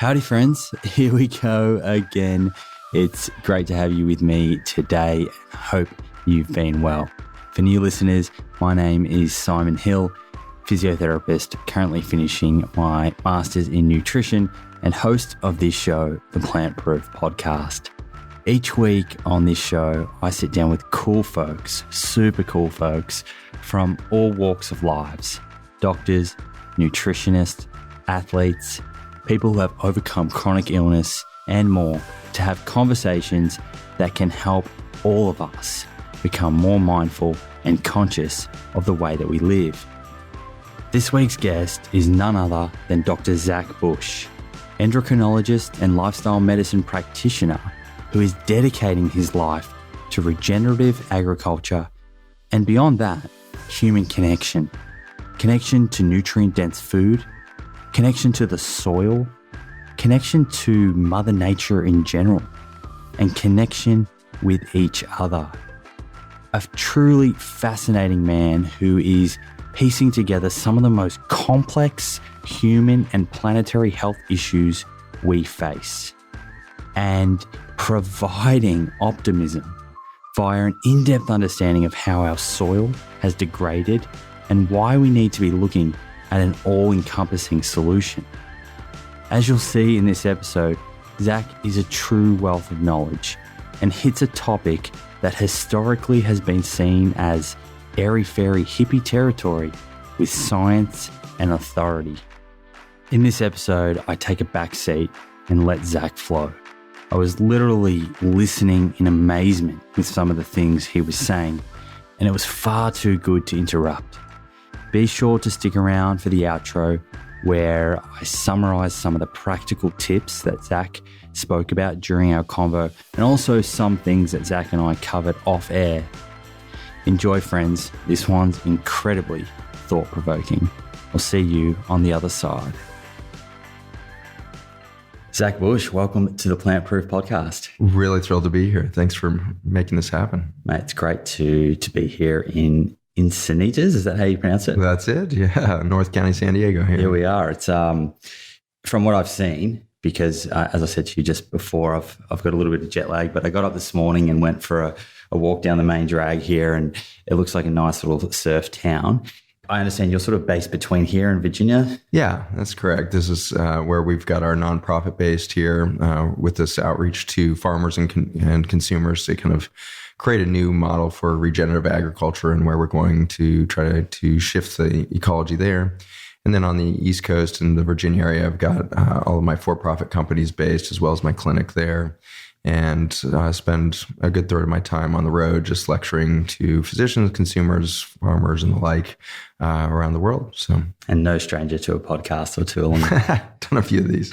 Howdy, friends. Here we go again. It's great to have you with me today. I hope you've been well. For new listeners, my name is Simon Hill, physiotherapist, currently finishing my Masters in Nutrition and host of this show, the Plant Proof Podcast. Each week on this show, I sit down with cool folks, super cool folks from all walks of lives, doctors, nutritionists, athletes, people who have overcome chronic illness and more, to have conversations that can help all of us become more mindful and conscious of the way that we live. This week's guest is none other than Dr. Zach Bush, endocrinologist and lifestyle medicine practitioner who is dedicating his life to regenerative agriculture and beyond that, human connection. Connection to nutrient-dense food, connection to the soil, connection to Mother Nature in general, and connection with each other. A truly fascinating man who is piecing together some of the most complex human and planetary health issues we face, and providing optimism via an in-depth understanding of how our soil has degraded and why we need to be looking at an all-encompassing solution. As you'll see in this episode, Zach is a true wealth of knowledge and hits a topic that historically has been seen as airy-fairy hippie territory with science and authority. In this episode, I take a back seat and let Zach flow. I was literally listening in amazement with some of the things he was saying, and it was far too good to interrupt. Be sure to stick around for the outro where I summarize some of the practical tips that Zach spoke about during our convo and also some things that Zach and I covered off air. Enjoy, friends. This one's incredibly thought-provoking. I'll see you on the other side. Zach Bush, welcome to the Plant Proof Podcast. Really thrilled to be here. Thanks for making this happen. Mate, it's great to be here in Encinitas. Is that how you pronounce it? That's it. Yeah. North County, San Diego here. Here we are. It's from what I've seen, because as I said to you just before, I've got a little bit of jet lag, but I got up this morning and went for a walk down the main drag here, and it looks like a nice little surf town. I understand you're sort of based between here and Virginia. Yeah, that's correct. This is where we've got our nonprofit based here with this outreach to farmers and consumers to kind of create a new model for regenerative agriculture and where we're going to try to shift the ecology there. And then on the East Coast in the Virginia area, I've got all of my for-profit companies based as well as my clinic there. And I spend a good third of my time on the road just lecturing to physicians, consumers, farmers, and the like around the world. So, and no stranger to a podcast or two. Done a few of these.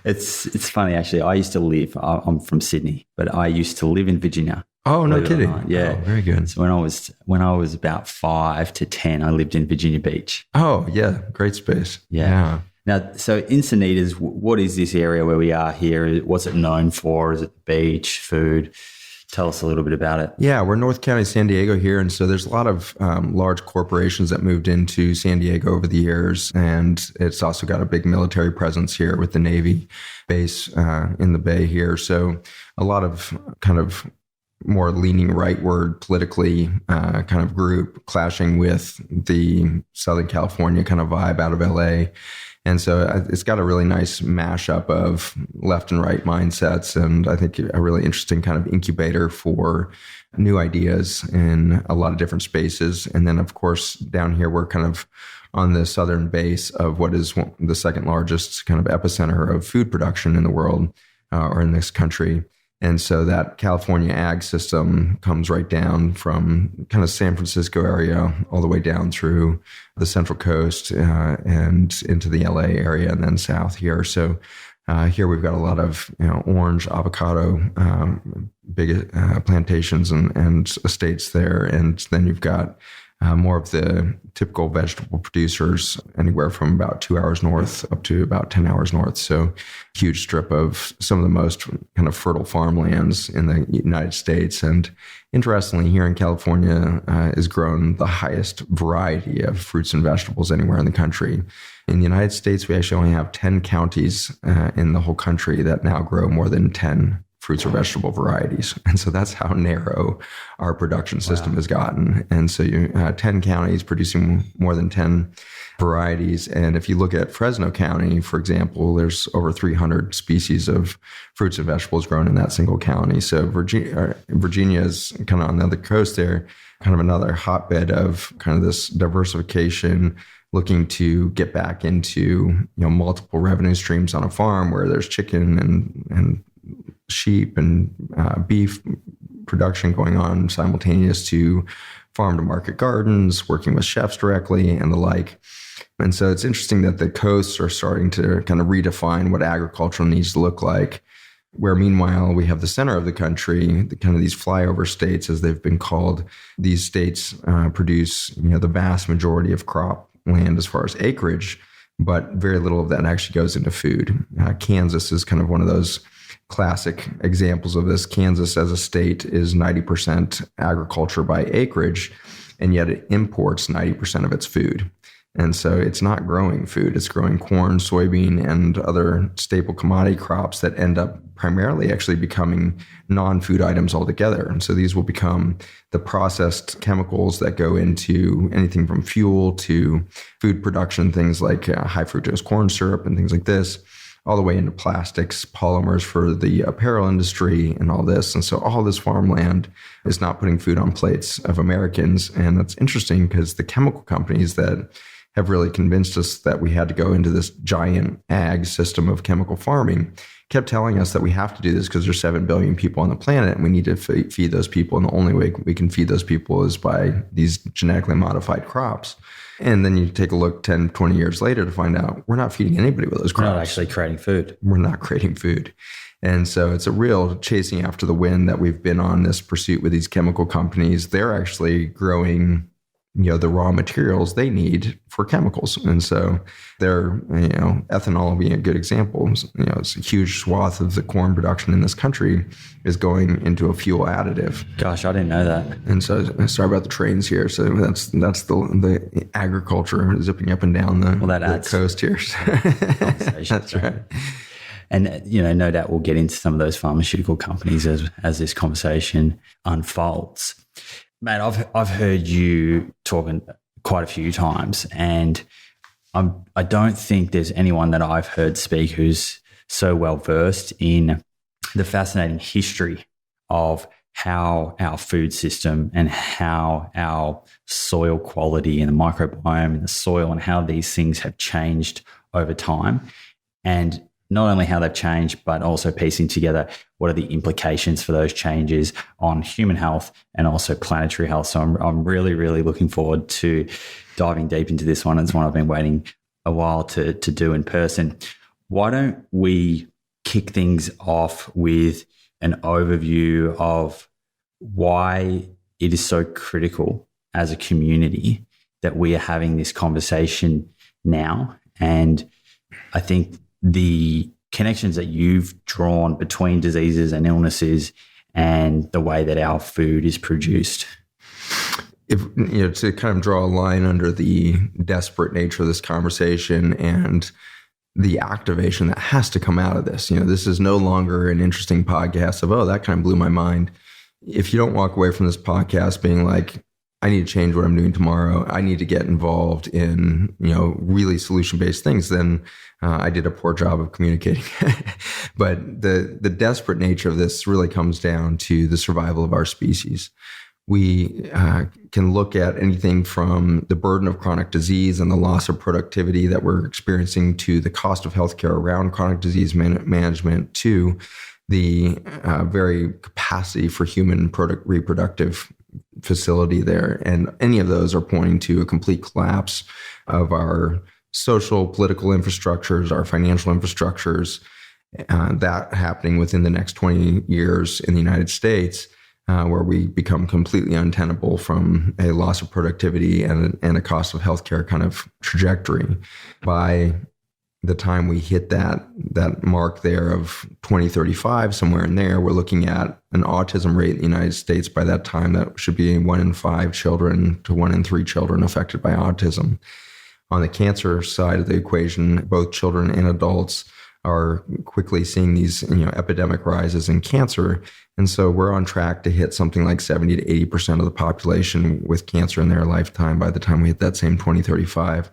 It's funny, actually. I used to live, I'm from Sydney, but I used to live in Virginia. Oh, no kidding. Yeah. Oh, very good. So when I was about 5 to 10, I lived in Virginia Beach. Oh, yeah. Great space. Yeah. Now, so Encinitas, what is this area where we are here? What's it known for? Is it the beach, food? Tell us a little bit about it. Yeah, we're North County, San Diego here. And so there's a lot of large corporations that moved into San Diego over the years. And it's also got a big military presence here with the Navy base in the Bay here. So a lot of kind of more leaning rightward politically kind of group clashing with the Southern California kind of vibe out of LA. And so it's got a really nice mashup of left and right mindsets, and I think a really interesting kind of incubator for new ideas in a lot of different spaces. And then, of course, down here, we're kind of on the southern base of what is the second largest kind of epicenter of food production in the world or in this country. And so that California ag system comes right down from kind of San Francisco area all the way down through the Central Coast and into the LA area and then south here. So here we've got a lot of orange, avocado, big plantations and estates there. And then you've got more of the typical vegetable producers, anywhere from about 2 hours north up to about 10 hours north. So huge strip of some of the most kind of fertile farmlands in the United States. And interestingly, here in California is grown the highest variety of fruits and vegetables anywhere in the country. In the United States, we actually only have 10 counties in the whole country that now grow more than 10 fruits or vegetable varieties. And so that's how narrow our production system has gotten. And so you 10 counties producing more than 10 varieties. And if you look at Fresno County, for example, there's over 300 species of fruits and vegetables grown in that single county. So Virginia is kind of on the other coast there, kind of another hotbed of kind of this diversification, looking to get back into multiple revenue streams on a farm where there's chicken and sheep and beef production going on simultaneous to farm to market gardens, working with chefs directly and the like. And so it's interesting that the coasts are starting to kind of redefine what agriculture needs to look like, where meanwhile we have the center of the country, the kind of these flyover states, as they've been called. These states produce the vast majority of crop land as far as acreage, but very little of that actually goes into food. Kansas is kind of one of those classic examples of this. Kansas as a state is 90% agriculture by acreage, and yet it imports 90% of its food. And so it's not growing food, it's growing corn, soybean, and other staple commodity crops that end up primarily actually becoming non-food items altogether. And so these will become the processed chemicals that go into anything from fuel to food production, things like high fructose corn syrup and things like this, all the way into plastics, polymers for the apparel industry and all this. And so all this farmland is not putting food on plates of Americans. And that's interesting because the chemical companies that have really convinced us that we had to go into this giant ag system of chemical farming kept telling us that we have to do this because there's 7 billion people on the planet and we need to feed those people. And the only way we can feed those people is by these genetically modified crops. And then you take a look 10, 20 years later to find out we're not feeding anybody with those crops. We're not actually creating food. We're not creating food. And so it's a real chasing after the wind that we've been on this pursuit with these chemical companies. They're actually growing the raw materials they need for chemicals. And so they're, ethanol being a good example. It's a huge swath of the corn production in this country is going into a fuel additive. Gosh, I didn't know that. And so sorry about the trains here. So that's the agriculture zipping up and down the coast here. That's right. And, no doubt we'll get into some of those pharmaceutical companies as this conversation unfolds. Mate, I've heard you talking quite a few times, and I don't think there's anyone that I've heard speak who's so well versed in the fascinating history of how our food system and how our soil quality and the microbiome in the soil and how these things have changed over time. And not only how they've changed, but also piecing together what are the implications for those changes on human health and also planetary health. So I'm really, really looking forward to diving deep into this one. It's one I've been waiting a while to do in person. Why don't we kick things off with an overview of why it is so critical as a community that we are having this conversation now? And I think the connections that you've drawn between diseases and illnesses and the way that our food is produced. If to kind of draw a line under the desperate nature of this conversation and the activation that has to come out of this. This is no longer an interesting podcast of, that kind of blew my mind. If you don't walk away from this podcast being like, I need to change what I'm doing tomorrow, I need to get involved in, really solution-based things, then I did a poor job of communicating. But the desperate nature of this really comes down to the survival of our species. We can look at anything from the burden of chronic disease and the loss of productivity that we're experiencing to the cost of healthcare around chronic disease management to the very capacity for human reproductive facility there. And any of those are pointing to a complete collapse of our social, political infrastructures, our financial infrastructures, that happening within the next 20 years in the United States. where we become completely untenable from a loss of productivity and a cost of healthcare kind of trajectory. By the time we hit that mark there of 2035, somewhere in there, we're looking at an autism rate in the United States by that time that should be 1 in 5 children to 1 in 3 children affected by autism. On the cancer side of the equation, both children and adults are quickly seeing these epidemic rises in cancer. And so we're on track to hit something like 70 to 80% of the population with cancer in their lifetime by the time we hit that same 2035.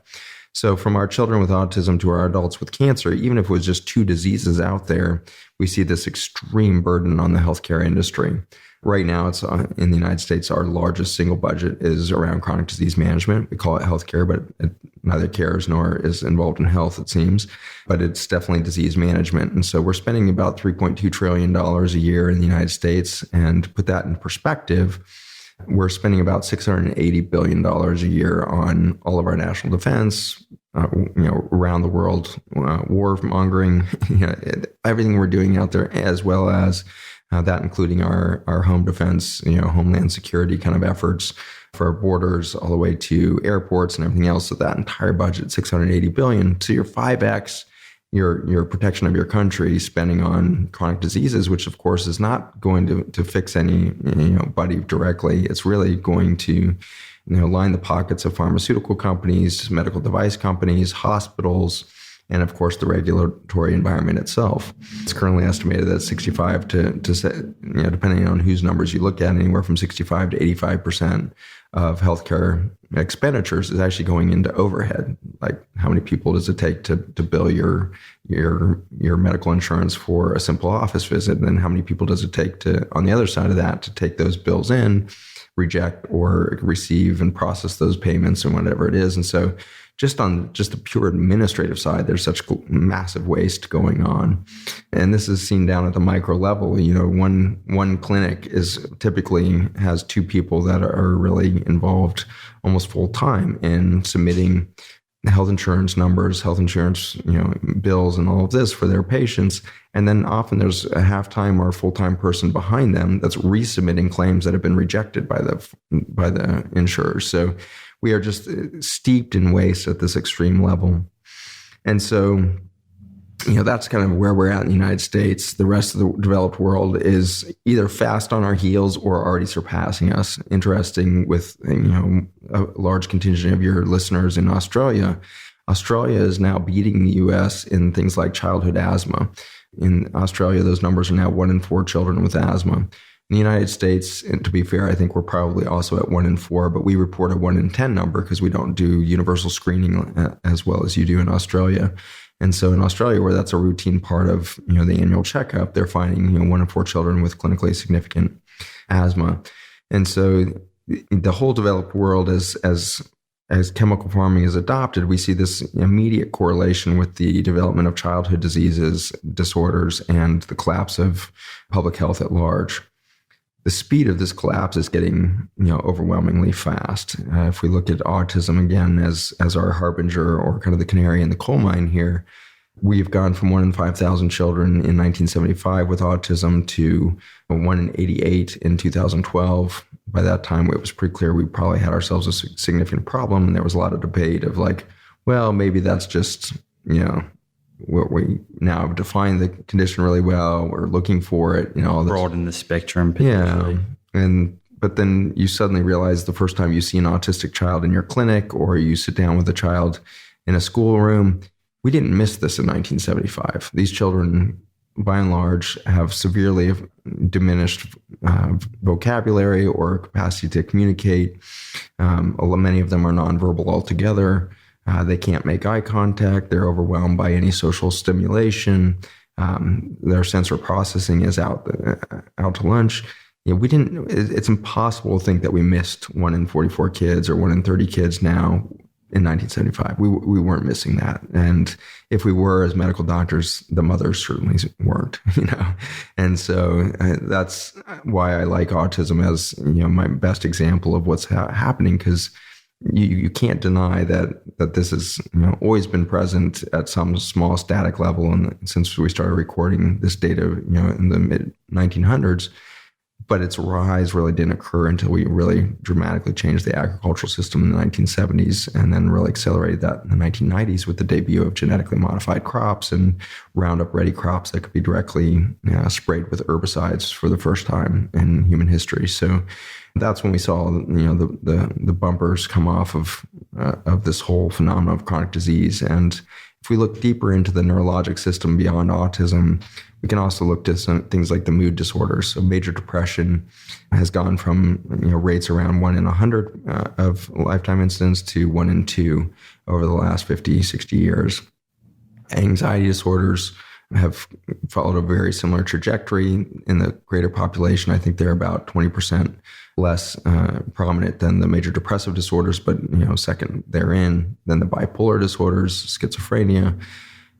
So from our children with autism to our adults with cancer, even if it was just 2 diseases out there, we see this extreme burden on the healthcare industry. Right now, it's in the United States, our largest single budget is around chronic disease management. We call it healthcare, but it neither cares nor is involved in health, it seems. But it's definitely disease management. And so we're spending about $3.2 trillion a year in the United States. And to put that in perspective, we're spending about $680 billion a year on all of our national defense, around the world, war mongering, everything we're doing out there, as well as that including our home defense, homeland security kind of efforts for our borders, all the way to airports and everything else. So that entire budget, $680 billion. So your 5x your protection of your country spending on chronic diseases, which of course is not going to fix anybody directly. It's really going to line the pockets of pharmaceutical companies, medical device companies, hospitals, and of course the regulatory environment itself. It's currently estimated that 65 to depending on whose numbers you look at, anywhere from 65 to 85% of healthcare expenditures is actually going into overhead. Like, how many people does it take to bill your medical insurance for a simple office visit? And then how many people does it take to, on the other side of that, to take those bills in, reject or receive and process those payments and whatever it is. And so just on the pure administrative side, there's such massive waste going on. And this is seen down at the micro level. One clinic typically has 2 people that are really involved almost full time in submitting health insurance numbers, health insurance, bills and all of this for their patients. And then often there's a half-time or a full-time person behind them that's resubmitting claims that have been rejected by the insurers. So we are just steeped in waste at this extreme level. And so, that's kind of where we're at in the United States. The rest of the developed world is either fast on our heels or already surpassing us. Interesting with, a large contingent of your listeners in Australia. Australia is now beating the US in things like childhood asthma. In Australia, those numbers are now 1 in 4 children with asthma. In the United States, and to be fair, I think we're probably also at 1 in 4, but we report a 1 in 10 number because we don't do universal screening as well as you do in Australia. And so in Australia, where that's a routine part of the annual checkup, they're finding 1 in 4 children with clinically significant asthma. And so the whole developed world, as chemical farming is adopted, we see this immediate correlation with the development of childhood diseases, disorders, and the collapse of public health at large. The speed of this collapse is getting, overwhelmingly fast. If we look at autism again as our harbinger or kind of the canary in the coal mine here, we've gone from 1 in 5,000 children in 1975 with autism to 1 in 88 in 2012. By that time, it was pretty clear we probably had ourselves a significant problem, and there was a lot of debate of like, well, maybe that's just, we now have defined the condition really well. We're looking for it, broaden the spectrum potentially. Yeah. But then you suddenly realize the first time you see an autistic child in your clinic or you sit down with a child in a schoolroom, we didn't miss this in 1975. These children, by and large, have severely diminished vocabulary or capacity to communicate. Many of them are nonverbal altogether. They can't make eye contact. They're overwhelmed by any social stimulation. Their sensor processing is out to lunch. It's impossible to think that we missed 1 in 44 kids or 1 in 30 kids now in 1975. We weren't missing that. And if we were, as medical doctors, the mothers certainly weren't, And so that's why I like autism as, my best example of what's happening, because you can't deny that this has always been present at some small static level, and since we started recording this data in the mid 1900s. but its rise really didn't occur until we really dramatically changed the agricultural system in the 1970s, and then really accelerated that in the 1990s with the debut of genetically modified crops and Roundup-ready crops that could be directly sprayed with herbicides for the first time in human history. So that's when we saw, the bumpers come off of this whole phenomenon of chronic disease. And if we look deeper into the neurologic system beyond autism, we can also look to some things like the mood disorders. So major depression has gone from rates around 1 in 100 of lifetime incidents to 1 in 2 over the last 50, 60 years. Anxiety disorders have followed a very similar trajectory in the greater population. I think they're about 20% less prominent than the major depressive disorders, but second therein, then the bipolar disorders, schizophrenia.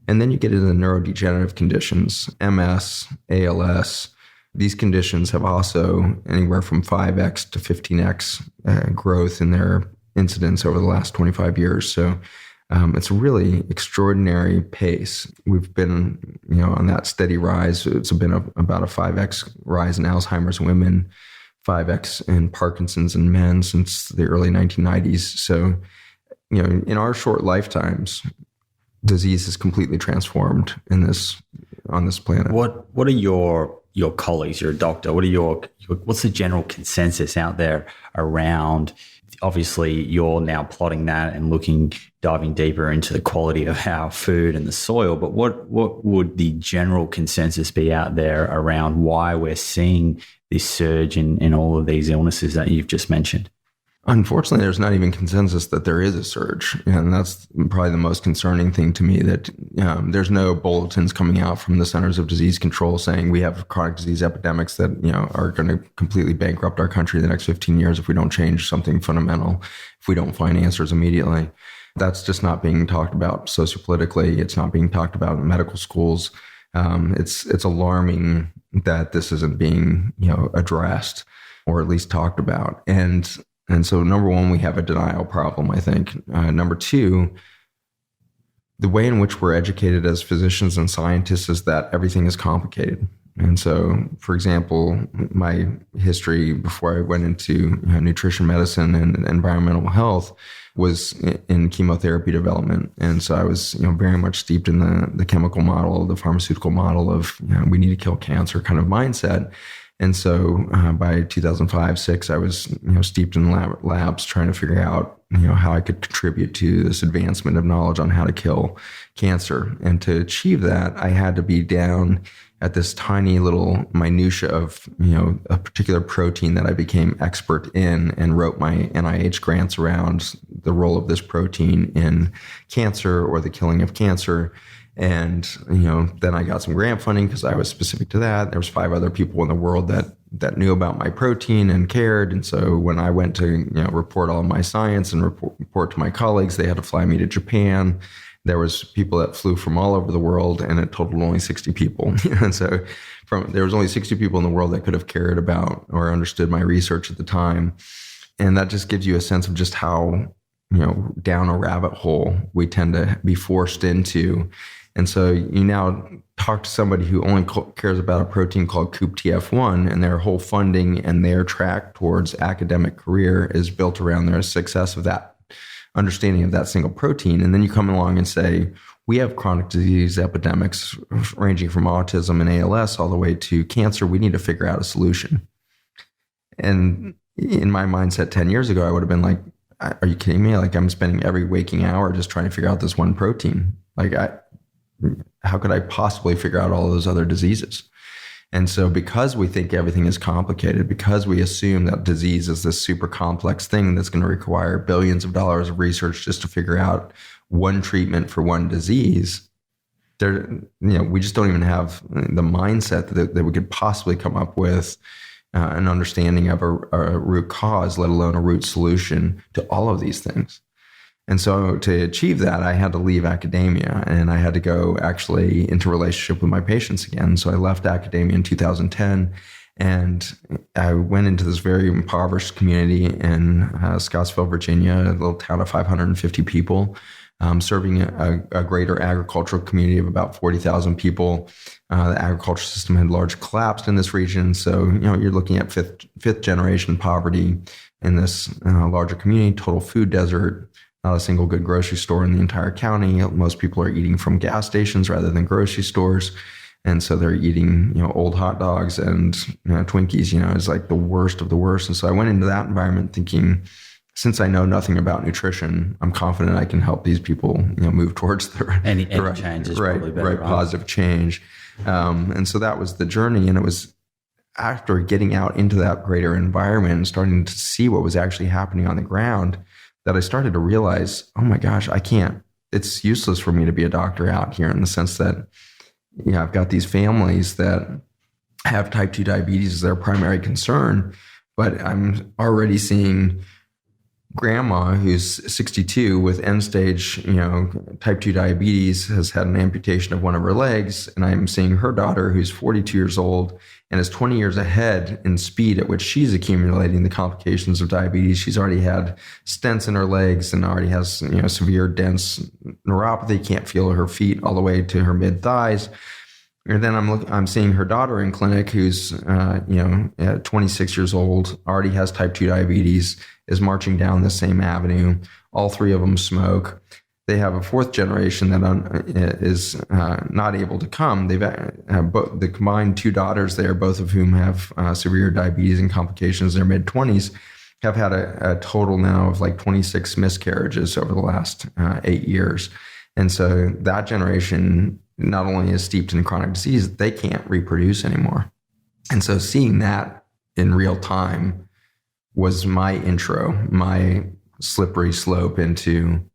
And then you get into the neurodegenerative conditions, MS, ALS. These conditions have also anywhere from 5x to 15x growth in their incidence over the last 25 years. So it's a really extraordinary pace. We've been, on that steady rise. It's been about a 5x rise in Alzheimer's in women, 5x in Parkinson's in men since the early 1990s. So, in our short lifetimes, disease is completely transformed on this planet. What are your colleagues? You're a doctor. What's the general consensus out there around? Obviously, you're now plotting that and diving deeper into the quality of our food and the soil. But what would the general consensus be out there around why we're seeing this surge in all of these illnesses that you've just mentioned? Unfortunately, there's not even consensus that there is a surge. And that's probably the most concerning thing to me, that there's no bulletins coming out from the Centers of Disease Control saying we have chronic disease epidemics that are going to completely bankrupt our country in the next 15 years if we don't change something fundamental, if we don't find answers immediately. That's just not being talked about sociopolitically. It's not being talked about in medical schools. It's alarming that this isn't being addressed or at least talked about. And so, number one, we have a denial problem, I think. Number two, the way in which we're educated as physicians and scientists is that everything is complicated. And so, for example, my history before I went into nutrition medicine and environmental health was in chemotherapy development. And so I was very much steeped in the chemical model, the pharmaceutical model of we need to kill cancer kind of mindset. And so by 2005-06, I was steeped in labs trying to figure out how I could contribute to this advancement of knowledge on how to kill cancer. And to achieve that, I had to be down at this tiny little minutia of a particular protein that I became expert in, and wrote my NIH grants around the role of this protein in cancer or the killing of cancer. And, then I got some grant funding because I was specific to that. There was 5 other people in the world that knew about my protein and cared. And so when I went to, report all of my science and report to my colleagues, they had to fly me to Japan. There was people that flew from all over the world, and it totaled only 60 people. And so there was only 60 people in the world that could have cared about or understood my research at the time. And that just gives you a sense of just how, down a rabbit hole we tend to be forced into. And so you now talk to somebody who only cares about a protein called COOP-TF1, and their whole funding and their track towards academic career is built around their success of that understanding of that single protein. And then you come along and say, we have chronic disease epidemics ranging from autism and ALS all the way to cancer. We need to figure out a solution. And in my mindset 10 years ago, I would have been like, are you kidding me? Like, I'm spending every waking hour just trying to figure out this one protein. Like, how could I possibly figure out all those other diseases? And so because we think everything is complicated, because we assume that disease is this super complex thing that's going to require billions of dollars of research just to figure out one treatment for one disease, we just don't even have the mindset that we could possibly come up with an understanding of a root cause, let alone a root solution to all of these things. And so to achieve that, I had to leave academia, and I had to go actually into relationship with my patients again. So I left academia in 2010, and I went into this very impoverished community in Scottsville, Virginia, a little town of 550 people, serving a greater agricultural community of about 40,000 people, The agriculture system had largely collapsed in this region. So, you're looking at fifth generation poverty in this larger community, total food desert, not a single good grocery store in the entire county. Most people are eating from gas stations rather than grocery stores. And so they're eating, old hot dogs and Twinkies, it's like the worst of the worst. And so I went into that environment thinking, since I know nothing about nutrition, I'm confident I can help these people, move towards the any change is probably better, right positive change. And so that was the journey. And it was after getting out into that greater environment and starting to see what was actually happening on the ground that I started to realize, oh my gosh, it's useless for me to be a doctor out here, in the sense that, I've got these families that have type 2 diabetes as their primary concern, but I'm already seeing grandma who's 62 with end stage, type 2 diabetes, has had an amputation of one of her legs. And I'm seeing her daughter who's 42 years old and is 20 years ahead in speed at which she's accumulating the complications of diabetes. She's already had stents in her legs and already has, severe dense neuropathy, can't feel her feet all the way to her mid thighs. And then I'm seeing her daughter in clinic who's, 26 years old, already has type 2 diabetes, is marching down the same avenue. All three of them smoke. They have a fourth generation that is not able to come. They've the combined two daughters there, both of whom have severe diabetes and complications in their mid-20s, have had a total now of like 26 miscarriages over the last 8 years. And so that generation not only is steeped in chronic disease, they can't reproduce anymore. And so seeing that in real time was my intro, my slippery slope into,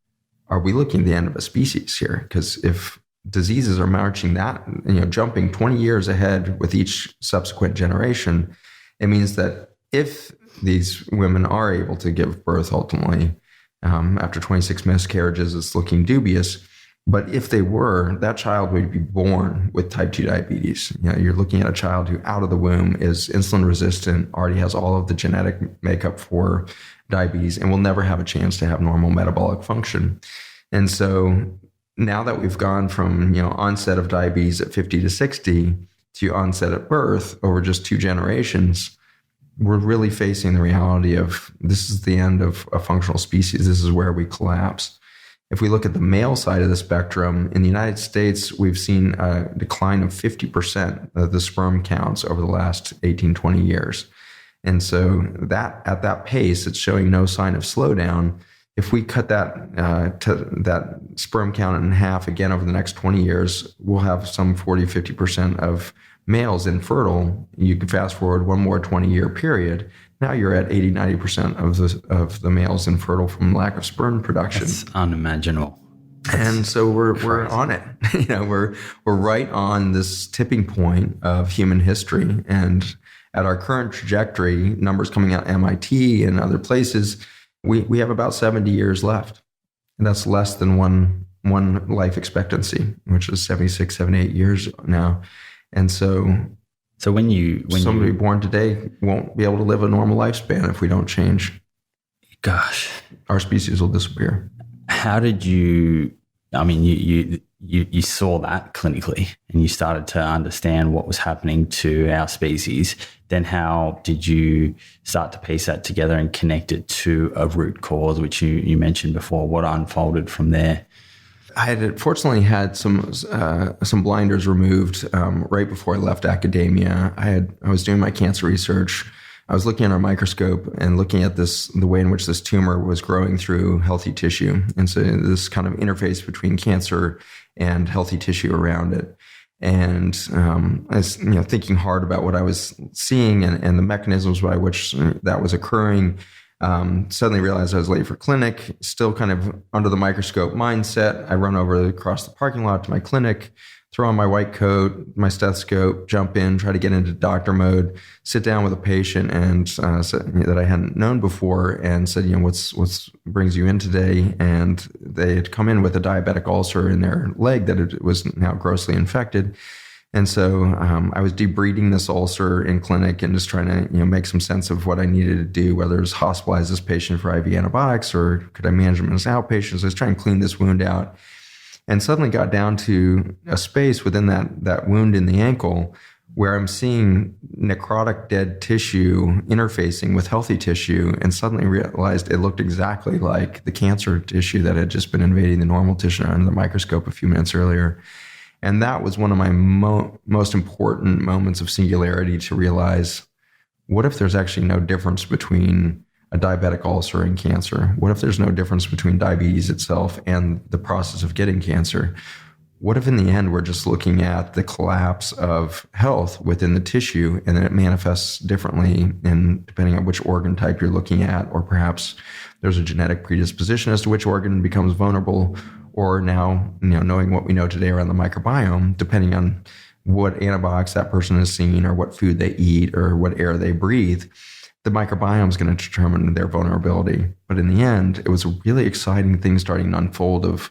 are we looking at the end of a species here? Because if diseases are marching that, jumping 20 years ahead with each subsequent generation, it means that if these women are able to give birth ultimately, after 26 miscarriages, it's looking dubious. But if they were, that child would be born with type 2 diabetes. You're looking at a child who out of the womb is insulin resistant, already has all of the genetic makeup for diabetes, and will never have a chance to have normal metabolic function. And so now that we've gone from, onset of diabetes at 50 to 60 to onset at birth over just 2 generations, we're really facing the reality of this is the end of a functional species. This is where we collapse. If we look at the male side of the spectrum, in the United States, we've seen a decline of 50% of the sperm counts over the last 18, 20 years. And so that at that pace, it's showing no sign of slowdown. If we cut that sperm count in half again over the next 20 years, we'll have some 40, 50% of males infertile. You can fast forward one more 20-year period. Now you're at 80, 90% of the males infertile from lack of sperm production. It's unimaginable. And so we're on it. We're right on this tipping point of human history. And at our current trajectory, numbers coming out of MIT and other places, we have about 70 years left. And that's less than one life expectancy, which is 76, 78 years now. And so when somebody born today won't be able to live a normal lifespan if we don't change. Gosh, our species will disappear. How did you? I mean, you saw that clinically, and you started to understand what was happening to our species. Then, how did you start to piece that together and connect it to a root cause, which you mentioned before? What unfolded from there? I had fortunately had some blinders removed right before I left academia. I was doing my cancer research. I was looking under a microscope and looking at the way in which this tumor was growing through healthy tissue, and so this kind of interface between cancer and healthy tissue around it. And I was thinking hard about what I was seeing and the mechanisms by which that was occurring. Suddenly realized I was late for clinic, still kind of under the microscope mindset. I run over across the parking lot to my clinic, throw on my white coat, my stethoscope, jump in, try to get into doctor mode, sit down with a patient and that I hadn't known before and said, what's brings you in today? And they had come in with a diabetic ulcer in their leg that it was now grossly infected. And so I was debriding this ulcer in clinic and just trying to make some sense of what I needed to do, whether it was hospitalize this patient for IV antibiotics or could I manage him as outpatient. So I was trying to clean this wound out. and suddenly got down to a space within that wound in the ankle where I'm seeing necrotic dead tissue interfacing with healthy tissue, and suddenly realized it looked exactly like the cancer tissue that had just been invading the normal tissue under the microscope a few minutes earlier. And that was one of my most important moments of singularity, to realize, what if there's actually no difference between a diabetic ulcer and cancer? What if there's no difference between diabetes itself and the process of getting cancer? What if in the end we're just looking at the collapse of health within the tissue, and then it manifests differently depending on which organ type you're looking at, or perhaps there's a genetic predisposition as to which organ becomes vulnerable, or now, knowing what we know today around the microbiome, depending on what antibiotics that person has seen, or what food they eat, or what air they breathe, the microbiome is going to determine their vulnerability. But in the end, it was a really exciting thing starting to unfold of,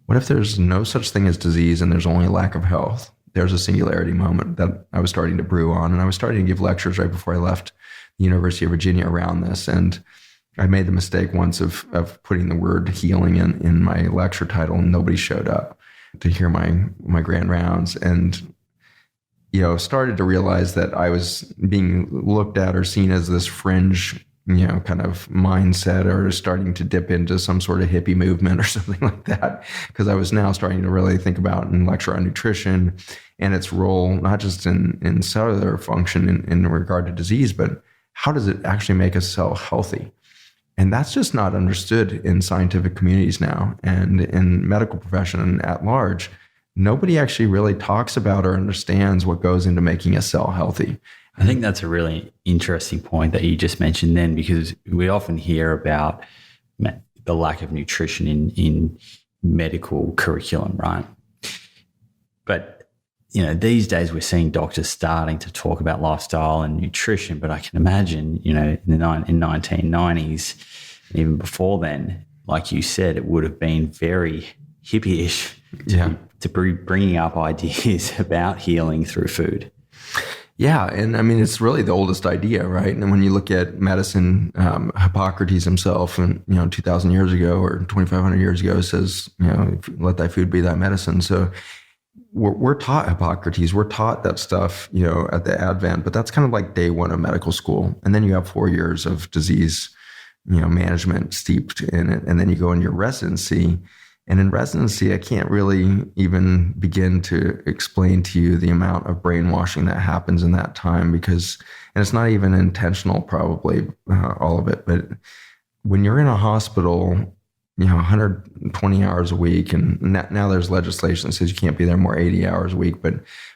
what if there's no such thing as disease and there's only a lack of health? There's a singularity moment that I was starting to brew on. And I was starting to give lectures right before I left the University of Virginia around this. And I made the mistake once of putting the word healing in my lecture title, and nobody showed up to hear my grand rounds. And, started to realize that I was being looked at or seen as this fringe, kind of mindset, or starting to dip into some sort of hippie movement or something like that. Because I was now starting to really think about and lecture on nutrition and its role, not just in cellular function in regard to disease, but how does it actually make a cell healthy? And that's just not understood in scientific communities now, and in medical profession at large. Nobody actually really talks about or understands what goes into making a cell healthy. I think that's a really interesting point that you just mentioned then, because we often hear about the lack of nutrition in medical curriculum, right? But, these days we're seeing doctors starting to talk about lifestyle and nutrition, but I can imagine, in 1990s, even before then, like you said, it would have been very hippie-ish to be bringing up ideas about healing through food. Yeah, and I mean, it's really the oldest idea, right? And when you look at medicine, Hippocrates himself, 2,000 years ago or 2,500 years ago, says, let thy food be thy medicine. So we're taught Hippocrates, we're taught that stuff, at the advent, but that's kind of like day one of medical school. And then you have 4 years of disease, management steeped in it. And then you go into your residency. And in residency, I can't really even begin to explain to you the amount of brainwashing that happens in that time, and it's not even intentional, probably, all of it. But when you're in a hospital, 120 hours a week, and now there's legislation that says you can't be there more 80 hours a week. But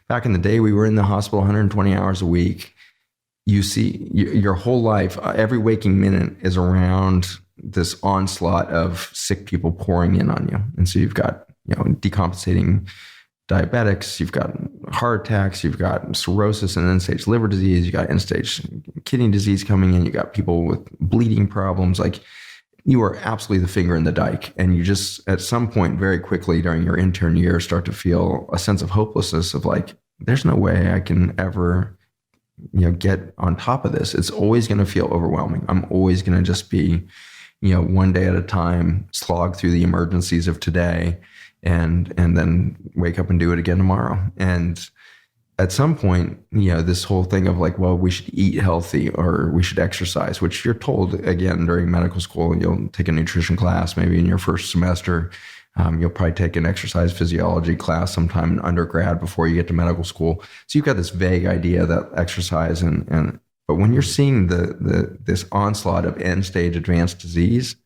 back in the day, we were in the hospital 120 hours a week. You see your whole life, every waking minute is around this onslaught of sick people pouring in on you. And so you've got, decompensating diabetics, you've got heart attacks, you've got cirrhosis and end-stage liver disease, you've got end-stage kidney disease coming in, you got people with bleeding problems. Like, you are absolutely the finger in the dike. And you just, at some point very quickly during your intern year, start to feel a sense of hopelessness of like, there's no way I can ever, get on top of this. It's always going to feel overwhelming. I'm always going to just be, one day at a time, slog through the emergencies of today, and then wake up and do it again tomorrow. And at some point, this whole thing of like, well, we should eat healthy or we should exercise, which you're told again during medical school. You'll take a nutrition class maybe in your first semester. You'll probably take an exercise physiology class sometime in undergrad before you get to medical school. So you've got this vague idea that exercise but when you're seeing this onslaught of end-stage advanced disease,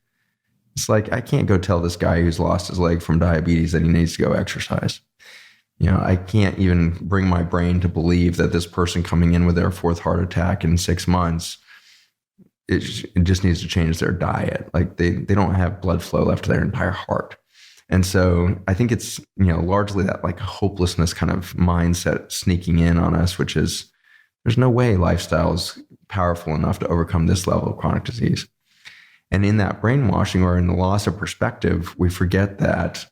it's like, I can't go tell this guy who's lost his leg from diabetes that he needs to go exercise. I can't even bring my brain to believe that this person coming in with their fourth heart attack in 6 months, it just needs to change their diet. Like, they don't have blood flow left to their entire heart. And so I think it's, largely that like hopelessness kind of mindset sneaking in on us, which is, there's no way lifestyle is powerful enough to overcome this level of chronic disease. And in that brainwashing or in the loss of perspective, we forget that,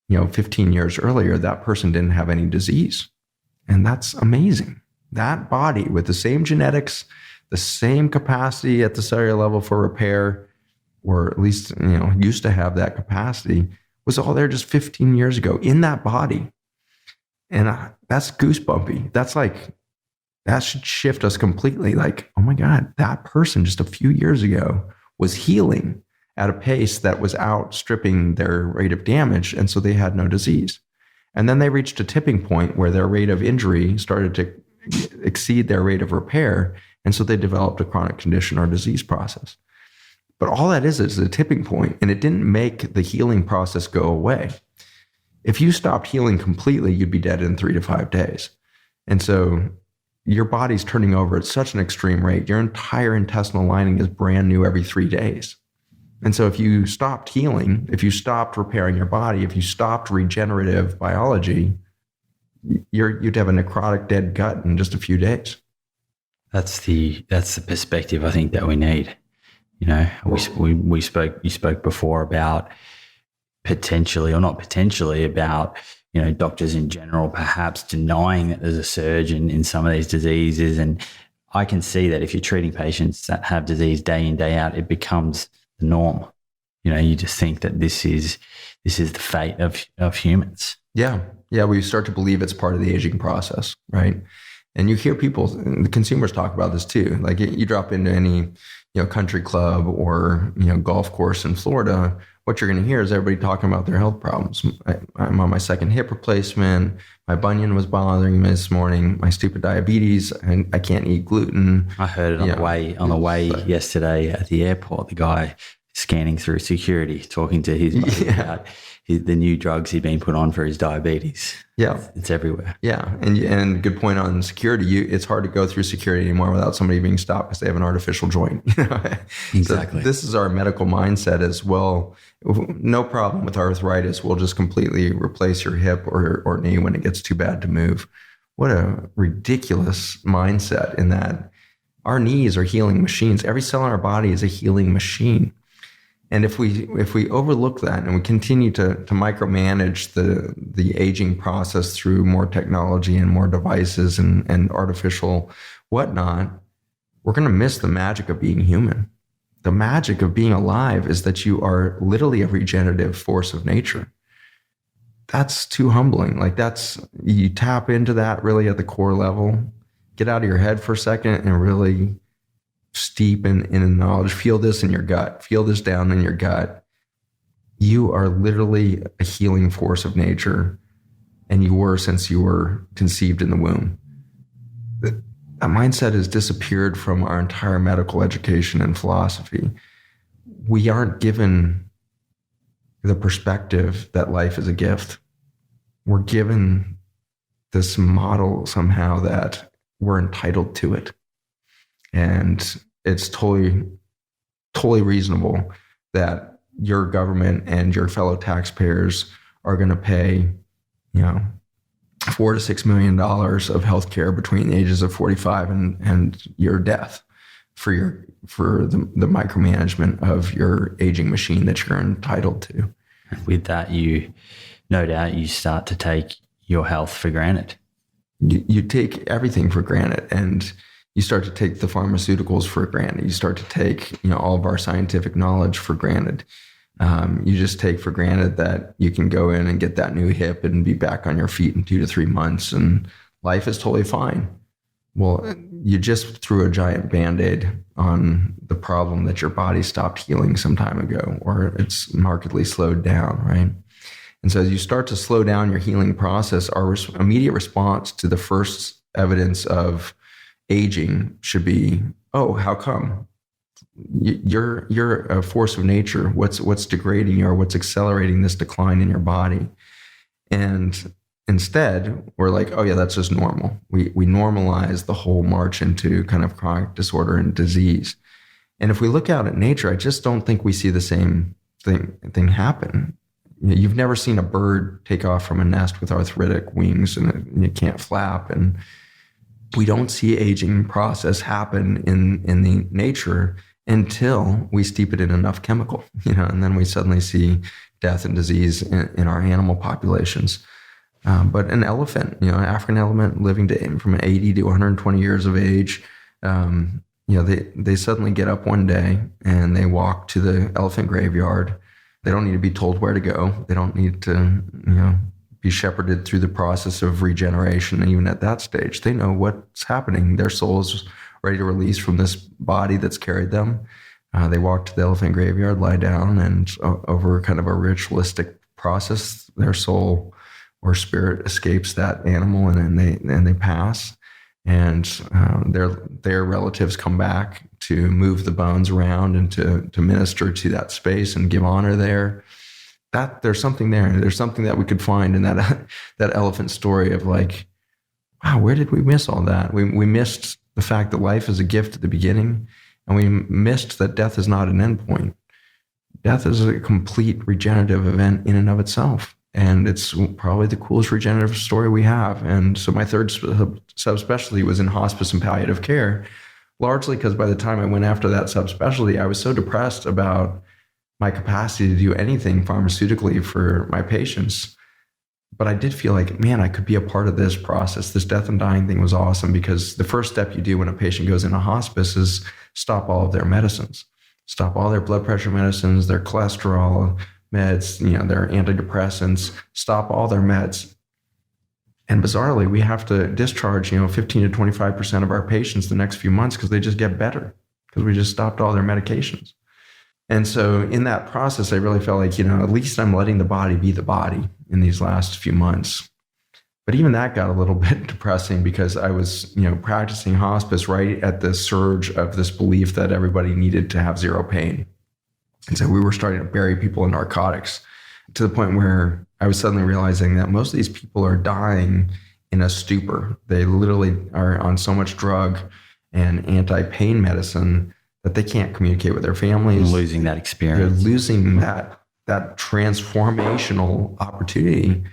15 years earlier, that person didn't have any disease. And that's amazing. That body with the same genetics, the same capacity at the cellular level for repair, or at least, used to have that capacity, was all there just 15 years ago in that body. And that's goosebumpy. That's like, that should shift us completely. Like, oh my God, that person just a few years ago was healing at a pace that was outstripping their rate of damage. And so they had no disease. And then they reached a tipping point where their rate of injury started to exceed their rate of repair. And so they developed a chronic condition or disease process. But all that is a tipping point, and it didn't make the healing process go away. If you stopped healing completely, you'd be dead in 3 to 5 days. And so your body's turning over at such an extreme rate. Your entire intestinal lining is brand new every 3 days. And so if you stopped healing, if you stopped repairing your body, if you stopped regenerative biology, you'd have a necrotic dead gut in just a few days. That's the perspective I think that we need. You know, you spoke before about potentially, or not potentially, about, you know, doctors in general perhaps denying that there's a surge in some of these diseases. And I can see that if you're treating patients that have disease day in, day out, it becomes the norm. You know, you just think that this is the fate of humans. Yeah. We start to believe it's part of the aging process, right? And you hear people, the consumers talk about this too. Like you drop into any, you know, country club or, you know, golf course in Florida, what you're going to hear is everybody talking about their health problems. I'm on my second hip replacement. My bunion was bothering me this morning. My stupid diabetes, and I can't eat gluten. I heard it on the way yesterday at the airport. The guy scanning through security, talking to his buddy about the new drugs he'd been put on for his diabetes. Yeah, it's everywhere. Yeah, and good point on security. It's hard to go through security anymore without somebody being stopped because they have an artificial joint. Exactly. So this is our medical mindset as well. No problem with arthritis. We'll just completely replace your hip or knee when it gets too bad to move. What a ridiculous mindset, in that our knees are healing machines. Every cell in our body is a healing machine. And if we overlook that and we continue to micromanage the aging process through more technology and more devices and artificial whatnot, we're going to miss the magic of being human. The magic of being alive is that you are literally a regenerative force of nature. That's too humbling. Like you tap into that really at the core level, get out of your head for a second and really steep in knowledge. Feel this in your gut. Feel this down in your gut. You are literally a healing force of nature, and you were since you were conceived in the womb. That mindset has disappeared from our entire medical education and philosophy. We aren't given the perspective that life is a gift. We're given this model somehow that we're entitled to it. And it's totally reasonable that your government and your fellow taxpayers are going to pay, you know, $4 to $6 million of healthcare between the ages of 45 and your death for the micromanagement of your aging machine that you're entitled to. With that, no doubt you start to take your health for granted. You take everything for granted, and you start to take the pharmaceuticals for granted. You start to take, you know, all of our scientific knowledge for granted. You just take for granted that you can go in and get that new hip and be back on your feet in 2 to 3 months, and life is totally fine. Well, you just threw a giant Band-Aid on the problem that your body stopped healing some time ago, or it's markedly slowed down, right? And so as you start to slow down your healing process, our immediate response to the first evidence of aging should be, oh, how come? You're a force of nature. What's degrading you, or what's accelerating this decline in your body? And instead, we're like, oh yeah, that's just normal. We normalize the whole march into kind of chronic disorder and disease. And if we look out at nature, I just don't think we see the same thing happen. You've never seen a bird take off from a nest with arthritic wings and it can't flap, and we don't see aging process happen in the nature until we steep it in enough chemical, and then we suddenly see death and disease in our animal populations. But an elephant, an African elephant living from 80 to 120 years of age, they suddenly get up one day and they walk to the elephant graveyard. They don't need to be told where to go. They don't need to, be shepherded through the process of regeneration. And even at that stage, they know what's happening. Their soul is ready to release from this body that's carried them. They walk to the elephant graveyard, lie down, and over kind of a ritualistic process, their soul or spirit escapes that animal, and then they pass. And their relatives come back to move the bones around and to minister to that space and give honor there. That there's something there. There's something that we could find in that elephant story of like, wow, where did we miss all that? We missed the fact that life is a gift at the beginning, and we missed that death is not an endpoint. Death is a complete regenerative event in and of itself. And it's probably the coolest regenerative story we have. And so my third subspecialty was in hospice and palliative care, largely because by the time I went after that subspecialty, I was so depressed about my capacity to do anything pharmaceutically for my patients. But I did feel like, man, I could be a part of this process. This death and dying thing was awesome, because the first step you do when a patient goes into hospice is stop all of their medicines, stop all their blood pressure medicines, their cholesterol meds, their antidepressants, stop all their meds. And bizarrely, we have to discharge, 15 to 25% of our patients the next few months because they just get better because we just stopped all their medications. And so in that process, I really felt like, at least I'm letting the body be the body in these last few months. But even that got a little bit depressing because I was, practicing hospice right at the surge of this belief that everybody needed to have zero pain. And so we were starting to bury people in narcotics to the point where I was suddenly realizing that most of these people are dying in a stupor. They literally are on so much drug and anti-pain medicine that they can't communicate with their families. Losing that experience. They're losing that transformational opportunity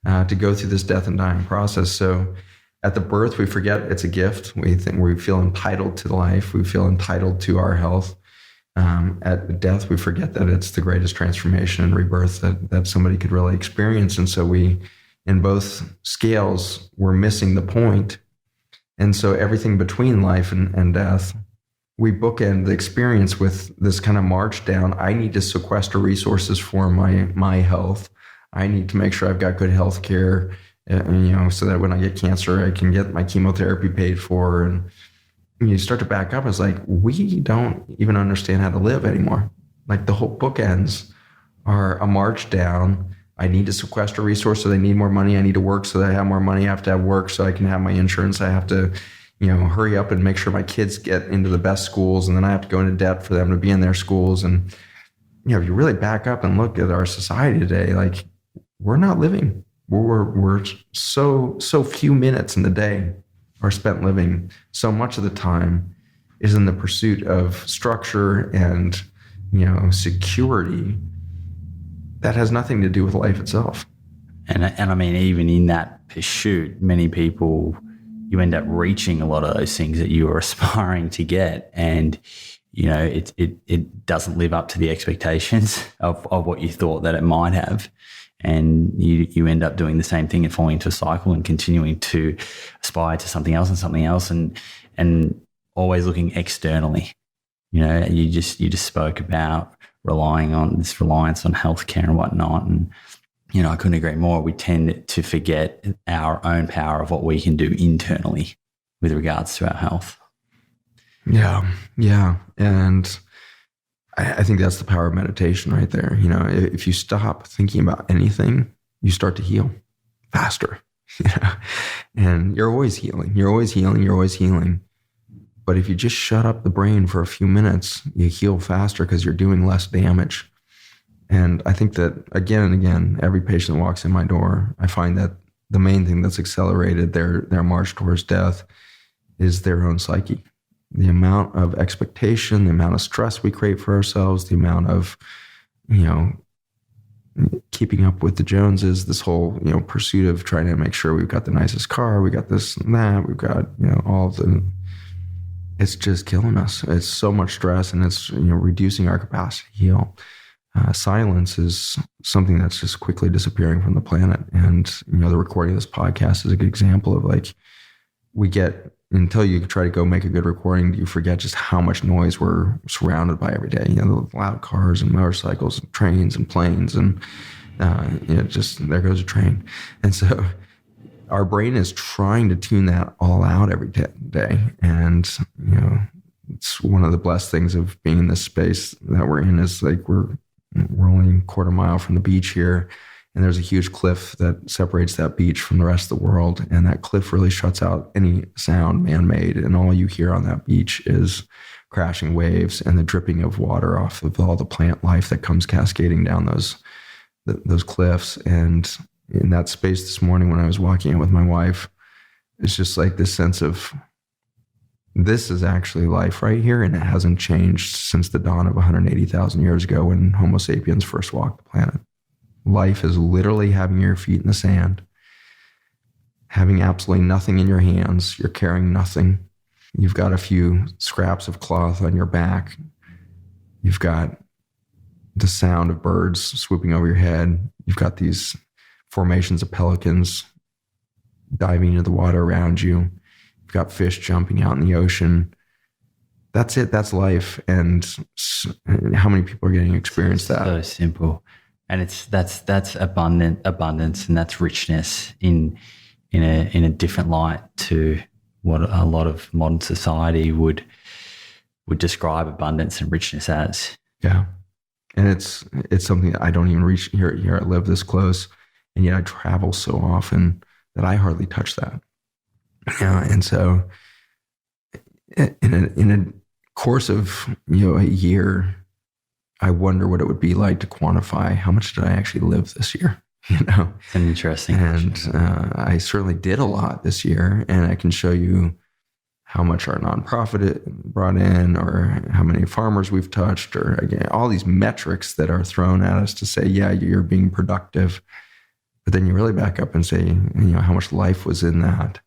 to go through this death and dying process. So at the birth, we forget it's a gift. We feel entitled to life. We feel entitled to our health. At death, we forget that it's the greatest transformation and rebirth that somebody could really experience. And so we, in both scales, we're missing the point. And so everything between life and death, we bookend the experience with this kind of march down. I need to sequester resources for my health. I need to make sure I've got good health care, so that when I get cancer, I can get my chemotherapy paid for. And you start to back up. It's like, we don't even understand how to live anymore. Like the whole bookends are a march down. I need to sequester resources. I need more money. I need to work so that I have more money. I have to have work so I can have my insurance. I have to, hurry up and make sure my kids get into the best schools. And then I have to go into debt for them to be in their schools. And, if you really back up and look at our society today, like we're not living. We're so few minutes in the day are spent living. So much of the time is in the pursuit of structure and, security that has nothing to do with life itself. And I mean, even in that pursuit, many people, you end up reaching a lot of those things that you were aspiring to get. And, it doesn't live up to the expectations of what you thought that it might have. And you end up doing the same thing and falling into a cycle and continuing to aspire to something else and always looking externally. You just spoke about relying on this reliance on healthcare and whatnot. And, I couldn't agree more. We tend to forget our own power of what we can do internally with regards to our health. Yeah. And I think that's the power of meditation right there. If you stop thinking about anything, you start to heal faster. And you're always healing. You're always healing. But if you just shut up the brain for a few minutes, you heal faster because you're doing less damage. And I think that again and again, every patient that walks in my door, I find that the main thing that's accelerated their march towards death is their own psyche. The amount of expectation, the amount of stress we create for ourselves, the amount of, keeping up with the Joneses, this whole, pursuit of trying to make sure we've got the nicest car, we got this and that, we've got, all of the, it's just killing us. It's so much stress, and it's, reducing our capacity to heal. Silence is something that's just quickly disappearing from the planet. And, the recording of this podcast is a good example of like, we get until you try to go make a good recording, you forget just how much noise we're surrounded by every day. You know, the loud cars and motorcycles and trains and planes and, just there goes a train. And so our brain is trying to tune that all out every day. And, it's one of the blessed things of being in this space that we're in is like we're only a quarter mile from the beach here. And there's a huge cliff that separates that beach from the rest of the world. And that cliff really shuts out any sound man-made. And all you hear on that beach is crashing waves and the dripping of water off of all the plant life that comes cascading down those cliffs. And in that space this morning when I was walking in with my wife, it's just like this sense of this is actually life right here. And it hasn't changed since the dawn of 180,000 years ago when Homo sapiens first walked the planet. Life is literally having your feet in the sand, having absolutely nothing in your hands. You're carrying nothing. You've got a few scraps of cloth on your back. You've got the sound of birds swooping over your head. You've got these formations of pelicans diving into the water around you. You've got fish jumping out in the ocean. That's it. That's life. And how many people are getting to experience that? So simple. And that's abundance, and that's richness in a different light to what a lot of modern society would describe abundance and richness as. Yeah. And it's something that I don't even reach here. I live this close, and yet I travel so often that I hardly touch that. And so in a course of, a year, I wonder what it would be like to quantify how much did I actually live this year, It's an interesting question. And I certainly did a lot this year, and I can show you how much our nonprofit brought in or how many farmers we've touched or again, all these metrics that are thrown at us to say, yeah, you're being productive. But then you really back up and say, how much life was in that.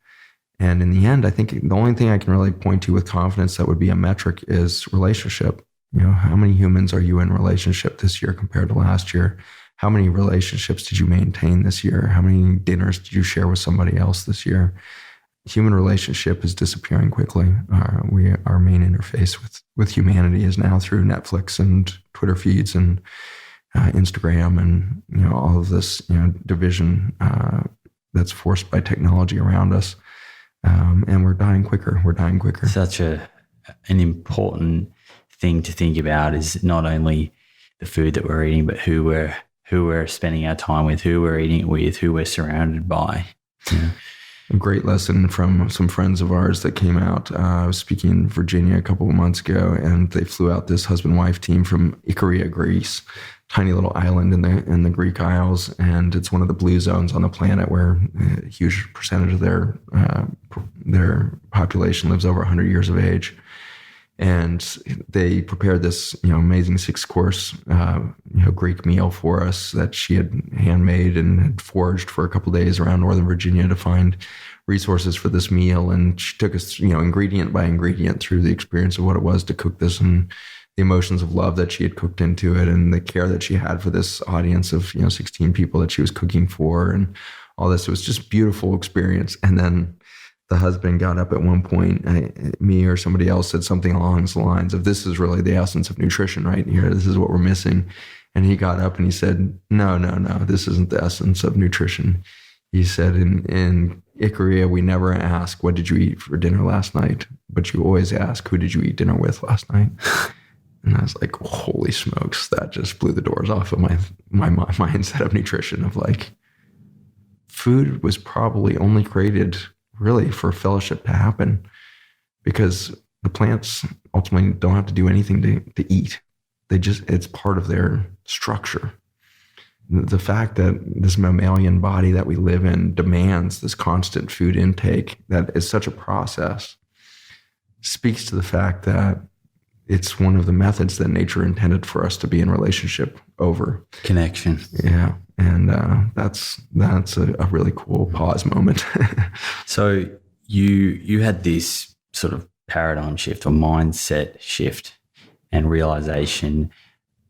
And in the end, I think the only thing I can really point to with confidence that would be a metric is relationship. How many humans are you in relationship this year compared to last year? How many relationships did you maintain this year? How many dinners did you share with somebody else this year? Human relationship is disappearing quickly. Our main interface with humanity is now through Netflix and Twitter feeds and Instagram and all of this division that's forced by technology around us. And we're dying quicker. Such an important thing to think about is not only the food that we're eating, but who we're spending our time with, who we're eating it with, who we're surrounded by. Yeah. A great lesson from some friends of ours that came out. I was speaking in Virginia a couple of months ago, and they flew out this husband-wife team from Icaria, Greece, tiny little island in the Greek Isles, and it's one of the blue zones on the planet where a huge percentage of their population lives over 100 years of age. And they prepared this, amazing 6-course, Greek meal for us that she had handmade and had foraged for a couple of days around Northern Virginia to find resources for this meal. And she took us, ingredient by ingredient through the experience of what it was to cook this and the emotions of love that she had cooked into it and the care that she had for this audience of, 16 people that she was cooking for and all this. It was just a beautiful experience. And then the husband got up at one point, me or somebody else said something along the lines of, this is really the essence of nutrition right here. This is what we're missing. And he got up and he said, no, this isn't the essence of nutrition. He said, in Icaria, we never ask, what did you eat for dinner last night? But you always ask, who did you eat dinner with last night? And I was like, holy smokes, that just blew the doors off of my mindset of nutrition of like, food was probably only created really for fellowship to happen because the plants ultimately don't have to do anything to eat. It's part of their structure. The fact that this mammalian body that we live in demands this constant food intake that is such a process speaks to the fact that it's one of the methods that nature intended for us to be in relationship over. Connection. Yeah. And that's a really cool pause moment. So you had this sort of paradigm shift or mindset shift and realization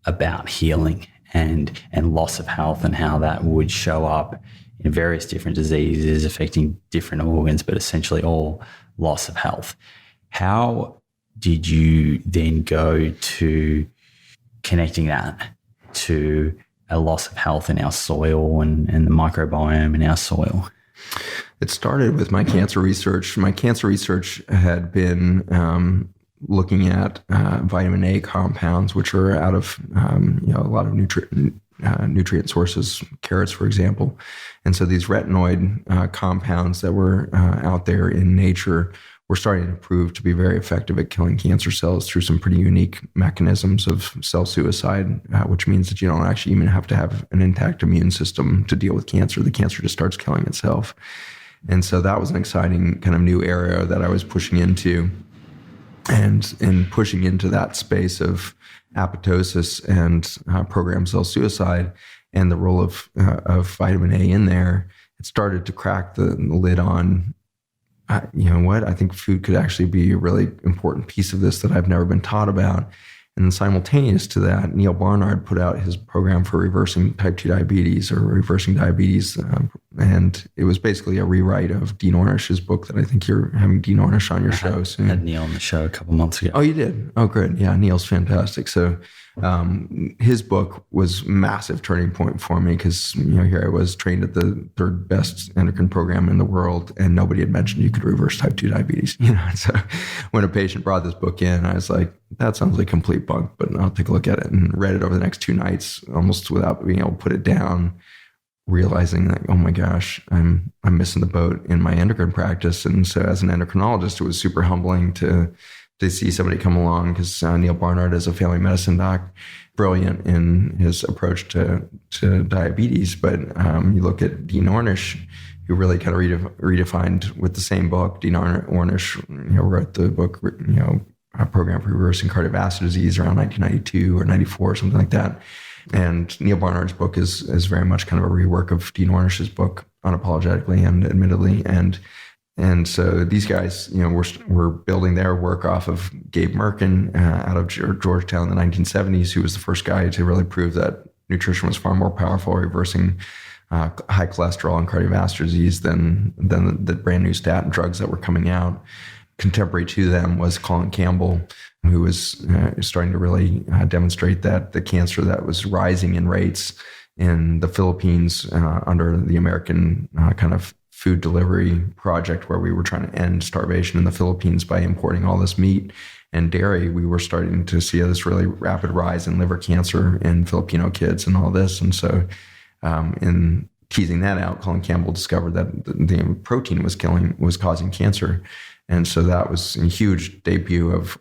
about healing and loss of health and how that would show up in various different diseases affecting different organs, but essentially all loss of health. How did you then go to connecting that to a loss of health in our soil and the microbiome in our soil? It started with my cancer research. My cancer research had been looking at vitamin A compounds, which are out of a lot of nutrient sources, carrots, for example. And so these retinoid compounds that were out there in nature were starting to prove to be very effective at killing cancer cells through some pretty unique mechanisms of cell suicide, which means that you don't actually even have to have an intact immune system to deal with cancer. The cancer just starts killing itself. And so that was an exciting kind of new area that I was pushing into. And in pushing into that space of apoptosis and programmed cell suicide and the role of vitamin A in there, it started to crack the lid on, I think food could actually be a really important piece of this that I've never been taught about. And then simultaneous to that, Neil Barnard put out his program for reversing type 2 diabetes or reversing diabetes. And it was basically a rewrite of Dean Ornish's book that I think you're having Dean Ornish on your show soon. I had Neil on the show a couple months ago. Oh, you did? Oh, good. Yeah, Neil's fantastic. So his book was a massive turning point for me because, here I was trained at the third best endocrine program in the world and nobody had mentioned you could reverse type 2 diabetes. So when a patient brought this book in, I was like, that sounds like complete bunk, but I'll take a look at it, and read it over the next 2 nights almost without being able to put it down, realizing that, oh my gosh, I'm missing the boat in my endocrine practice. And so as an endocrinologist, it was super humbling to see somebody come along, because Neil Barnard is a family medicine doc, brilliant in his approach to diabetes. But you look at Dean Ornish, who really kind of redefined with the same book. Dean Ornish wrote the book, a program for reversing cardiovascular disease around 1992 or 94, something like that. And Neil Barnard's book is very much kind of a rework of Dean Ornish's book, unapologetically and admittedly. And so these guys, were building their work off of Gabe Merkin out of Georgetown in the 1970s, who was the first guy to really prove that nutrition was far more powerful at reversing high cholesterol and cardiovascular disease than the brand new statin drugs that were coming out. Contemporary to them was Colin Campbell, who was starting to really demonstrate that the cancer that was rising in rates in the Philippines under the American kind of food delivery project, where we were trying to end starvation in the Philippines by importing all this meat and dairy, we were starting to see this really rapid rise in liver cancer in Filipino kids and all this. And so in teasing that out, Colin Campbell discovered that the protein was causing cancer. And so that was a huge debut of,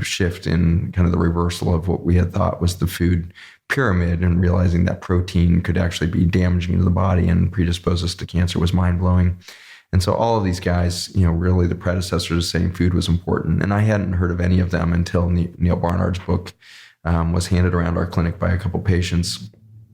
shift in kind of the reversal of what we had thought was the food pyramid, and realizing that protein could actually be damaging to the body and predispose us to cancer was mind-blowing. And so all of these guys, really the predecessors saying food was important. And I hadn't heard of any of them until Neil Barnard's book was handed around our clinic by a couple patients.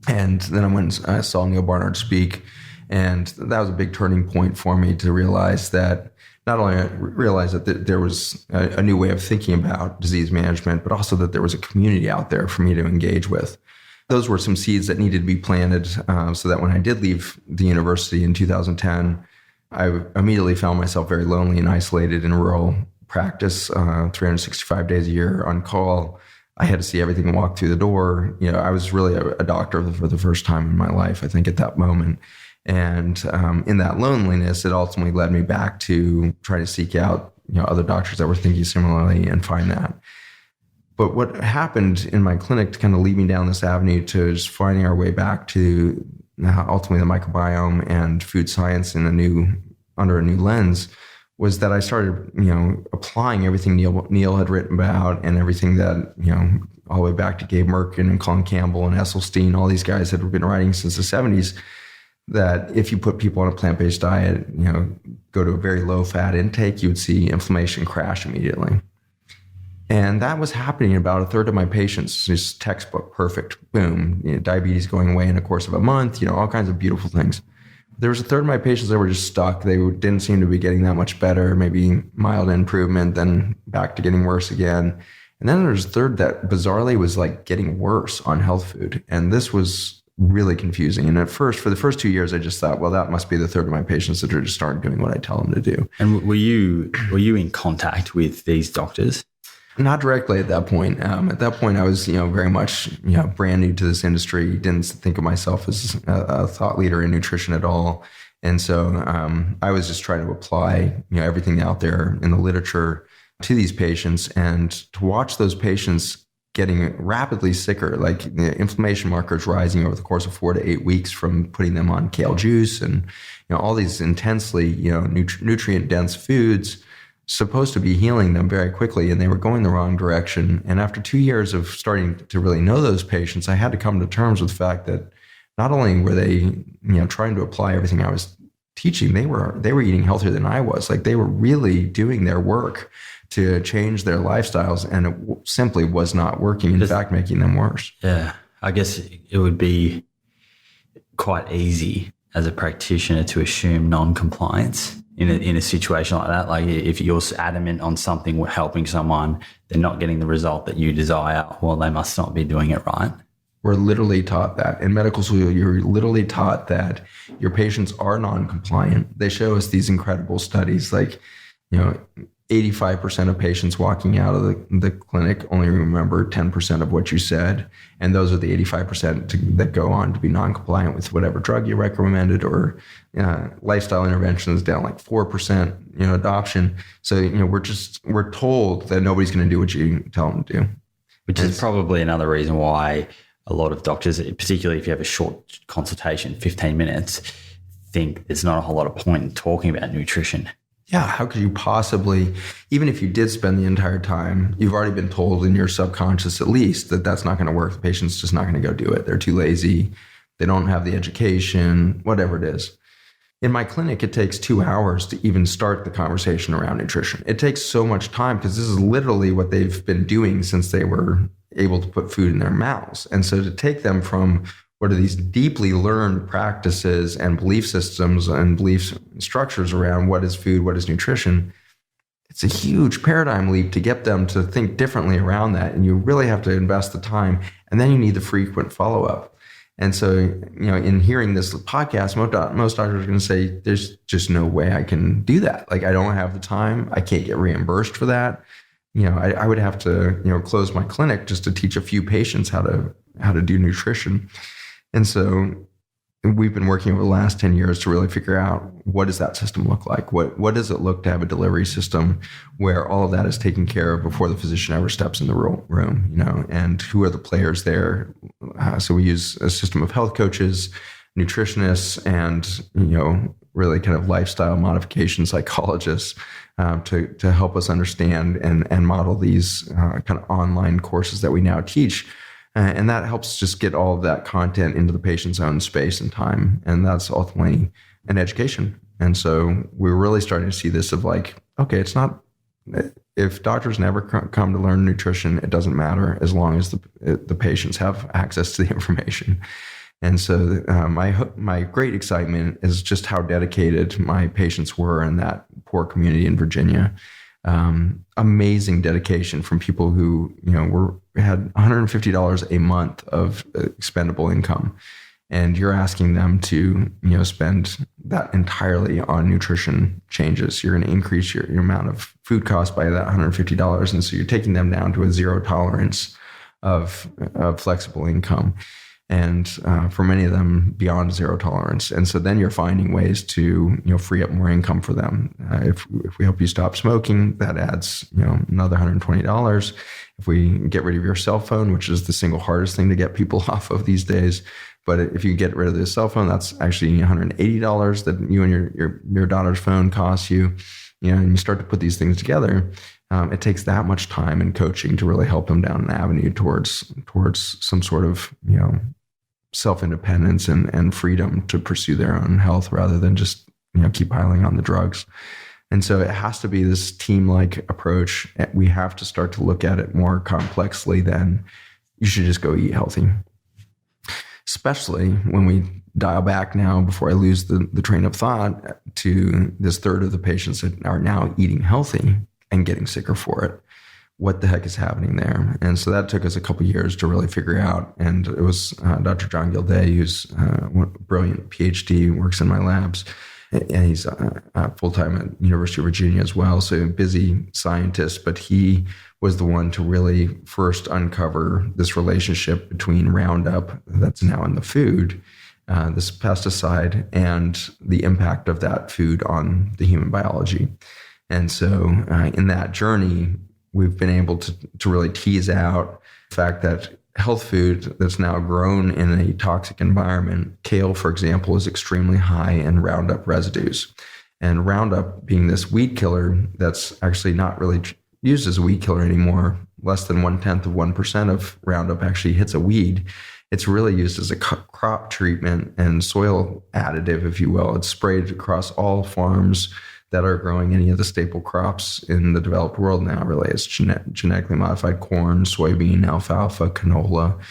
And then I went and I saw Neil Barnard speak. And that was a big turning point for me to realize that not only realize that there was a new way of thinking about disease management, but also that there was a community out there for me to engage with. Those were some seeds that needed to be planted so that when I did leave the university in 2010, I immediately found myself very lonely and isolated in rural practice, 365 days a year on call. I had to see everything and walk through the door. I was really a doctor for the first time in my life, I think, at that moment. And in that loneliness, it ultimately led me back to try to seek out, other doctors that were thinking similarly and find that. But what happened in my clinic to kind of lead me down this avenue to just finding our way back to ultimately the microbiome and food science under a new lens was that I started, applying everything Neil had written about and everything that, all the way back to Gabe Merkin and Colin Campbell and Esselstyn, all these guys that have been writing since the 70s, that if you put people on a plant-based diet, go to a very low-fat intake, you would see inflammation crash immediately. And that was happening in about a third of my patients, just textbook, perfect, boom, diabetes going away in the course of a month, all kinds of beautiful things. There was a third of my patients that were just stuck. They didn't seem to be getting that much better, maybe mild improvement, then back to getting worse again. And then there's a third that bizarrely was like getting worse on health food. And this was really confusing. And for the first 2 years, I just thought, well, that must be the third of my patients that are just aren't doing what I tell them to do. And were you in contact with these doctors? Not directly at that point. At that point, I was, very much, brand new to this industry. Didn't think of myself as a thought leader in nutrition at all. And so I was just trying to apply, everything out there in the literature to these patients, and to watch those patients getting rapidly sicker, like the inflammation markers rising over the course of 4 to 8 weeks from putting them on kale juice and, all these intensely, nutrient dense foods, supposed to be healing them very quickly, and they were going the wrong direction. And after 2 years of starting to really know those patients, I had to come to terms with the fact that not only were they, trying to apply everything I was teaching, they were eating healthier than I was. Like, they were really doing their work to change their lifestyles, and it simply was not working. In fact, making them worse. Yeah, I guess it would be quite easy as a practitioner to assume non-compliance in a situation like that. Like, if you're adamant on something helping someone, they're not getting the result that you desire, well, they must not be doing it right. We're literally taught that. In medical school, you're literally taught that your patients are non-compliant. They show us these incredible studies, like, 85% of patients walking out of the clinic only remember 10% of what you said. And those are the 85% that go on to be non-compliant with whatever drug you recommended, or lifestyle interventions down like 4%, adoption. So, we're told that nobody's going to do what you tell them to do. Which is probably another reason why a lot of doctors, particularly if you have a short consultation, 15 minutes, think there's not a whole lot of point in talking about nutrition. Yeah, how could you possibly, even if you did spend the entire time, you've already been told in your subconscious at least that that's not going to work. The patient's just not going to go do it. They're too lazy. They don't have the education, whatever it is. In my clinic, it takes 2 hours to even start the conversation around nutrition. It takes so much time because this is literally what they've been doing since they were able to put food in their mouths. And so to take them from what are these deeply learned practices and belief systems and belief structures around what is food, what is nutrition, it's a huge paradigm leap to get them to think differently around that. And you really have to invest the time, and then you need the frequent follow-up. And so, in hearing this podcast, most doctors are going to say, there's just no way I can do that. Like, I don't have the time. I can't get reimbursed for that. I would have to, close my clinic just to teach a few patients how to do nutrition. And so we've been working over the last 10 years to really figure out, what does that system look like? What does it look to have a delivery system where all of that is taken care of before the physician ever steps in the room, and who are the players there? So we use a system of health coaches, nutritionists, and, really kind of lifestyle modification psychologists to help us understand and model these kind of online courses that we now teach. And that helps just get all of that content into the patient's own space and time. And that's ultimately an education. And so we're really starting to see this of like, okay, it's not, if doctors never come to learn nutrition, it doesn't matter as long as the patients have access to the information. And so my great excitement is just how dedicated my patients were in that poor community in Virginia. Amazing dedication from people who, had $150 a month of expendable income. And you're asking them to, spend that entirely on nutrition changes. You're going to increase your amount of food costs by that $150. And so you're taking them down to a zero tolerance of flexible income. And for many of them, beyond zero tolerance. And so then you're finding ways to, free up more income for them. If we help you stop smoking, that adds, another $120. If we get rid of your cell phone, which is the single hardest thing to get people off of these days, but if you get rid of the cell phone, that's actually $180 that you and your daughter's phone costs you. And you start to put these things together. It takes that much time and coaching to really help them down an avenue towards some sort of, self-independence and freedom to pursue their own health rather than just, keep piling on the drugs. And so it has to be this team-like approach. We have to start to look at it more complexly than you should just go eat healthy. Especially when we dial back now, before I lose the train of thought, to this third of the patients that are now eating healthy and getting sicker for it. what the heck is happening there? And so that took us a couple of years to really figure out. And it was Dr. John Gilday, who's a brilliant PhD, works in my labs. And he's full-time at University of Virginia as well, so a busy scientist. But he was the one to really first uncover this relationship between Roundup, that's now in the food, this pesticide, and the impact of that food on the human biology. And so in that journey, we've been able to really tease out the fact that health food that's now grown in a toxic environment, kale, for example, is extremely high in Roundup residues. And Roundup being this weed killer that's actually not really used as a weed killer anymore, less than 0.1% of Roundup actually hits a weed. It's really used as a crop treatment and soil additive, if you will. It's sprayed across all farms that are growing any of the staple crops in the developed world now, really. It's genetically modified corn, soybean, alfalfa, canola,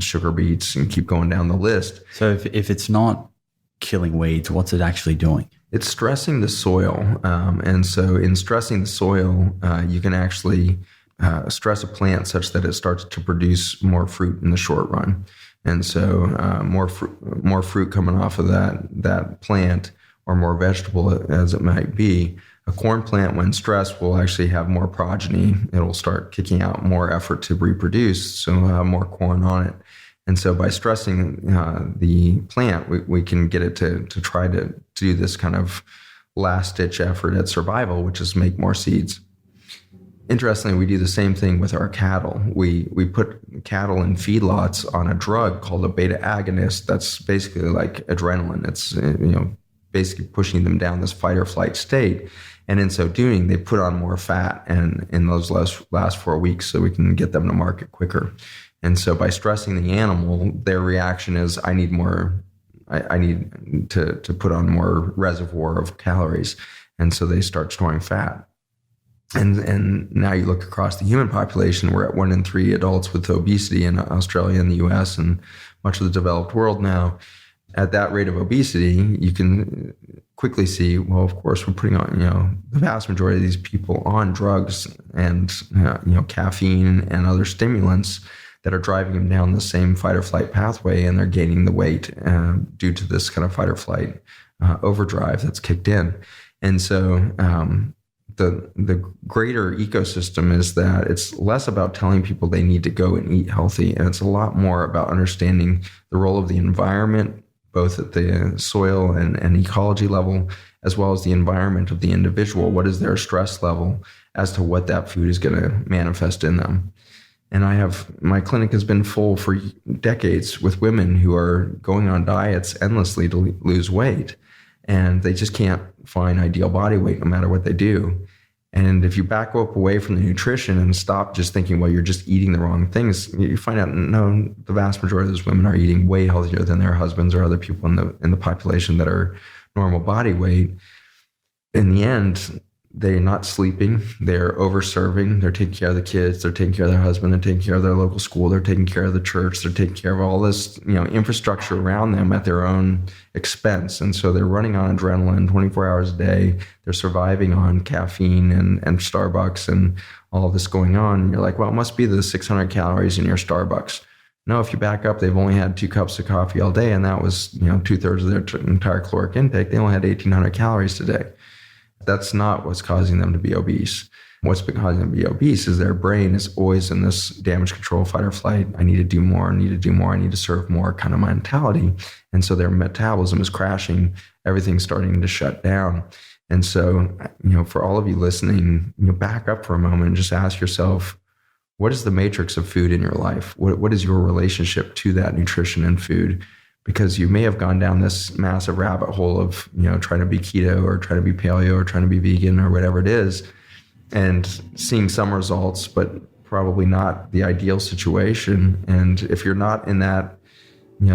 sugar beets, and keep going down the list. So if it's not killing weeds, what's it actually doing? It's stressing the soil. And so in stressing the soil, you can actually stress a plant such that it starts to produce more fruit in the short run. And so more fruit coming off of that plant, or more vegetable as it might be. A corn plant, when stressed, will actually have more progeny. It'll start kicking out more effort to reproduce, so it'll have more corn on it. And so by stressing the plant, we can get it to try to do this kind of last-ditch effort at survival, which is make more seeds. Interestingly, we do the same thing with our cattle. We put cattle in feedlots on a drug called a beta agonist that's basically like adrenaline. It's basically pushing them down this fight or flight state. And in so doing, they put on more fat and in those last 4 weeks so we can get them to market quicker. And so by stressing the animal, their reaction is, I need more, I need to put on more reservoir of calories. And so they start storing fat. And now you look across the human population, we're at 1 in 3 adults with obesity in Australia and the US and much of the developed world now. At that rate of obesity, you can quickly see, well, of course, we're putting on, the vast majority of these people on drugs and, caffeine and other stimulants that are driving them down the same fight or flight pathway, and they're gaining the weight due to this kind of fight or flight overdrive that's kicked in. And so the greater ecosystem is that it's less about telling people they need to go and eat healthy, and it's a lot more about understanding the role of the environment, both at the soil and ecology level, as well as the environment of the individual. What is their stress level as to what that food is going to manifest in them? And my clinic has been full for decades with women who are going on diets endlessly to lose weight, and they just can't find ideal body weight no matter what they do. And if you back up away from the nutrition and stop just thinking, well, you're just eating the wrong things, you find out, no, the vast majority of those women are eating way healthier than their husbands or other people in the population that are normal body weight. In the end, they're not sleeping, they're over-serving, they're taking care of the kids, they're taking care of their husband, they're taking care of their local school, they're taking care of the church, they're taking care of all this, infrastructure around them at their own expense. And so they're running on adrenaline 24 hours a day. They're surviving on caffeine and Starbucks and all of this going on. And you're like, well, it must be the 600 calories in your Starbucks. No, if you back up, they've only had 2 cups of coffee all day, and that was, 2/3 of their entire caloric intake. They only had 1,800 calories today. That's not what's causing them to be obese. What's been causing them to be obese is their brain is always in this damage control, fight or flight. I need to do more, I need to do more, I need to serve more kind of mentality. And so their metabolism is crashing. Everything's starting to shut down. And so, for all of you listening, back up for a moment and just ask yourself, what is the matrix of food in your life? What is your relationship to that nutrition and food? Because you may have gone down this massive rabbit hole of, trying to be keto or trying to be paleo or trying to be vegan or whatever it is, and seeing some results, but probably not the ideal situation. And if you're not in that,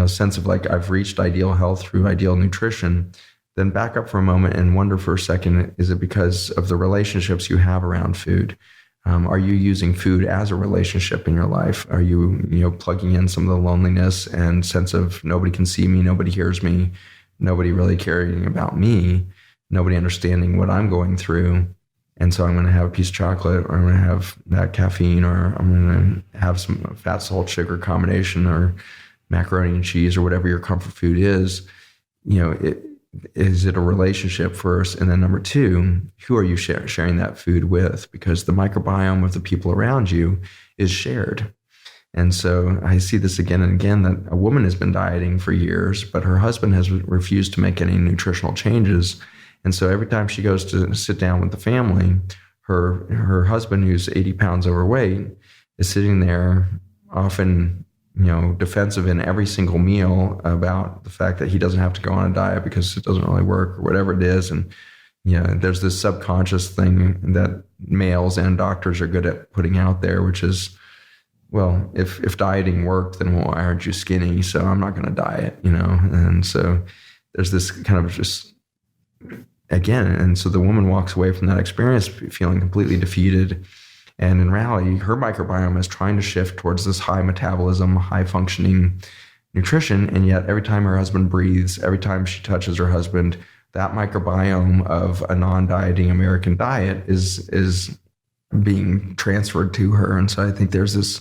sense of like, I've reached ideal health through ideal nutrition, then back up for a moment and wonder for a second, is it because of the relationships you have around food? Are you using food as a relationship in your life? Are you, plugging in some of the loneliness and sense of nobody can see me, nobody hears me, nobody really caring about me, nobody understanding what I'm going through? And so I'm going to have a piece of chocolate, or I'm going to have that caffeine, or I'm going to have some fat, salt, sugar combination, or macaroni and cheese, or whatever your comfort food is. Is it a relationship first? And then number two, who are you sharing that food with? Because the microbiome of the people around you is shared. And so I see this again and again, that a woman has been dieting for years, but her husband has refused to make any nutritional changes. And so every time she goes to sit down with the family, her husband, who's 80 pounds overweight, is sitting there often, defensive in every single meal about the fact that he doesn't have to go on a diet because it doesn't really work, or whatever it is. And, there's this subconscious thing that males and doctors are good at putting out there, which is, well, if dieting worked, then why aren't you skinny? So I'm not going to diet, And so there's this kind of just, again, and so the woman walks away from that experience feeling completely defeated. And in reality, her microbiome is trying to shift towards this high metabolism, high functioning nutrition. And yet every time her husband breathes, every time she touches her husband, that microbiome of a non-dieting American diet is being transferred to her. And so I think there's this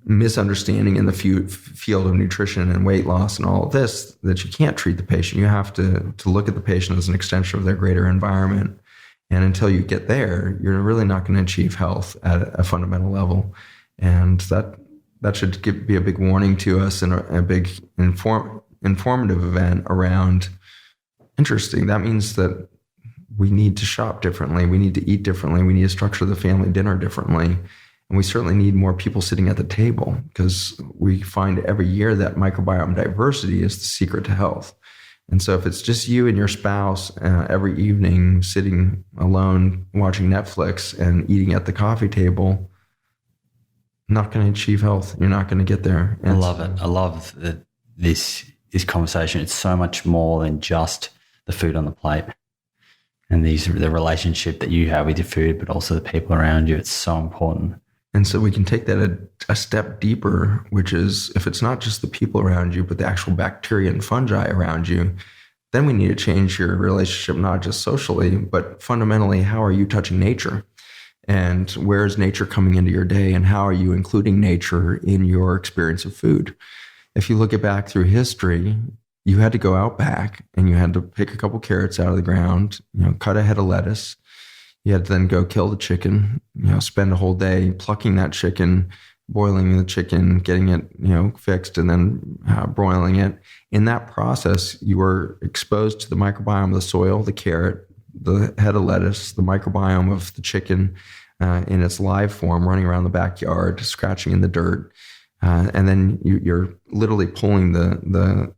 misunderstanding in the field of nutrition and weight loss and all of this, that you can't treat the patient. You have to look at the patient as an extension of their greater environment. And until you get there, you're really not going to achieve health at a fundamental level. And that should be a big warning to us, and a big informative event around, interesting, that means that we need to shop differently. We need to eat differently. We need to structure the family dinner differently. And we certainly need more people sitting at the table, because we find every year that microbiome diversity is the secret to health. And so if it's just you and your spouse every evening sitting alone watching Netflix and eating at the coffee table, not going to achieve health. You're not going to get there. I love it. I love that this conversation. It's so much more than just the food on the plate, and the relationship that you have with your food, but also the people around you. It's so important. And so we can take that a step deeper, which is, if it's not just the people around you, but the actual bacteria and fungi around you, then we need to change your relationship, not just socially, but fundamentally, how are you touching nature? And where is nature coming into your day? And how are you including nature in your experience of food? If you look back through history, you had to go out back and you had to pick a couple carrots out of the ground, cut a head of lettuce. You had to then go kill the chicken, spend a whole day plucking that chicken, boiling the chicken, getting it, fixed, and then broiling it. In that process, you were exposed to the microbiome of the soil, the carrot, the head of lettuce, the microbiome of the chicken in its live form, running around the backyard, scratching in the dirt. And then you're literally pulling the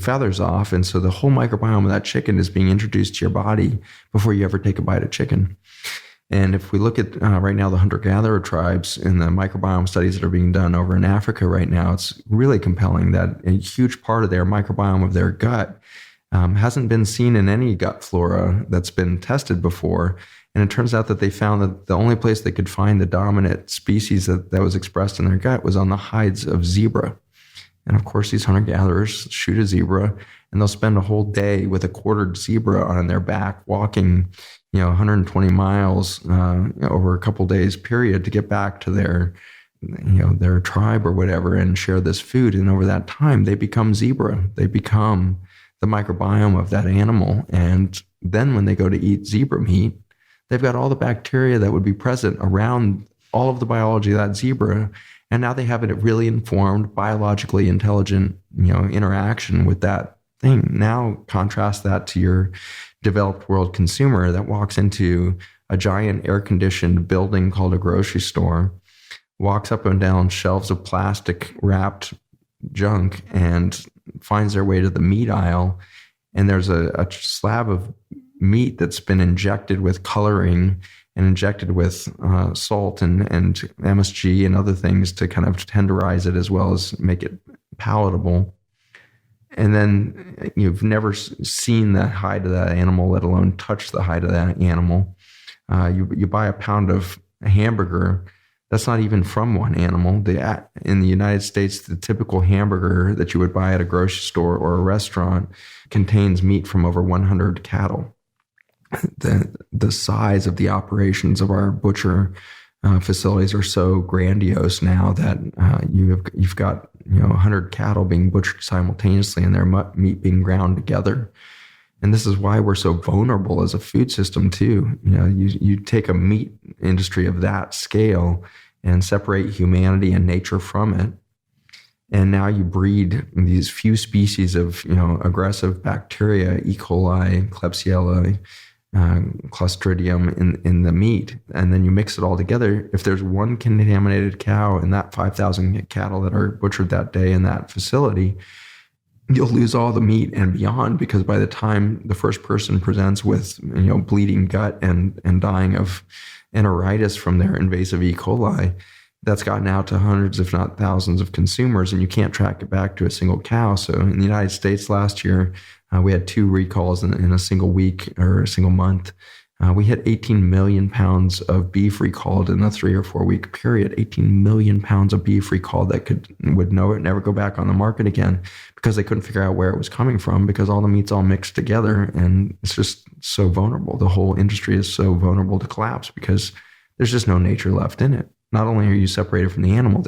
feathers off. And so the whole microbiome of that chicken is being introduced to your body before you ever take a bite of chicken. And if we look at right now, the hunter-gatherer tribes and the microbiome studies that are being done over in Africa right now, it's really compelling that a huge part of their microbiome of their gut hasn't been seen in any gut flora that's been tested before. And it turns out that they found that the only place they could find the dominant species that was expressed in their gut was on the hides of zebra. And of course, these hunter-gatherers shoot a zebra, and they'll spend a whole day with a quartered zebra on their back, walking, 120 miles over a couple days period to get back to their tribe or whatever, and share this food. And over that time, they become zebra. They become the microbiome of that animal. And then when they go to eat zebra meat, they've got all the bacteria that would be present around all of the biology of that zebra. And now they have a really informed, biologically intelligent, interaction with that thing. Now contrast that to your developed world consumer that walks into a giant air-conditioned building called a grocery store, walks up and down shelves of plastic wrapped junk, and finds their way to the meat aisle. And there's a slab of meat that's been injected with coloring and injected with salt and MSG and other things to kind of tenderize it as well as make it palatable. And then you've never seen the hide of that animal, let alone touch the hide of that animal. You buy a pound of hamburger, that's not even from one animal. In the United States, the typical hamburger that you would buy at a grocery store or a restaurant contains meat from over 100 cattle. the size of the operations of our butcher facilities are so grandiose now that you've got 100 cattle being butchered simultaneously and their meat being ground together. And this is why we're so vulnerable as a food system too. You take a meat industry of that scale and separate humanity and nature from it, and now you breed these few species of aggressive bacteria, E. coli, Klebsiella, Clostridium in the meat, and then you mix it all together. If there's one contaminated cow in that 5,000 cattle that are butchered that day in that facility, you'll lose all the meat and beyond, because by the time the first person presents with bleeding gut and dying of enteritis from their invasive E. coli, that's gotten out to hundreds, if not thousands, of consumers, and you can't track it back to a single cow. So in the United States last year, we had 2 recalls in a single week or a single month. We hit 18 million pounds of beef recalled in a 3 or 4 week period. 18 million pounds of beef recalled that would never go back on the market again, because they couldn't figure out where it was coming from, because all the meat's all mixed together, and it's just so vulnerable. The whole industry is so vulnerable to collapse because there's just no nature left in it. Not only are you separated from the animal,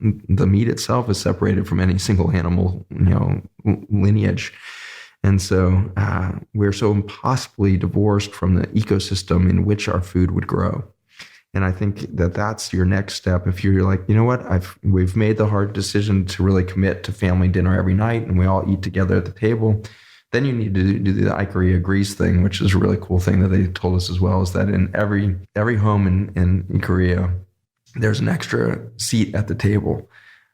the meat itself is separated from any single animal, lineage. And so we're so impossibly divorced from the ecosystem in which our food would grow. And I think that that's your next step. If you're like, we've made the hard decision to really commit to family dinner every night, and we all eat together at the table, then you need to do the Ikaria grease thing, which is a really cool thing that they told us as well, is that in every home in Ikaria, there's an extra seat at the table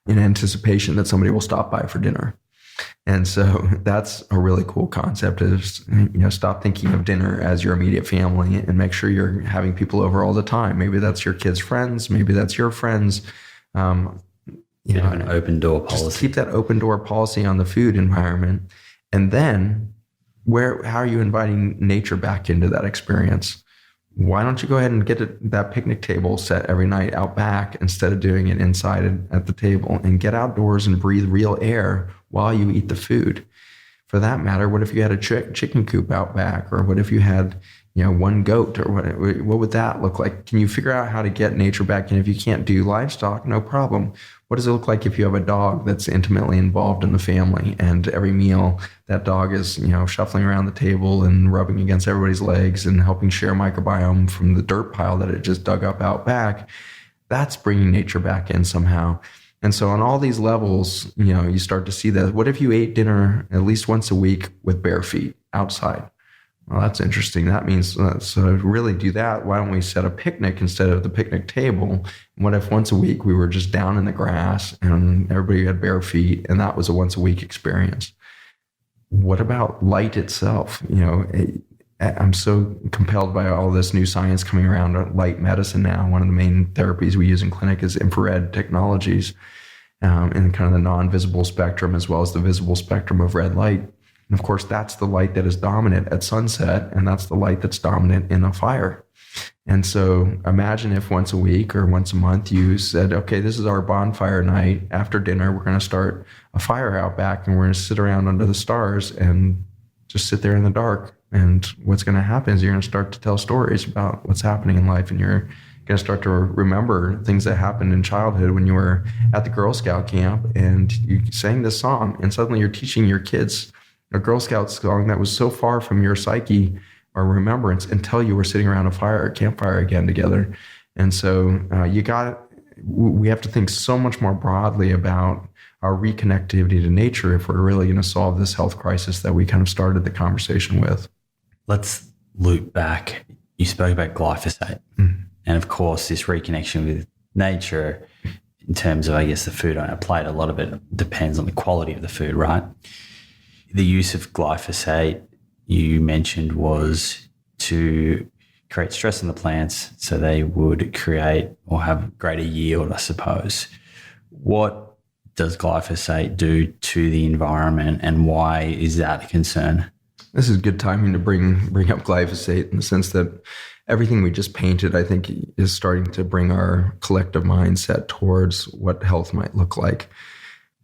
in anticipation that somebody will stop by for dinner. And so that's a really cool concept, is, stop thinking of dinner as your immediate family and make sure you're having people over all the time. Maybe that's your kids' friends. Maybe that's your friends. An open door policy. Just keep that open door policy on the food environment. And then how are you inviting nature back into that experience? Why don't you go ahead and get that picnic table set every night out back instead of doing it inside at the table, and get outdoors and breathe real air while you eat the food? For that matter, what if you had a chicken coop out back? Or what if you had, one goat? Or what would that look like? Can you figure out how to get nature back in? If you can't do livestock, no problem. What does it look like if you have a dog that's intimately involved in the family, and every meal that dog is, shuffling around the table and rubbing against everybody's legs and helping share microbiome from the dirt pile that it just dug up out back? That's bringing nature back in somehow. And so on all these levels, you start to see that. What if you ate dinner at least once a week with bare feet outside? Well, that's interesting. That means, so really do that. Why don't we set a picnic instead of the picnic table? What if once a week we were just down in the grass and everybody had bare feet, and that was a once a week experience? What about light itself? I'm so compelled by all this new science coming around light medicine now. One of the main therapies we use in clinic is infrared technologies, in kind of the non-visible spectrum as well as the visible spectrum of red light. And of course, that's the light that is dominant at sunset, and that's the light that's dominant in a fire. And so imagine if once a week or once a month you said, okay, this is our bonfire night. After dinner, we're going to start a fire out back, and we're going to sit around under the stars and just sit there in the dark. And what's going to happen is you're going to start to tell stories about what's happening in life, and you're going to start to remember things that happened in childhood when you were at the Girl Scout camp and you sang this song, and suddenly you're teaching your kids a Girl Scout song that was so far from your psyche or remembrance until you were sitting around a campfire again together. And so we have to think so much more broadly about our reconnectivity to nature if we're really going to solve this health crisis that we kind of started the conversation with. Let's loop back. You spoke about glyphosate. Mm-hmm. And of course, this reconnection with nature in terms of, I guess, the food on our plate, a lot of it depends on the quality of the food, right? The use of glyphosate, you mentioned, was to create stress on the plants so they would create or have greater yield, I suppose. What does glyphosate do to the environment, and why is that a concern? This is good timing to bring up glyphosate, in the sense that everything we just painted, I think, is starting to bring our collective mindset towards what health might look like.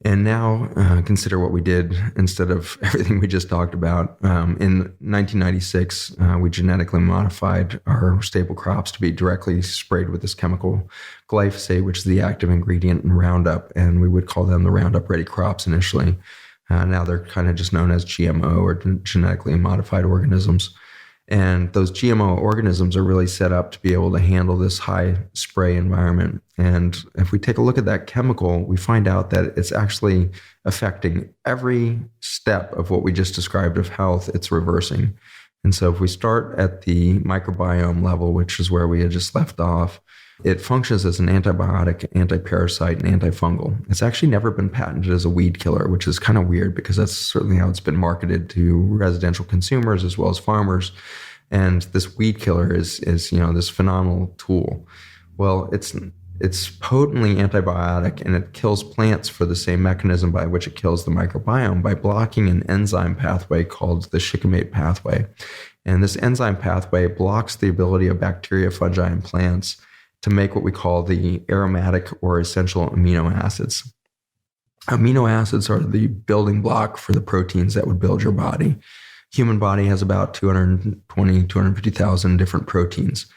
And now consider what we did instead of everything we just talked about. In 1996, we genetically modified our staple crops to be directly sprayed with this chemical, glyphosate, which is the active ingredient in Roundup. And we would call them the Roundup Ready crops initially. Now they're kind of just known as GMO, or genetically modified organisms. And those GMO organisms are really set up to be able to handle this high spray environment. And if we take a look at that chemical, we find out that it's actually affecting every step of what we just described of health. It's reversing. And so if we start at the microbiome level, which is where we had just left off, it functions as an antibiotic, anti-parasite, and antifungal. It's actually never been patented as a weed killer, which is kind of weird because that's certainly how it's been marketed to residential consumers as well as farmers. And this weed killer is this phenomenal tool. Well, it's potently antibiotic, and it kills plants for the same mechanism by which it kills the microbiome, by blocking an enzyme pathway called the shikimate pathway. And this enzyme pathway blocks the ability of bacteria, fungi, and plants to make what we call the aromatic or essential amino acids. Amino acids are the building block for the proteins that would build your body. Human body has about 250,000 different proteins.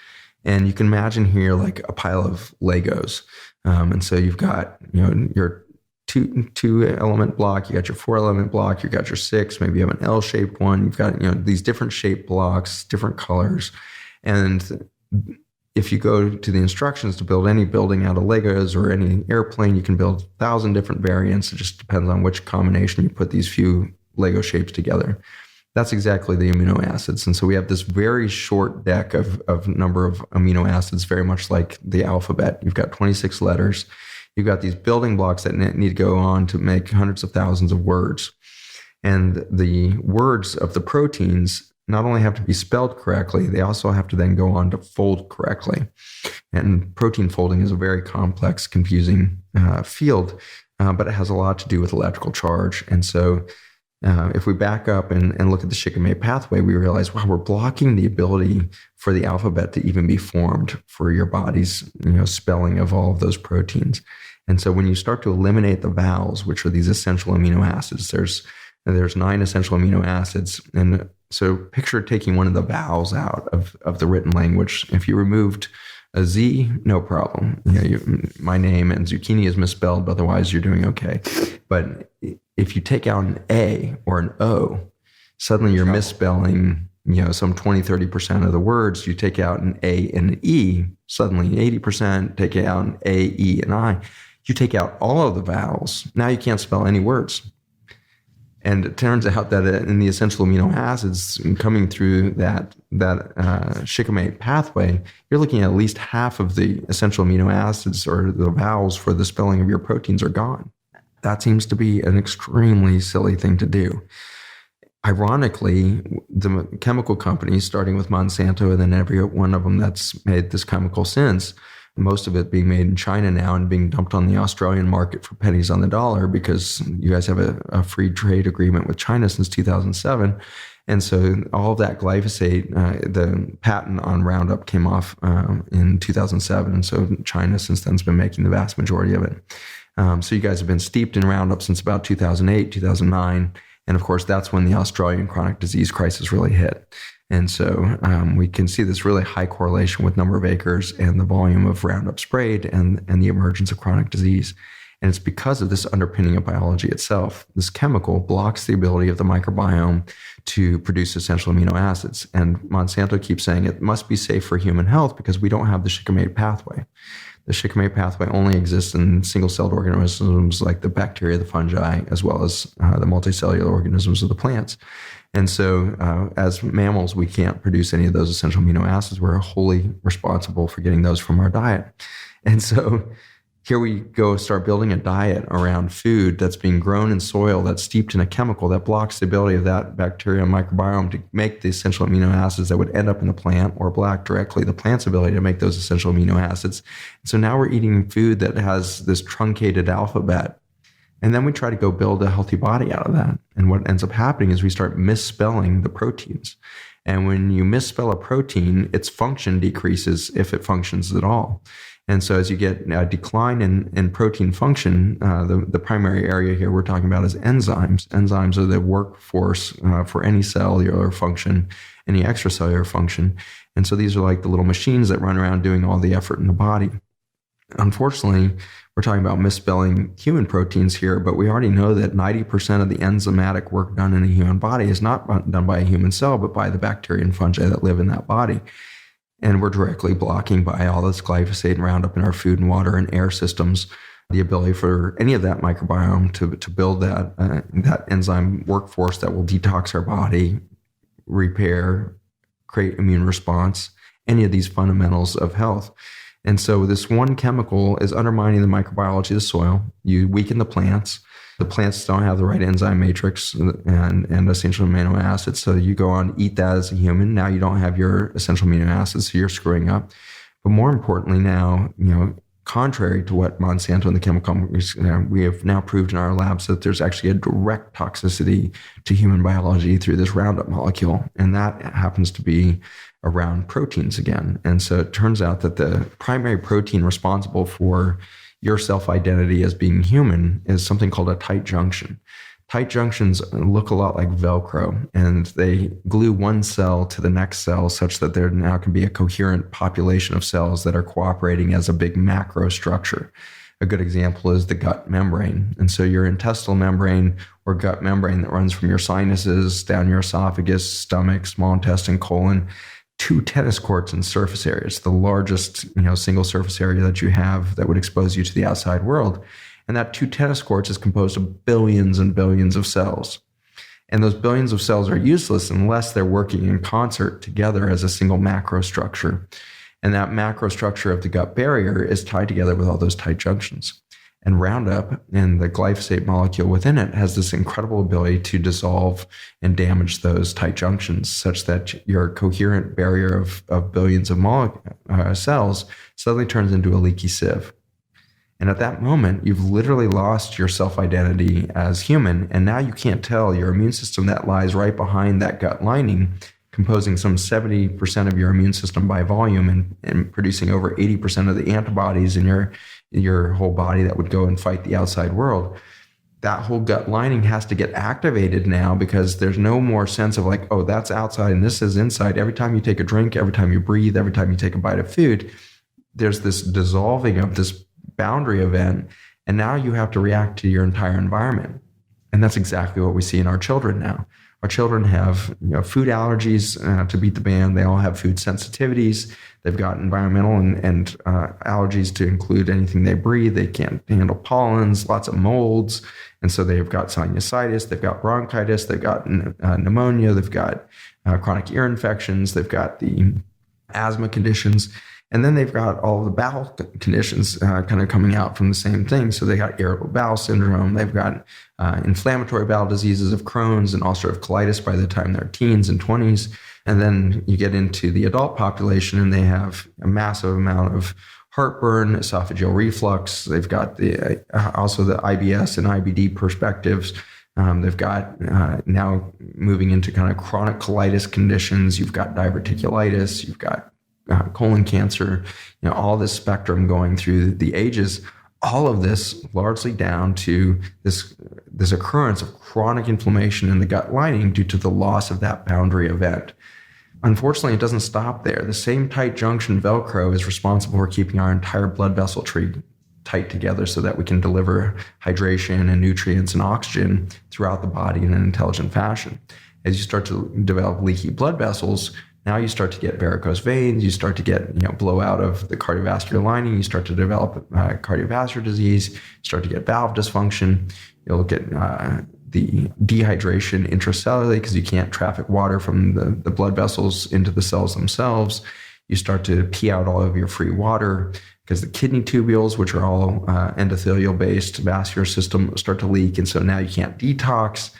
And you can imagine here like a pile of Legos. And so you've got, your two element block, you got your 4-element block, you got your 6, maybe you have an L-shaped one, you've got, these different shaped blocks, different colors. And if you go to the instructions to build any building out of Legos or any airplane, you can build 1,000 different variants. It just depends on which combination you put these few Lego shapes together. That's exactly the amino acids. And so we have this very short deck of number of amino acids, very much like the alphabet. You've got 26 letters. You've got these building blocks that need to go on to make hundreds of thousands of words. And the words of the proteins not only have to be spelled correctly, they also have to then go on to fold correctly. And protein folding is a very complex, confusing field, but it has a lot to do with electrical charge. And so if we back up and look at the shikimate pathway, we realize, wow, we're blocking the ability for the alphabet to even be formed for your body's spelling of all of those proteins. And so when you start to eliminate the vowels, which are these essential amino acids, there's 9 essential amino acids. And so picture taking one of the vowels out of the written language. If you removed a Z, no problem. My name and zucchini is misspelled, but otherwise you're doing okay. But if you take out an A or an O, suddenly you're misspelling, some 20, 30% of the words. You take out an A and an E, suddenly 80%, take out an A, E, and I. You take out all of the vowels. Now you can't spell any words. And it turns out that in the essential amino acids coming through that shikimate pathway, you're looking at least half of the essential amino acids or the vowels for the spelling of your proteins are gone. That seems to be an extremely silly thing to do. Ironically, the chemical companies, starting with Monsanto and then every one of them that's made this chemical since, most of it being made in China now and being dumped on the Australian market for pennies on the dollar because you guys have a free trade agreement with China since 2007. And so all of that glyphosate, the patent on Roundup came off in 2007. And so China since then has been making the vast majority of it. So you guys have been steeped in Roundup since about 2008, 2009. And of course, that's when the Australian chronic disease crisis really hit. And so we can see this really high correlation with number of acres and the volume of Roundup sprayed and the emergence of chronic disease. And it's because of this underpinning of biology itself. This chemical blocks the ability of the microbiome to produce essential amino acids. And Monsanto keeps saying it must be safe for human health because we don't have the shikimate pathway. The shikimate pathway only exists in single-celled organisms like the bacteria, the fungi, as well as the multicellular organisms of the plants. And so as mammals, we can't produce any of those essential amino acids. We're wholly responsible for getting those from our diet. And so here we go start building a diet around food that's being grown in soil that's steeped in a chemical that blocks the ability of that bacteria microbiome to make the essential amino acids that would end up in the plant or block directly the plant's ability to make those essential amino acids. And so now we're eating food that has this truncated alphabet. And then we try to go build a healthy body out of that. And what ends up happening is we start misspelling the proteins. And when you misspell a protein, its function decreases if it functions at all. And so as you get a decline in protein function, the primary area here we're talking about is enzymes. Enzymes are the workforce for any cellular function, any extracellular function. And so these are like the little machines that run around doing all the effort in the body. Unfortunately, we're talking about misspelling human proteins here, but we already know that 90% of the enzymatic work done in a human body is not done by a human cell, but by the bacteria and fungi that live in that body. And we're directly blocking by all this glyphosate and Roundup in our food and water and air systems the ability for any of that microbiome to build that enzyme workforce that will detox our body, repair, create immune response, any of these fundamentals of health. And so this one chemical is undermining the microbiology of the soil. You weaken the plants. The plants don't have the right enzyme matrix and essential amino acids. So you go on, eat that as a human. Now you don't have your essential amino acids, so you're screwing up. But more importantly now, contrary to what Monsanto and the chemical companies, we have now proved in our labs that there's actually a direct toxicity to human biology through this Roundup molecule. And that happens to be around proteins again. And so it turns out that the primary protein responsible for your self-identity as being human is something called a tight junction. Tight junctions look a lot like Velcro, and they glue one cell to the next cell such that there now can be a coherent population of cells that are cooperating as a big macro structure. A good example is the gut membrane. And so your intestinal membrane or gut membrane that runs from your sinuses down your esophagus, stomach, small intestine, colon, 2 tennis courts in surface areas, the largest single surface area that you have that would expose you to the outside world. And that 2 tennis courts is composed of billions and billions of cells. And those billions of cells are useless unless they're working in concert together as a single macro structure. And that macro structure of the gut barrier is tied together with all those tight junctions. And Roundup and the glyphosate molecule within it has this incredible ability to dissolve and damage those tight junctions such that your coherent barrier of billions of cells suddenly turns into a leaky sieve. And at that moment, you've literally lost your self-identity as human. And now you can't tell your immune system that lies right behind that gut lining, composing some 70% of your immune system by volume and producing over 80% of the antibodies in your whole body that would go and fight the outside world. That whole gut lining has to get activated now because there's no more sense of like, oh, that's outside and this is inside. Every time you take a drink, every time you breathe, every time you take a bite of food, there's this dissolving of this boundary event. And now you have to react to your entire environment. And that's exactly what we see in our children now. Our children have food allergies to beat the band. They all have food sensitivities. They've got environmental and allergies to include anything they breathe. They can't handle pollens, lots of molds. And so they've got sinusitis. They've got bronchitis. They've got pneumonia. They've got chronic ear infections. They've got the asthma conditions. And then they've got all the bowel conditions kind of coming out from the same thing. So they got irritable bowel syndrome. They've got inflammatory bowel diseases of Crohn's and ulcerative colitis by the time they're teens and 20s. And then you get into the adult population and they have a massive amount of heartburn, esophageal reflux. They've got also the IBS and IBD perspectives. They've got now moving into kind of chronic colitis conditions. You've got diverticulitis. You've got colon cancer, all this spectrum going through the ages, all of this largely down to this occurrence of chronic inflammation in the gut lining due to the loss of that boundary event. Unfortunately, it doesn't stop there. The same tight junction Velcro is responsible for keeping our entire blood vessel tree tight together so that we can deliver hydration and nutrients and oxygen throughout the body in an intelligent fashion. As you start to develop leaky blood vessels, now you start to get varicose veins, you start to get blowout of the cardiovascular lining, you start to develop cardiovascular disease, you start to get valve dysfunction, you'll get the dehydration intracellularly because you can't traffic water from the blood vessels into the cells themselves. You start to pee out all of your free water because the kidney tubules, which are all endothelial-based vascular system, start to leak, and so now you can't detox.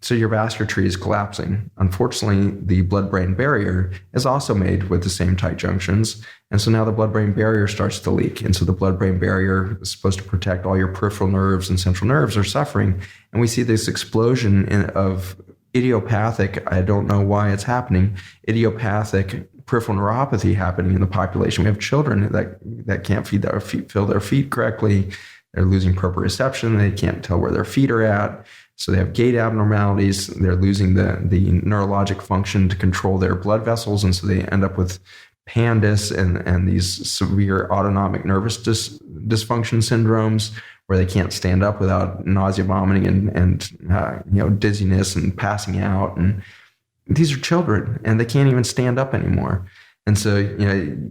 So your vascular tree is collapsing. Unfortunately, the blood-brain barrier is also made with the same tight junctions. And so now the blood-brain barrier starts to leak. And so the blood-brain barrier is supposed to protect all your peripheral nerves and central nerves are suffering. And we see this explosion of idiopathic, I don't know why it's happening, idiopathic peripheral neuropathy happening in the population. We have children that can't feel their feet correctly. They're losing proprioception. They can't tell where their feet are at. So they have gait abnormalities. They're losing the neurologic function to control their blood vessels. And so they end up with PANDAS and these severe autonomic nervous dysfunction syndromes where they can't stand up without nausea, vomiting, and dizziness and passing out. And these are children, and they can't even stand up anymore. And so,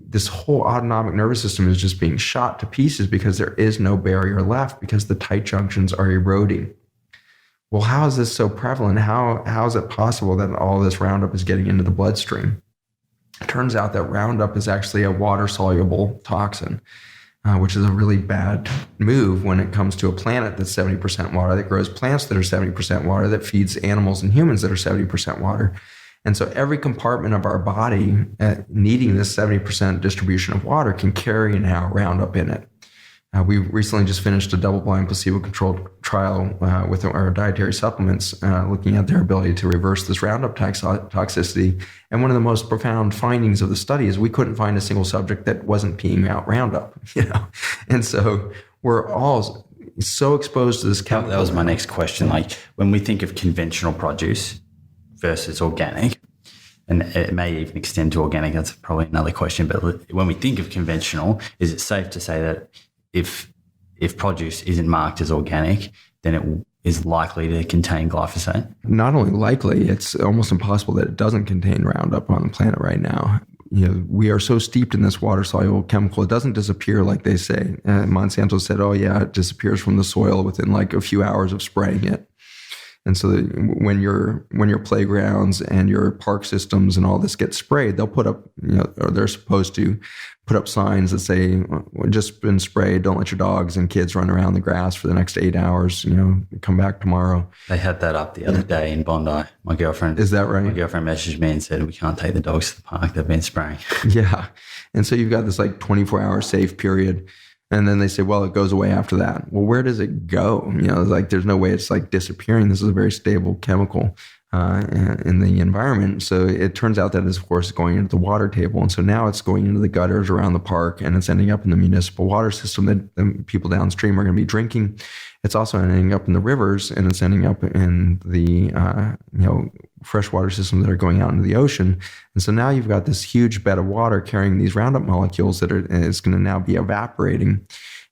this whole autonomic nervous system is just being shot to pieces because there is no barrier left because the tight junctions are eroding. Well, how is this so prevalent? How is it possible that all this Roundup is getting into the bloodstream? It turns out that Roundup is actually a water-soluble toxin, which is a really bad move when it comes to a planet that's 70% water, that grows plants that are 70% water, that feeds animals and humans that are 70% water. And so every compartment of our body needing this 70% distribution of water can carry now Roundup in it. We recently just finished a double-blind placebo-controlled trial with our dietary supplements looking at their ability to reverse this Roundup toxicity. And one of the most profound findings of the study is we couldn't find a single subject that wasn't peeing out Roundup. And so we're all so exposed to this chemical. That was my next question. Like when we think of conventional produce versus organic, and it may even extend to organic, that's probably another question. But when we think of conventional, is it safe to say that if produce isn't marked as organic, then it is likely to contain glyphosate? Not only likely, it's almost impossible that it doesn't contain Roundup on the planet right now. We are so steeped in this water-soluble chemical, it doesn't disappear like they say. Monsanto said, oh yeah, it disappears from the soil within like a few hours of spraying it. And so when your playgrounds and your park systems and all this get sprayed, they'll put up, or they're supposed to put up signs that say, just been sprayed, don't let your dogs and kids run around the grass for the next 8 hours, come back tomorrow. They had that up the other day in Bondi. My girlfriend. Is that right? My girlfriend messaged me and said, we can't take the dogs to the park, they've been spraying. Yeah. And so you've got this like 24-hour safe period. And then they say, well, it goes away after that. Well, where does it go? There's no way it's like disappearing. This is a very stable chemical in the environment. So it turns out that it's, of course, going into the water table. And so now it's going into the gutters around the park, and it's ending up in the municipal water system that the people downstream are going to be drinking. It's also ending up in the rivers, and it's ending up in the freshwater systems that are going out into the ocean. And so now you've got this huge bed of water carrying these Roundup molecules that is going to now be evaporating.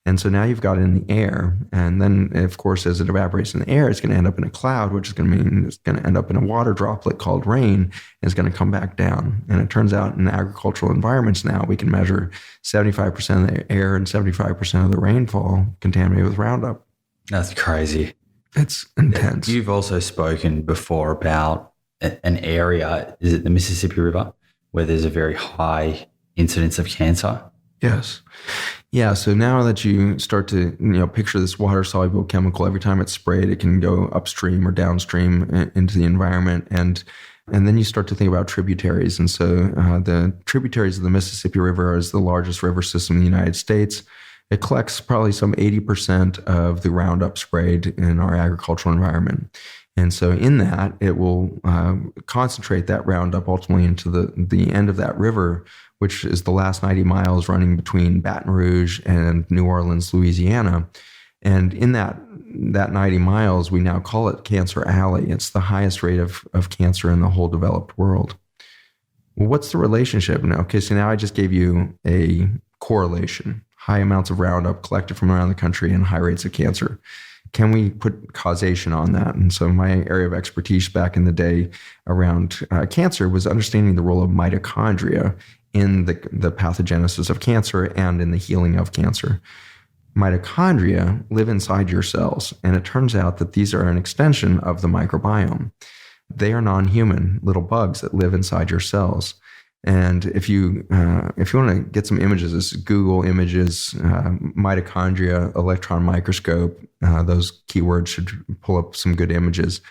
And so now you've got it in the air. And then, of course, as it evaporates in the air, it's going to end up in a cloud, which is going to mean it's going to end up in a water droplet called rain, and it's going to come back down. And it turns out in agricultural environments now, we can measure 75% of the air and 75% of the rainfall contaminated with Roundup. That's crazy. It's intense. You've also spoken before about an area, is it the Mississippi River, where there's a very high incidence of cancer? Yes. Yeah. So now that you start to, picture this water soluble chemical, every time it's sprayed, it can go upstream or downstream into the environment. And then you start to think about tributaries. And so the tributaries of the Mississippi River is the largest river system in the United States. It collects probably some 80% of the Roundup sprayed in our agricultural environment. And so in that, it will concentrate that Roundup ultimately into the end of that river, which is the last 90 miles running between Baton Rouge and New Orleans, Louisiana. And in that 90 miles, we now call it Cancer Alley. It's the highest rate of cancer in the whole developed world. Well, what's the relationship? Okay, so now I just gave you a correlation. High amounts of Roundup collected from around the country and high rates of cancer. Can we put causation on that? And so my area of expertise back in the day around cancer was understanding the role of mitochondria in the pathogenesis of cancer and in the healing of cancer. Mitochondria live inside your cells, and it turns out that these are an extension of the microbiome. They are non-human little bugs that live inside your cells. And if you want to get some images, it's Google images, mitochondria, electron microscope. Those keywords should pull up some good images.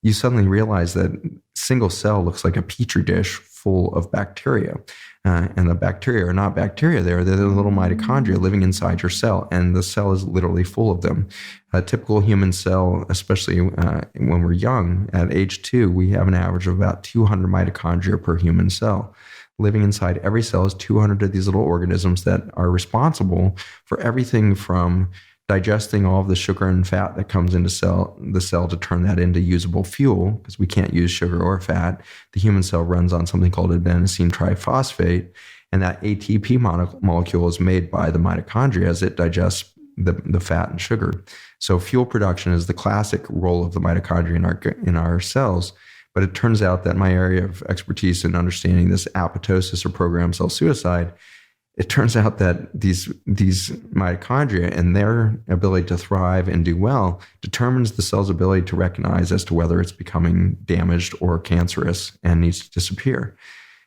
You suddenly realize that single cell looks like a petri dish full of bacteria. And the bacteria are not bacteria. They're the little mitochondria living inside your cell, and the cell is literally full of them. A typical human cell, especially when we're young, at age 2, we have an average of about 200 mitochondria per human cell. Living inside every cell is 200 of these little organisms that are responsible for everything from digesting all of the sugar and fat that comes into the cell to turn that into usable fuel, because we can't use sugar or fat. The human cell runs on something called adenosine triphosphate, and that ATP molecule is made by the mitochondria as it digests the fat and sugar. So fuel production is the classic role of the mitochondria in our cells. But it turns out that my area of expertise in understanding this apoptosis or programmed cell suicide, it turns out that these mitochondria and their ability to thrive and do well determines the cell's ability to recognize as to whether it's becoming damaged or cancerous and needs to disappear.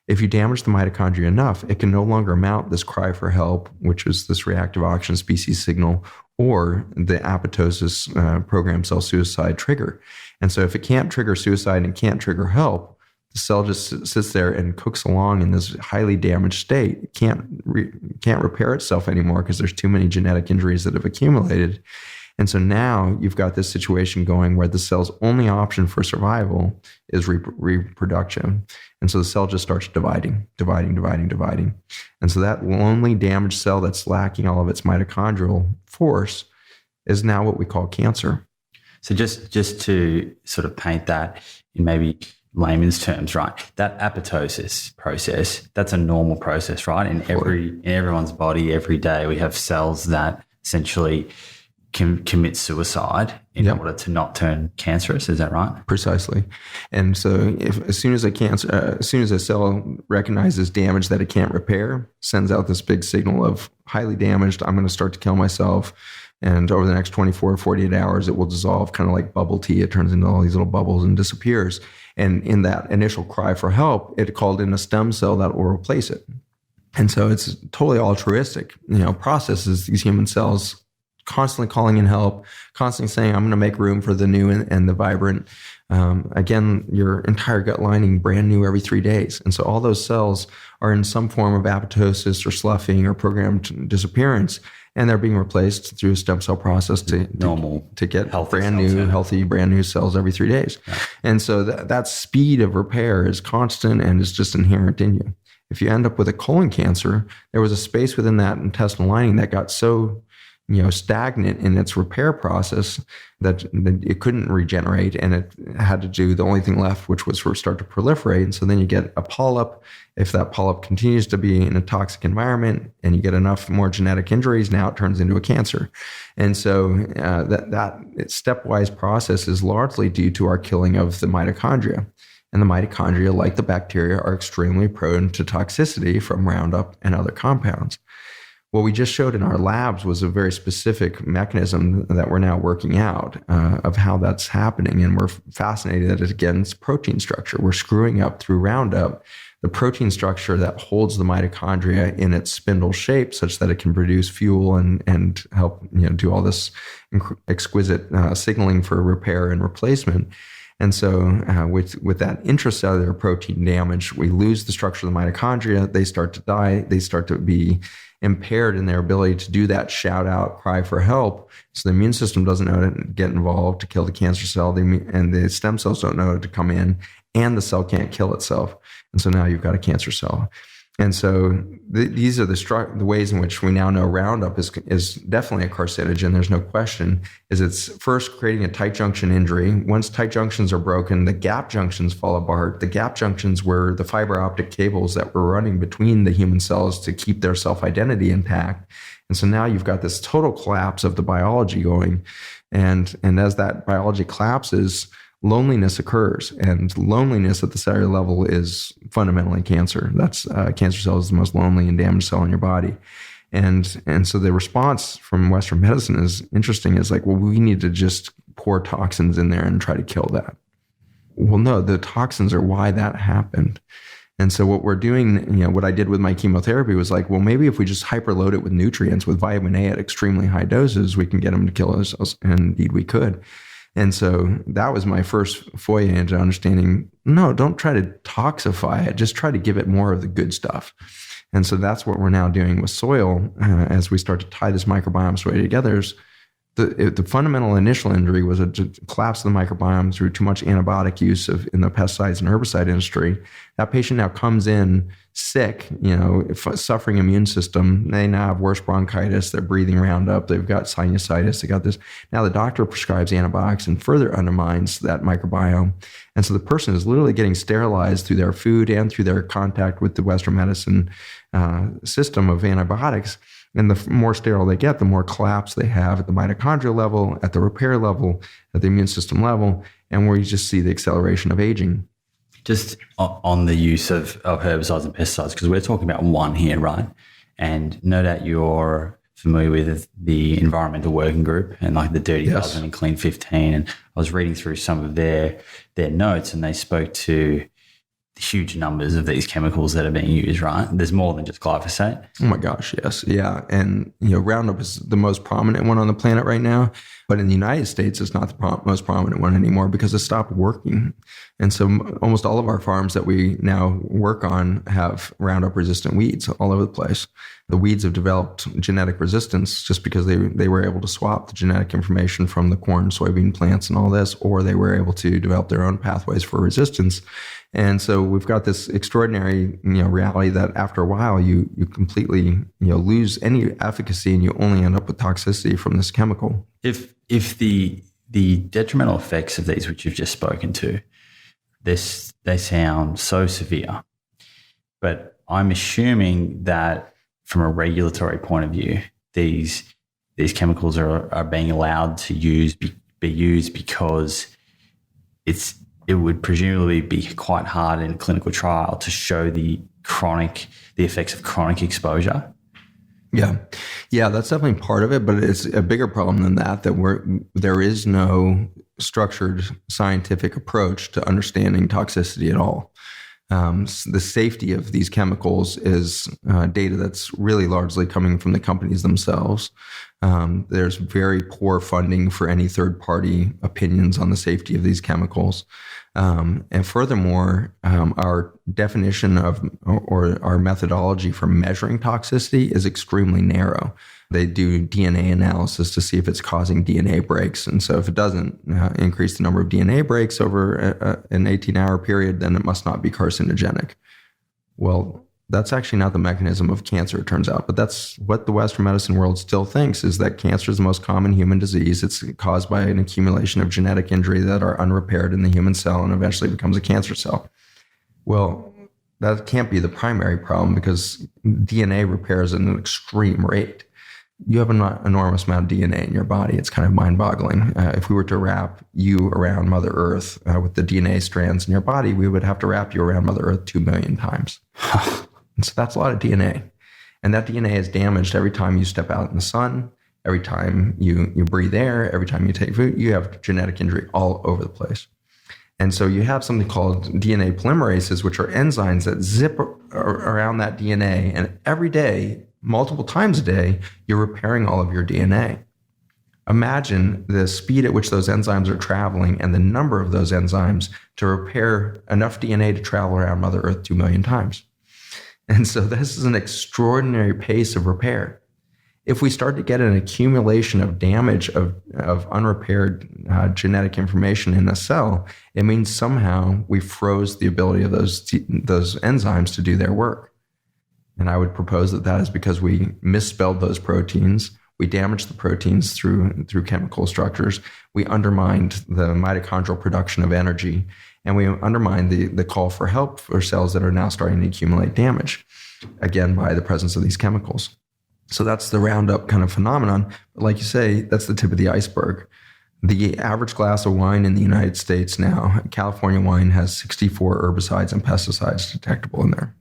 If you damage the mitochondria enough, it can no longer mount this cry for help, which is this reactive oxygen species signal, or the apoptosis programmed cell suicide trigger. And so if it can't trigger suicide and can't trigger help, the cell just sits there and cooks along in this highly damaged state. It can't repair itself anymore because there's too many genetic injuries that have accumulated. And so now you've got this situation going where the cell's only option for survival is reproduction. And so the cell just starts dividing. And so that lonely, damaged cell that's lacking all of its mitochondrial force is now what we call cancer. So just to sort of paint that in maybe layman's terms, right? That apoptosis process, that's a normal process, right? In everyone's body, every day, we have cells that essentially can commit suicide in order to not turn cancerous. Is that right? Precisely. And so as soon as a cell recognizes damage that it can't repair, sends out this big signal of highly damaged, I'm going to start to kill myself. And over the next 24 or 48 hours, it will dissolve kind of like bubble tea. It turns into all these little bubbles and disappears. And in that initial cry for help, it called in a stem cell that will replace it. And so it's totally altruistic, processes, these human cells constantly calling in help, constantly saying, I'm going to make room for the new and the vibrant. Again, your entire gut lining brand new every 3 days. And so all those cells are in some form of apoptosis or sloughing or programmed disappearance. And they're being replaced through a stem cell process to get brand new cells every 3 days. Yeah. And so that speed of repair is constant and is just inherent in you. If you end up with a colon cancer, there was a space within that intestinal lining that got so stagnant in its repair process that it couldn't regenerate, and it had to do the only thing left, which was start to proliferate. And so then you get a polyp. If that polyp continues to be in a toxic environment and you get enough more genetic injuries, now it turns into a cancer. And so that stepwise process is largely due to our killing of the mitochondria. And the mitochondria, like the bacteria, are extremely prone to toxicity from Roundup and other compounds. What we just showed in our labs was a very specific mechanism that we're now working out of how that's happening. And we're fascinated against protein structure. We're screwing up through Roundup the protein structure that holds the mitochondria in its spindle shape such that it can produce fuel and help do all this exquisite signaling for repair and replacement. And so with that intracellular protein damage, we lose the structure of the mitochondria. They start to die. They start to be impaired in their ability to do that shout out cry for help. So the immune system doesn't know to get involved to kill the cancer cell, and the stem cells don't know to come in, and the cell can't kill itself. And so now you've got a cancer cell. And so these are the ways in which we now know Roundup is definitely a carcinogen. There's no question. It's first creating a tight junction injury. Once tight junctions are broken, the gap junctions fall apart. The gap junctions were the fiber optic cables that were running between the human cells to keep their self-identity intact. And so now you've got this total collapse of the biology going. And as that biology collapses, loneliness occurs, and loneliness at the cellular level is fundamentally cancer. That's cancer cell is the most lonely and damaged cell in your body. And so the response from Western medicine is interesting. It's like, well, we need to just pour toxins in there and try to kill that. Well, no, the toxins are why that happened. And so what we're doing, what I did with my chemotherapy was like, well, maybe if we just hyperload it with nutrients, with vitamin A at extremely high doses, we can get them to kill us. And indeed we could. And so that was my first foray into understanding, no, don't try to toxify it. Just try to give it more of the good stuff. And so that's what we're now doing with soil as we start to tie this microbiome story together. The fundamental initial injury was a collapse of the microbiome through too much antibiotic use in the pesticides and herbicide industry. That patient now comes in sick, suffering immune system. They now have worse bronchitis. They're breathing Roundup. They've got sinusitis. They got this. Now the doctor prescribes antibiotics and further undermines that microbiome. And so the person is literally getting sterilized through their food and through their contact with the Western medicine system of antibiotics. And the more sterile they get, the more collapse they have at the mitochondria level, at the repair level, at the immune system level, and where you just see the acceleration of aging. Just on the use of herbicides and pesticides, because we're talking about one here, right? And no doubt you're familiar with the Environmental Working Group and like the Dirty Dozen and Clean 15. And I was reading through some of their notes, and they spoke to huge numbers of these chemicals that are being used, right? There's more than just glyphosate. Oh my gosh, yes. Yeah. And, Roundup is the most prominent one on the planet right now. But in the United States, it's not the most prominent one anymore because it stopped working. And so almost all of our farms that we now work on have Roundup resistant weeds all over the place. The weeds have developed genetic resistance just because they were able to swap the genetic information from the corn, soybean plants and all this, or they were able to develop their own pathways for resistance. And so we've got this extraordinary, reality that after a while you completely, lose any efficacy and you only end up with toxicity from this chemical. If the detrimental effects of these, which you've just spoken to, they sound so severe, but I'm assuming that from a regulatory point of view, these chemicals are being allowed to be used because it would presumably be quite hard in a clinical trial to show the effects of chronic exposure. Yeah, that's definitely part of it, but it's a bigger problem than that there is no structured scientific approach to understanding toxicity at all. The safety of these chemicals is data that's really largely coming from the companies themselves. There's very poor funding for any third-party opinions on the safety of these chemicals. And furthermore, our definition or our methodology for measuring toxicity is extremely narrow. They do DNA analysis to see if it's causing DNA breaks. And so if it doesn't increase the number of DNA breaks over an 18-hour period, then it must not be carcinogenic. Well, that's actually not the mechanism of cancer, it turns out. But that's what the Western medicine world still thinks, is that cancer is the most common human disease. It's caused by an accumulation of genetic injury that are unrepaired in the human cell and eventually becomes a cancer cell. Well, that can't be the primary problem because DNA repairs at an extreme rate. You have an enormous amount of DNA in your body. It's kind of mind-boggling. If we were to wrap you around Mother Earth with the DNA strands in your body, we would have to wrap you around Mother Earth 2 million times. And so that's a lot of DNA. And that DNA is damaged every time you step out in the sun, every time you breathe air, every time you take food. You have genetic injury all over the place. And so you have something called DNA polymerases, which are enzymes that zip around that DNA. And every day, multiple times a day, you're repairing all of your DNA. Imagine the speed at which those enzymes are traveling and the number of those enzymes to repair enough DNA to travel around Mother Earth 2 million times. And so this is an extraordinary pace of repair. If we start to get an accumulation of damage of unrepaired genetic information in a cell, it means somehow we froze the ability of those enzymes to do their work. And I would propose that is because we misspelled those proteins. We damaged the proteins through chemical structures. We undermined the mitochondrial production of energy. And we undermined the call for help for cells that are now starting to accumulate damage, again, by the presence of these chemicals. So that's the Roundup kind of phenomenon. But like you say, that's the tip of the iceberg. The average glass of wine in the United States now, California wine, has 64 herbicides and pesticides detectable in there.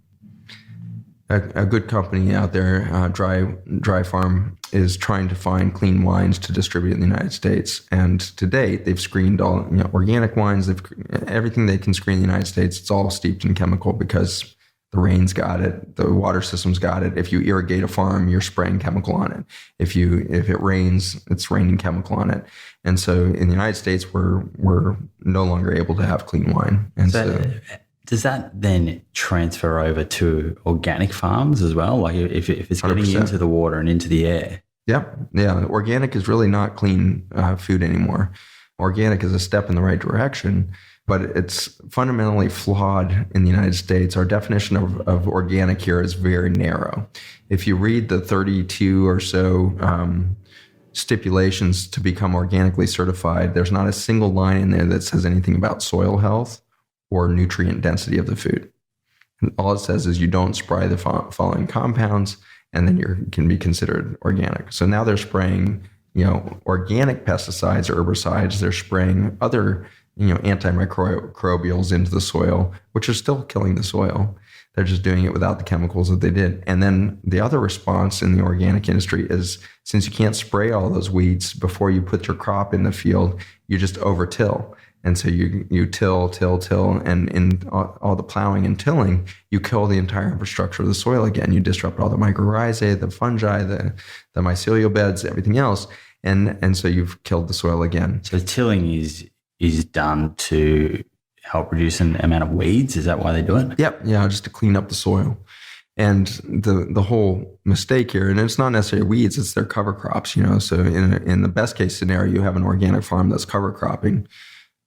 A good company out there, Dry Farm, is trying to find clean wines to distribute in the United States. And to date, they've screened all organic wines. Everything they can screen in the United States, it's all steeped in chemical because The rain's got it. The water system's got it. If you irrigate a farm, you're spraying chemical on it. If it rains, it's raining chemical on it. And so in the United States, we're no longer able to have clean wine. And so does that then transfer over to organic farms as well? Like if it's getting 100%. Into the water and into the air? Yep. Yeah. Organic is really not clean food anymore. Organic is a step in the right direction, but it's fundamentally flawed in the United States. Our definition of organic here is very narrow. If you read the 32 or so stipulations to become organically certified, there's not a single line in there that says anything about soil health or nutrient density of the food. And all it says is you don't spray the following compounds, and then you can be considered organic. So now they're spraying, organic pesticides or herbicides. They're spraying other, antimicrobials into the soil, which are still killing the soil. They're just doing it without the chemicals that they did. And then the other response in the organic industry is, since you can't spray all those weeds before you put your crop in the field, you just over-till. And so you till, and in all the plowing and tilling, you kill the entire infrastructure of the soil again. You disrupt all the mycorrhizae, the fungi, the mycelial beds, everything else. And so you've killed the soil again. So tilling is done to help reduce an amount of weeds? Is that why they do it? Yep. Yeah, just to clean up the soil. And the whole mistake here, and it's not necessarily weeds, it's their cover crops, So in the best case scenario, you have an organic farm that's cover cropping.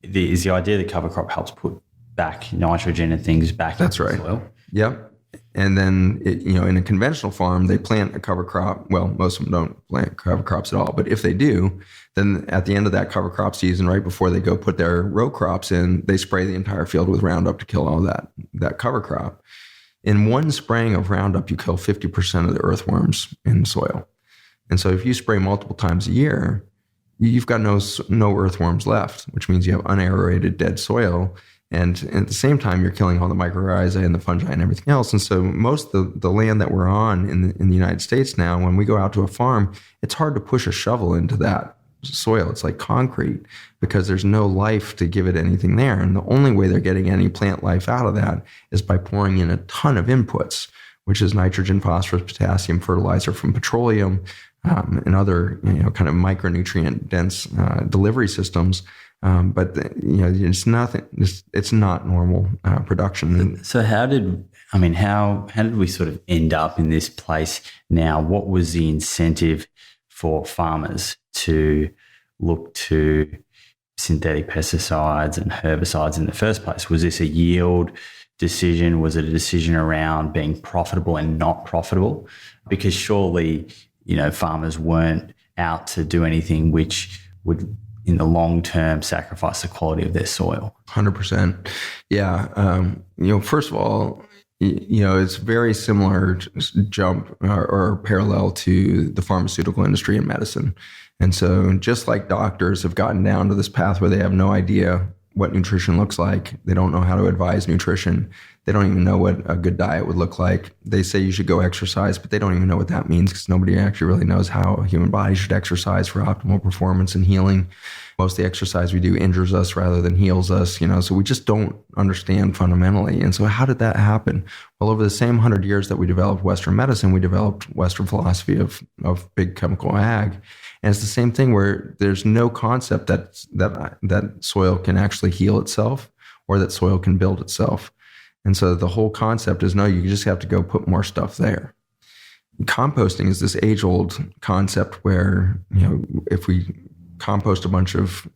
Is the idea that cover crop helps put back nitrogen and things back into the soil? Yep. And then, in a conventional farm, they plant a cover crop. Well, most of them don't plant cover crops at all. But if they do, then at the end of that cover crop season, right before they go put their row crops in, they spray the entire field with Roundup to kill all that cover crop. In one spraying of Roundup, you kill 50% of the earthworms in the soil. And so if you spray multiple times a year, you've got no earthworms left, which means you have unaerated dead soil. And at the same time, you're killing all the mycorrhizae and the fungi and everything else. And so most of the land that we're on in the United States now, when we go out to a farm, it's hard to push a shovel into that soil. It's like concrete because there's no life to give it anything there. And the only way they're getting any plant life out of that is by pouring in a ton of inputs, which is nitrogen, phosphorus, potassium, fertilizer from petroleum, and other, kind of micronutrient dense delivery systems. But it's nothing. It's not normal production. So how did we sort of end up in this place now? What was the incentive for farmers to look to synthetic pesticides and herbicides in the first place? Was this a yield decision? Was it a decision around being profitable and not profitable? Because surely, farmers weren't out to do anything which would, in the long term, sacrifice the quality of their soil. 100%. Yeah. First of all, it's very similar jump or parallel to the pharmaceutical industry and medicine. And so just like doctors have gotten down to this path where they have no idea what nutrition looks like, they don't know how to advise nutrition, they don't even know what a good diet would look like. They say you should go exercise, but they don't even know what that means because nobody actually really knows how a human body should exercise for optimal performance and healing. Most of the exercise we do injures us rather than heals us, so we just don't understand fundamentally. And so how did that happen? Well, over the same 100 years that we developed Western medicine, we developed Western philosophy of big chemical ag. And it's the same thing where there's no concept that soil can actually heal itself or that soil can build itself. And so the whole concept is, no, you just have to go put more stuff there. Composting is this age-old concept where, if we compost a bunch of,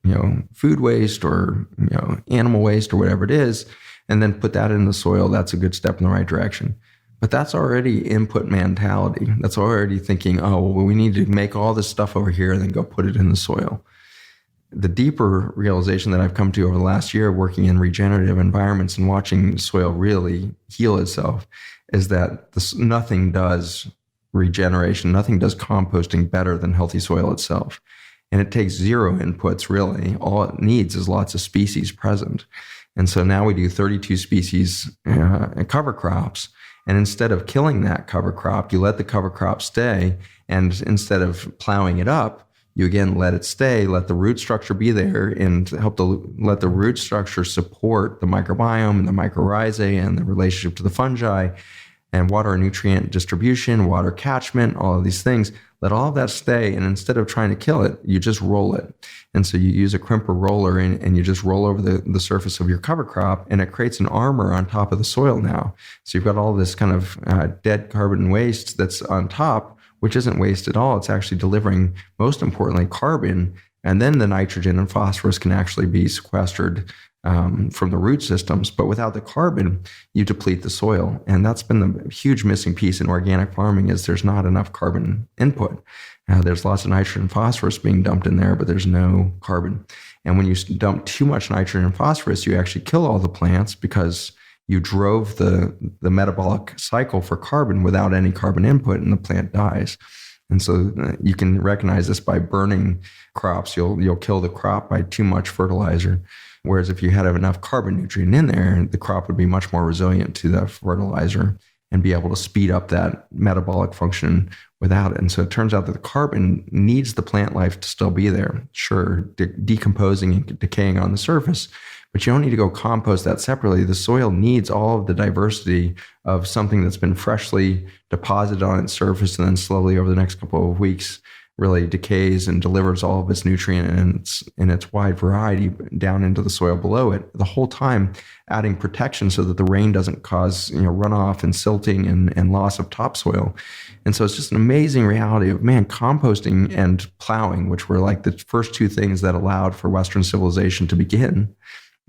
food waste or, animal waste or whatever it is, and then put that in the soil, that's a good step in the right direction. But that's already input mentality. That's already thinking, oh, well, we need to make all this stuff over here and then go put it in the soil. The deeper realization that I've come to over the last year working in regenerative environments and watching soil really heal itself is that nothing does regeneration, nothing does composting better than healthy soil itself. And it takes zero inputs, really. All it needs is lots of species present. And so now we do 32 species cover crops. And instead of killing that cover crop, you let the cover crop stay. And instead of plowing it up, you again let it stay, let the root structure be there, and help to let the root structure support the microbiome and the mycorrhizae and the relationship to the fungi and water and nutrient distribution, water catchment, all of these things. Let all of that stay, and instead of trying to kill it, you just roll it. And so you use a crimper roller and you just roll over the surface of your cover crop, and it creates an armor on top of the soil now. So you've got all this kind of dead carbon waste that's on top, which isn't waste at all. It's actually delivering, most importantly, carbon, and then the nitrogen and phosphorus can actually be sequestered from the root systems. But without the carbon, you deplete the soil. And that's been the huge missing piece in organic farming, is there's not enough carbon input. There's lots of nitrogen and phosphorus being dumped in there, but there's no carbon. And when you dump too much nitrogen and phosphorus, you actually kill all the plants because you drove the metabolic cycle for carbon without any carbon input, and the plant dies. And so you can recognize this by burning crops. You'll kill the crop by too much fertilizer. Whereas if you had enough carbon nutrient in there, the crop would be much more resilient to that fertilizer and be able to speed up that metabolic function without it. And so it turns out that the carbon needs the plant life to still be there. Sure, decomposing and decaying on the surface, but you don't need to go compost that separately. The soil needs all of the diversity of something that's been freshly deposited on its surface and then slowly over the next couple of weeks really decays and delivers all of its nutrient in its wide variety down into the soil below it, the whole time adding protection so that the rain doesn't cause runoff and silting and loss of topsoil. And so it's just an amazing reality of, man, composting and plowing, which were like the first two things that allowed for Western civilization to begin.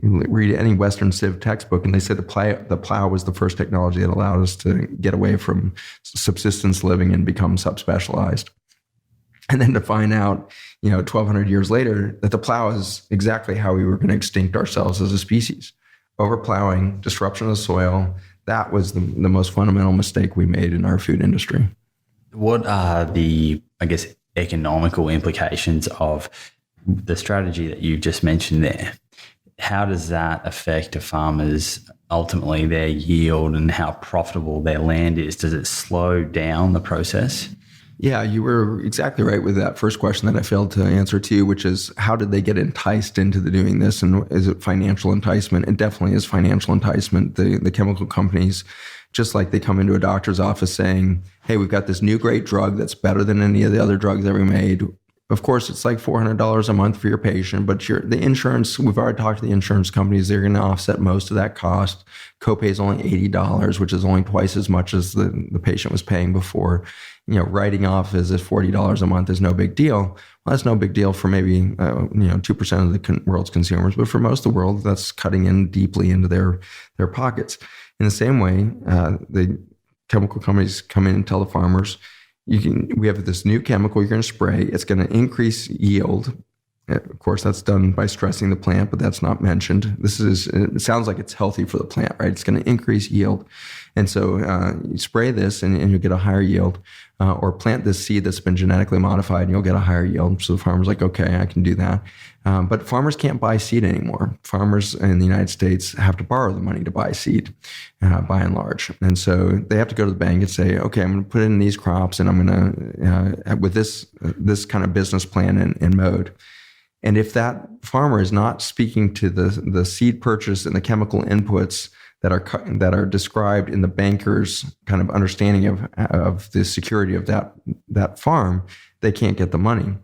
You read any Western Civ textbook, and they said the plow was the first technology that allowed us to get away from subsistence living and become subspecialized. And then to find out, 1,200 years later, that the plow is exactly how we were going to extinct ourselves as a species. Overplowing, disruption of the soil, that was the most fundamental mistake we made in our food industry. What are the, economical implications of the strategy that you just mentioned there? How does that affect a farmer's, ultimately, their yield and how profitable their land is? Does it slow down the process? Yeah, you were exactly right with that first question that I failed to answer too, which is how did they get enticed into doing this, and is it financial enticement? It definitely is financial enticement. The chemical companies, just like they come into a doctor's office saying, hey, we've got this new great drug that's better than any of the other drugs that we made. Of course, it's like $400 a month for your patient, but the insurance, we've already talked to the insurance companies, they're going to offset most of that cost. Copay is only $80, which is only twice as much as the patient was paying before. Writing off as if $40 a month is no big deal. Well, that's no big deal for maybe 2% of the world's consumers, but for most of the world, that's cutting in deeply into their pockets. In the same way, the chemical companies come in and tell the farmers, we have this new chemical you're going to spray. It's going to increase yield. Of course, that's done by stressing the plant, but that's not mentioned. It sounds like it's healthy for the plant, right? It's going to increase yield. And so you spray this and you'll get a higher yield, or plant this seed that's been genetically modified and you'll get a higher yield. So the farmer's like, okay, I can do that. But farmers can't buy seed anymore. Farmers in the United States have to borrow the money to buy seed, by and large. And so they have to go to the bank and say, okay, I'm going to put in these crops and I'm going to, with this kind of business plan in mode. And if that farmer is not speaking to the seed purchase and the chemical inputs that are described in the banker's kind of understanding of the security of that farm, they can't get the money.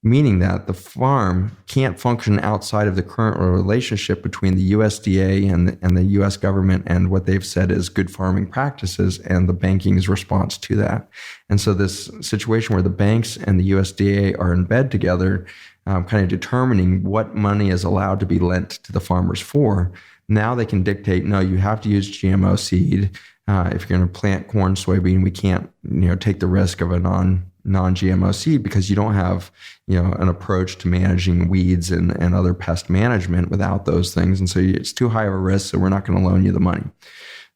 Meaning that the farm can't function outside of the current relationship between the USDA and the US government and what they've said is good farming practices and the banking's response to that. And so this situation where the banks and the USDA are in bed together, kind of determining what money is allowed to be lent to the farmers for. Now they can dictate, no, you have to use GMO seed. If you're going to plant corn, soybean, we can't, take the risk of a non-GMO seed because you don't have, an approach to managing weeds and other pest management without those things. And so it's too high of a risk, so we're not going to loan you the money.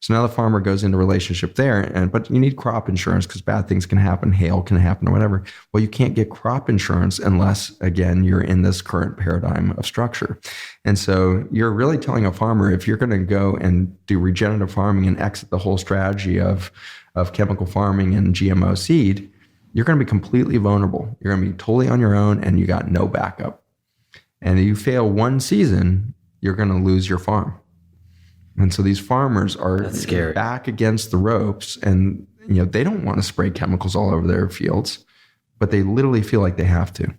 So now the farmer goes into a relationship there, but you need crop insurance because bad things can happen, hail can happen or whatever. Well, you can't get crop insurance unless, again, you're in this current paradigm of structure. And so you're really telling a farmer, if you're going to go and do regenerative farming and exit the whole strategy of chemical farming and GMO seed, you're going to be completely vulnerable. You're going to be totally on your own and you got no backup. And if you fail one season, you're going to lose your farm. And so these farmers are back against the ropes, and they don't want to spray chemicals all over their fields, but they literally feel like they have to.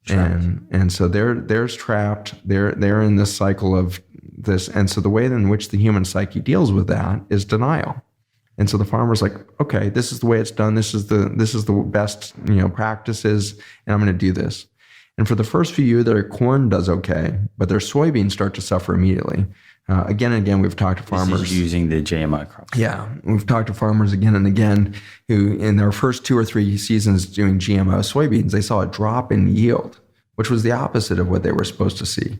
And so they're trapped. They're in this cycle of this. And so the way in which the human psyche deals with that is denial. And so the farmer's like, okay, this is the way it's done. This is the best practices, and I'm going to do this. And for the first few years, their corn does okay, but their soybeans start to suffer immediately. Again and again, we've talked to farmers. This is using the GMO crops. Yeah. We've talked to farmers again and again who, in their first 2 or 3 seasons doing GMO soybeans, they saw a drop in yield, which was the opposite of what they were supposed to see.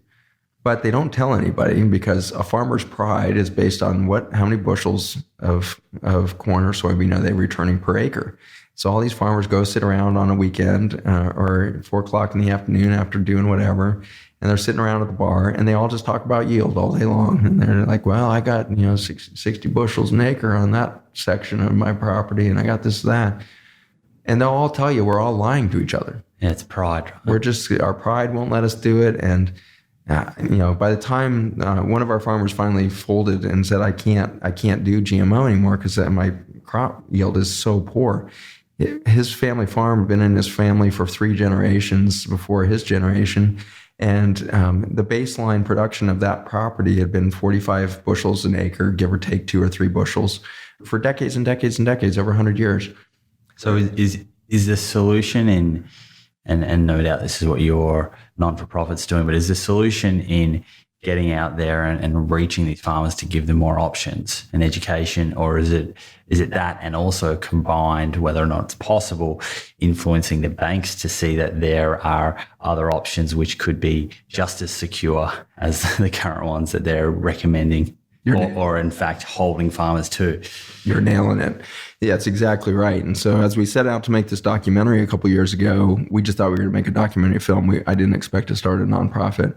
But they don't tell anybody, because a farmer's pride is based on how many bushels of corn or soybean are they returning per acre. So all these farmers go sit around on a weekend or 4 o'clock in the afternoon after doing whatever, and they're sitting around at the bar, and they all just talk about yield all day long. And they're like, well, I got 60 bushels an acre on that section of my property, and I got this, that. And they'll all tell you we're all lying to each other. Yeah, it's pride. Right? Our pride won't let us do it. And by the time one of our farmers finally folded and said, I can't do GMO anymore because my crop yield is so poor. His family farm had been in his family for 3 generations before his generation. And the baseline production of that property had been 45 bushels an acre, give or take 2 or 3 bushels, for decades and decades and decades, over 100 years. So is the solution and no doubt this is what your non-for-profit's doing, but is the solution in getting out there and reaching these farmers to give them more options and education, or is it that, and also combined, whether or not it's possible, influencing the banks to see that there are other options which could be just as secure as the current ones that they're recommending, or in fact holding farmers to? You're nailing it. Yeah, that's exactly right. And so as we set out to make this documentary a couple of years ago, we just thought we were going to make a documentary film. I didn't expect to start a nonprofit.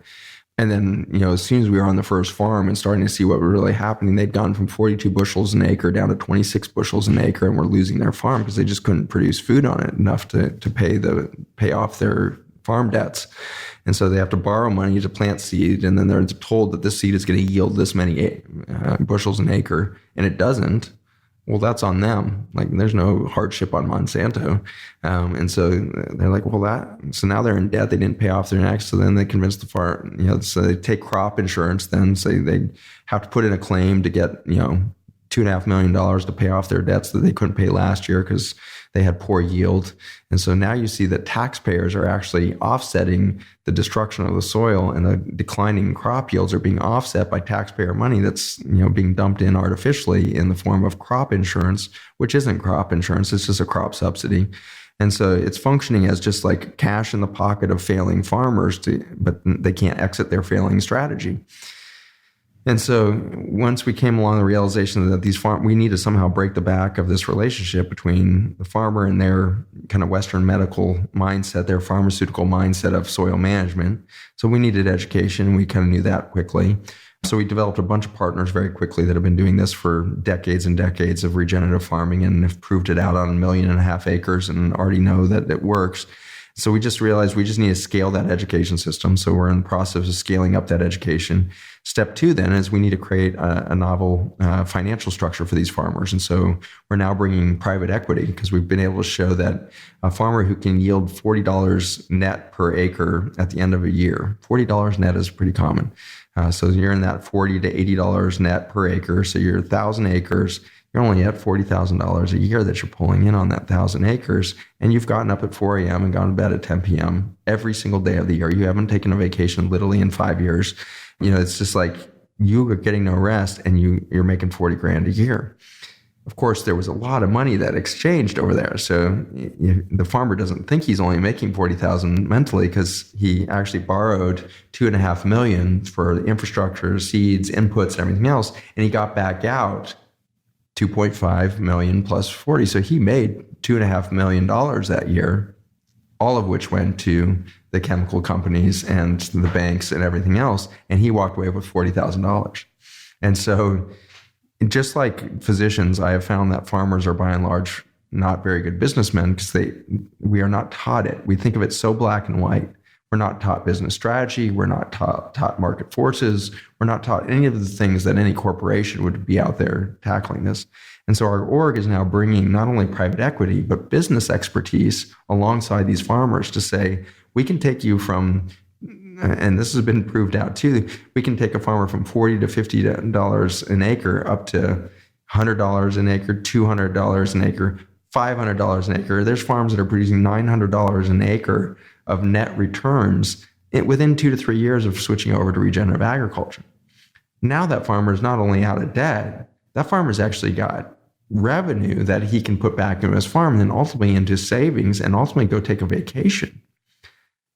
And then, as soon as we were on the first farm and starting to see what was really happening, they'd gone from 42 bushels an acre down to 26 bushels an acre, and were losing their farm because they just couldn't produce food on it enough to pay off their farm debts. And so they have to borrow money to plant seed, and then they're told that this seed is going to yield this many bushels an acre, and it doesn't. Well, that's on them. Like, there's no hardship on Monsanto. And so they're like, so now they're in debt. They didn't pay off their next. So then they convince the farm, so they take crop insurance, then say they have to put in a claim to get, $2.5 million to pay off their debts that they couldn't pay last year because they had poor yield. And so now you see that taxpayers are actually offsetting the destruction of the soil, and the declining crop yields are being offset by taxpayer money that's being dumped in artificially in the form of crop insurance, which isn't crop insurance. It's just a crop subsidy. And so it's functioning as just like cash in the pocket of failing farmers, but they can't exit their failing strategy. And so once we came along the realization that we need to somehow break the back of this relationship between the farmer and their kind of Western medical mindset, their pharmaceutical mindset of soil management. So we needed education. We kind of knew that quickly. So we developed a bunch of partners very quickly that have been doing this for decades and decades of regenerative farming, and have proved it out on 1.5 million acres and already know that it works. So we just realized we just need to scale that education system. So we're in the process of scaling up that education. Step 2 then is we need to create a novel financial structure for these farmers. And so we're now bringing private equity, because we've been able to show that a farmer who can yield $40 net per acre at the end of a year, $40 net is pretty common. So you're in that $40 to $80 net per acre. So you're 1,000 acres. You're only at $40,000 a year that you're pulling in on that 1,000 acres. And you've gotten up at 4 a.m. and gone to bed at 10 p.m. every single day of the year. You haven't taken a vacation literally in 5 years. It's just like you are getting no rest, and you're making $40,000 a year. Of course, there was a lot of money that exchanged over there. So the farmer doesn't think he's only making $40,000 mentally, because he actually borrowed $2.5 million for infrastructure, seeds, inputs, and everything else. And he got back out $2.5 million plus 40. So he made $2.5 million that year, all of which went to the chemical companies and the banks and everything else. And he walked away with $40,000. And so just like physicians, I have found that farmers are by and large not very good businessmen because we are not taught it. We think of it so black and white. We're not taught business strategy. We're not taught market forces. We're not taught any of the things that any corporation would be out there tackling this. And so our org is now bringing not only private equity, but business expertise alongside these farmers to say, we can take you from, and this has been proved out too, we can take a farmer from $40 to $50 an acre up to $100 an acre, $200 an acre, $500 an acre. There's farms that are producing $900 an acre of net returns within 2 to 3 years of switching over to regenerative agriculture. Now that farmer is not only out of debt, that farmer's actually got revenue that he can put back into his farm and then ultimately into savings and ultimately go take a vacation.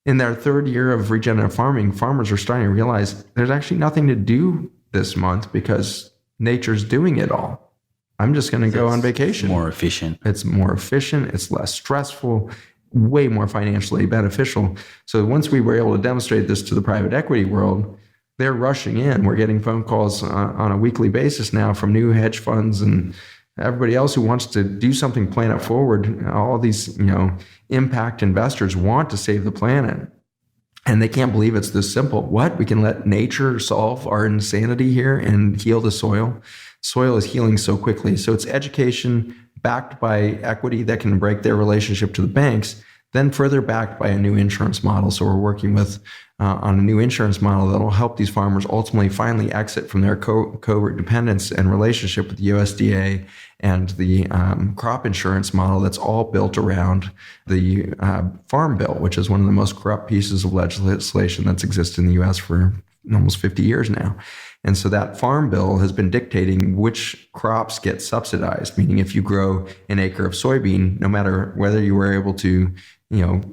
In their third year of regenerative farming, farmers are starting to realize there's actually nothing to do this month because nature's doing it all. I'm just going to go on vacation. More efficient. It's more efficient. It's less stressful, way more financially beneficial. So once we were able to demonstrate this to the private equity world, they're rushing in. We're getting phone calls on a weekly basis now from new hedge funds and everybody else who wants to do something, plan it forward. All these, impact investors want to save the planet. And they can't believe it's this simple. What? We can let nature solve our insanity here and heal the soil. Soil is healing so quickly. So it's education backed by equity that can break their relationship to the banks, then further backed by a new insurance model. So we're working with on a new insurance model that will help these farmers ultimately finally exit from their co-dependence and relationship with the USDA and the crop insurance model that's all built around the Farm Bill, which is one of the most corrupt pieces of legislation that's existed in the U.S. for almost 50 years now. And so that Farm Bill has been dictating which crops get subsidized, meaning if you grow an acre of soybean, no matter whether you were able to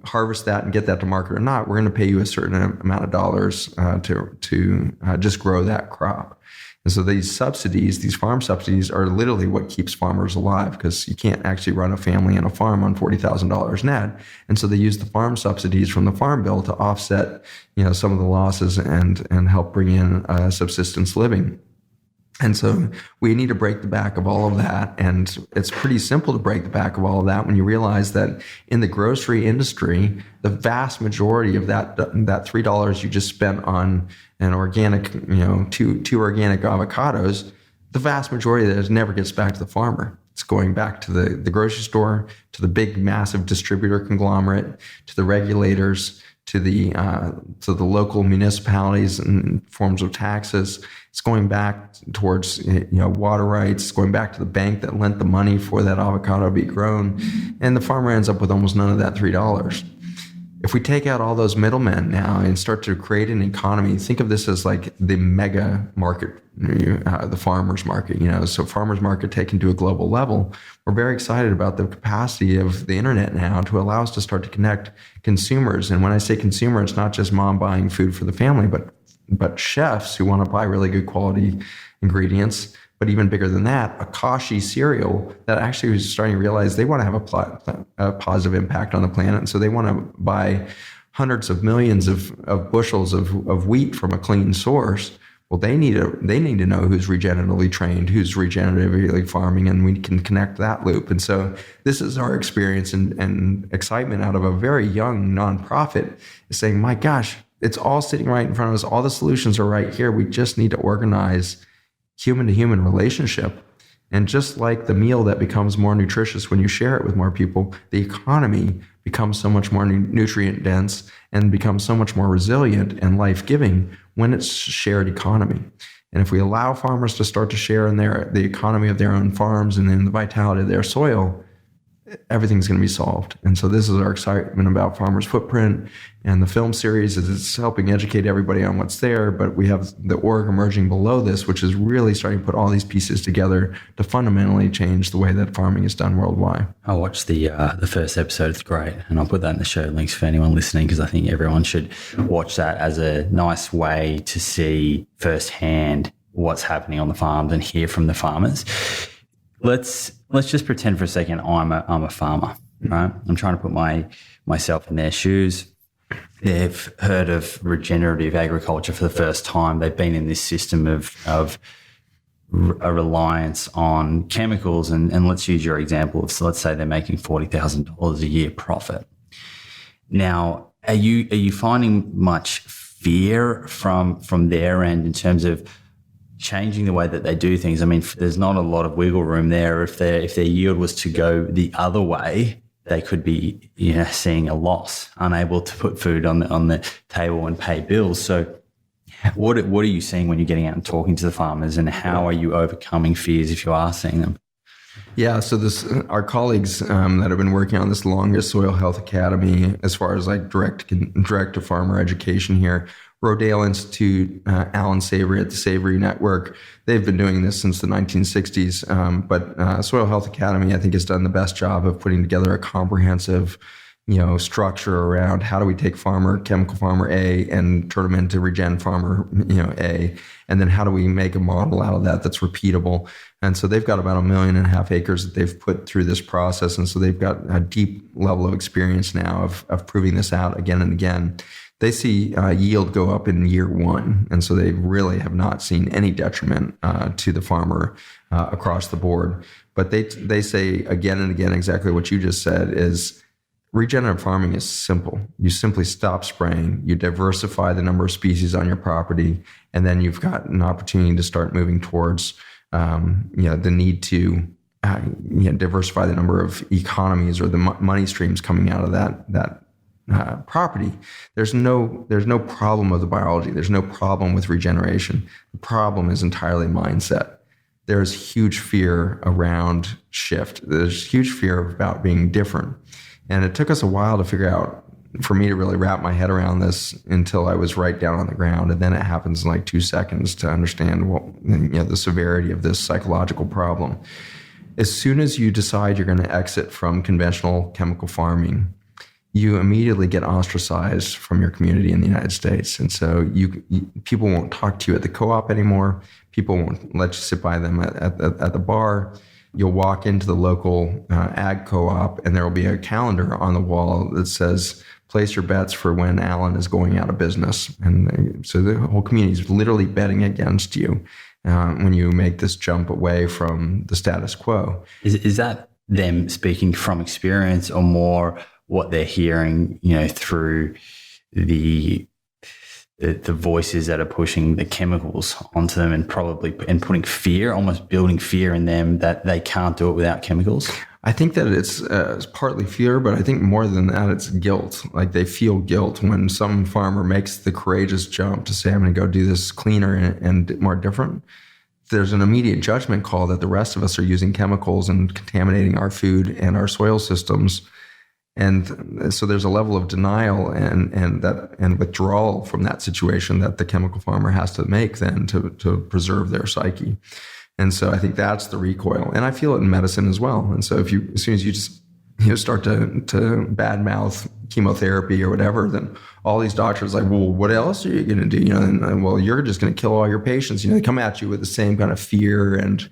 harvest that and get that to market or not, we're going to pay you a certain amount of dollars to just grow that crop. And so these subsidies, these farm subsidies, are literally what keeps farmers alive because you can't actually run a family and a farm on $40,000 net. And so they use the farm subsidies from the Farm Bill to offset, some of the losses and help bring in subsistence living. And so we need to break the back of all of that. And it's pretty simple to break the back of all of that when you realize that in the grocery industry, the vast majority of that $3 you just spent on an organic, two organic avocados, the vast majority of that never gets back to the farmer. It's going back to the grocery store, to the big, massive distributor conglomerate, to the regulators, to the local municipalities in forms of taxes. It's going back towards water rights. It's going back to the bank that lent the money for that avocado to be grown, and the farmer ends up with almost none of that $3. If we take out all those middlemen now and start to create an economy, think of this as like the mega market, the farmers market. So farmers market taken to a global level. We're very excited about the capacity of the internet now to allow us to start to connect consumers. And when I say consumer, it's not just mom buying food for the family, but chefs who want to buy really good quality ingredients. But even bigger than that, a Kashi cereal that actually was starting to realize they want to have a positive impact on the planet. And so they want to buy hundreds of millions of bushels of wheat from a clean source. Well, they need to know who's regeneratively trained, who's regeneratively farming, and we can connect that loop. And so this is our experience and excitement out of a very young nonprofit is saying, my gosh, it's all sitting right in front of us. All the solutions are right here. We just need to organize human-to-human relationship. And just like the meal that becomes more nutritious when you share it with more people, the economy becomes so much more nutrient dense and becomes so much more resilient and life-giving when it's shared economy. And if we allow farmers to start to share in the economy of their own farms and in the vitality of their soil, everything's going to be solved. And so this is our excitement about Farmers Footprint, and the film series is it's helping educate everybody on what's there, but we have the org emerging below this, which is really starting to put all these pieces together to fundamentally change the way that farming is done worldwide. I watched the first episode. It's great. And I'll put that in the show links for anyone listening, because I think everyone should watch that as a nice way to see firsthand what's happening on the farms and hear from the farmers. Let's just pretend for a second I'm a farmer, right? I'm trying to put myself in their shoes. They've heard of regenerative agriculture for the first time. They've been in this system of a reliance on chemicals, and let's use your example of, so let's say they're making $40,000 a year profit. Now, are you finding much fear from their end in terms of changing the way that they do things? I mean, there's not a lot of wiggle room there. If their yield was to go the other way, they could be, seeing a loss, unable to put food on the table and pay bills. So what are you seeing when you're getting out and talking to the farmers, and how are you overcoming fears if you are seeing them? Yeah, so our colleagues that have been working on this longest Soil Health Academy, as far as like direct to farmer education here, Rodale Institute, Alan Savory at the Savory Network, they've been doing this since the 1960s. But Soil Health Academy, I think, has done the best job of putting together a comprehensive, structure around how do we take chemical farmer A and turn them into regen farmer, A, and then how do we make a model out of that that's repeatable. And so they've got about 1.5 million acres that they've put through this process. And so they've got a deep level of experience now of proving this out again and again. They see yield go up in year one. And so they really have not seen any detriment to the farmer across the board. But they say again and again exactly what you just said is, regenerative farming is simple. You simply stop spraying, you diversify the number of species on your property, and then you've got an opportunity to start moving towards the need to diversify the number of economies or the money streams coming out of that property. There's no problem with the biology. There's no problem with regeneration. The problem is entirely mindset. There's huge fear around shift. There's huge fear about being different. And it took us a while to figure out, for me to really wrap my head around this until I was right down on the ground. And then it happens in like 2 seconds to understand the severity of this psychological problem. As soon as you decide you're going to exit from conventional chemical farming, you immediately get ostracized from your community in the United States. And so people won't talk to you at the co-op anymore. People won't let you sit by them at the bar. You'll walk into the local ag co-op, and there will be a calendar on the wall that says, place your bets for when Alan is going out of business. And so the whole community is literally betting against you when you make this jump away from the status quo. Is that them speaking from experience, or more what they're hearing, through the voices that are pushing the chemicals onto them and putting fear, almost building fear in them that they can't do it without chemicals? I think that it's partly fear, but I think more than that, it's guilt. Like they feel guilt when some farmer makes the courageous jump to say, I'm going to go do this cleaner and more different. There's an immediate judgment call that the rest of us are using chemicals and contaminating our food and our soil systems. And so there's a level of denial and withdrawal from that situation that the chemical farmer has to make then to preserve their psyche. And so I think that's the recoil. And I feel it in medicine as well. And so as soon as you just start to badmouth chemotherapy or whatever, then all these doctors are like, well, what else are you going to do? And well, you're just going to kill all your patients. They come at you with the same kind of fear and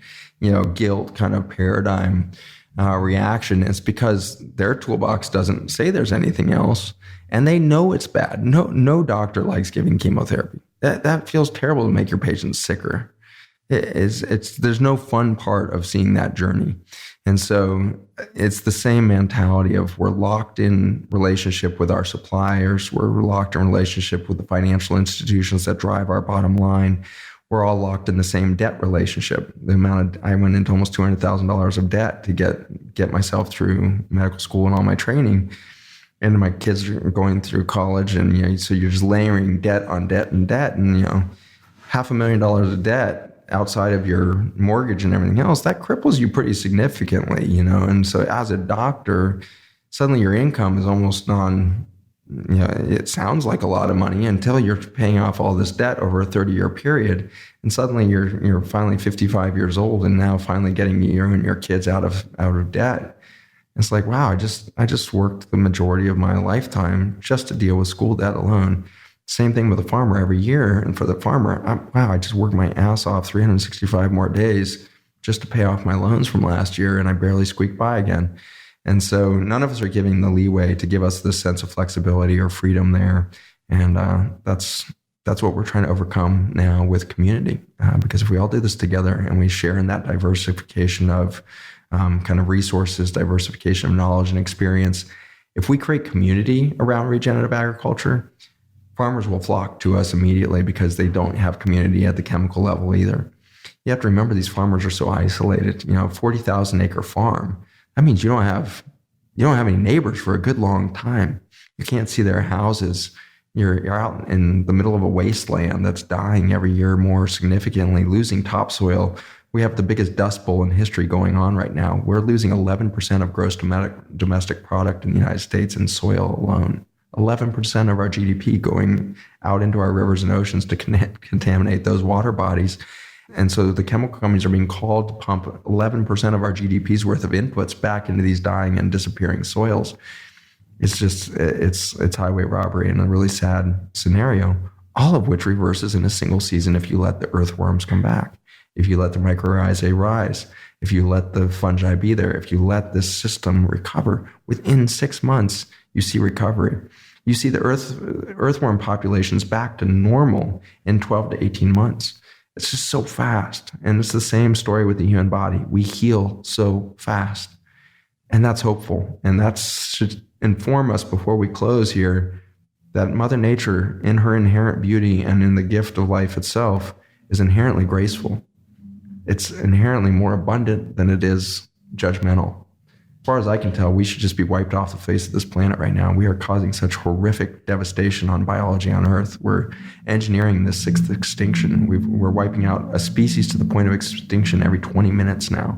guilt kind of paradigm reaction. It's because their toolbox doesn't say there's anything else, and they know it's bad. No doctor likes giving chemotherapy. That feels terrible to make your patients sicker. There's no fun part of seeing that journey. And so it's the same mentality of we're locked in relationship with our suppliers. We're locked in relationship with the financial institutions that drive our bottom line. We're all locked in the same debt relationship. I went into almost $200,000 of debt to get myself through medical school and all my training. And my kids are going through college, and so you're just layering debt on debt and debt, and $500,000 of debt outside of your mortgage and everything else, that cripples you pretty significantly, And so as a doctor, suddenly your income is almost it sounds like a lot of money until you're paying off all this debt over a 30-year period. And suddenly you're finally 55 years old and now finally getting you and your kids out of debt. It's like, wow, I just worked the majority of my lifetime just to deal with school debt alone. Same thing with a farmer every year. And for the farmer, I just worked my ass off 365 more days just to pay off my loans from last year, and I barely squeaked by again. And so none of us are giving the leeway to give us this sense of flexibility or freedom there. And that's that's what we're trying to overcome now with community. Because if we all do this together and we share in that diversification of kind of resources, diversification of knowledge and experience, if we create community around regenerative agriculture, farmers will flock to us immediately because they don't have community at the chemical level either. You have to remember these farmers are so isolated. 40,000 acre farm. That means you don't have any neighbors for a good long time. You can't see their houses. You're out in the middle of a wasteland that's dying every year more significantly, losing topsoil. We have the biggest dust bowl in history going on right now. We're losing 11% of gross domestic product in the United States in soil alone. 11% of our GDP going out into our rivers and oceans to contaminate those water bodies. And so the chemical companies are being called to pump 11% of our GDP's worth of inputs back into these dying and disappearing soils. It's just, it's highway robbery and a really sad scenario, all of which reverses in a single season if you let the earthworms come back, if you let the mycorrhizae rise, if you let the fungi be there, if you let this system recover. Within 6 months, you see recovery. You see the earthworm populations back to normal in 12 to 18 months. It's just so fast. And it's the same story with the human body. We heal so fast. And that's hopeful. And that should inform us before we close here that Mother Nature, in her inherent beauty and in the gift of life itself, is inherently graceful. It's inherently more abundant than it is judgmental. As far as I can tell, we should just be wiped off the face of this planet right now. We are causing such horrific devastation on biology on Earth. We're engineering the sixth extinction. We're wiping out a species to the point of extinction every 20 minutes now.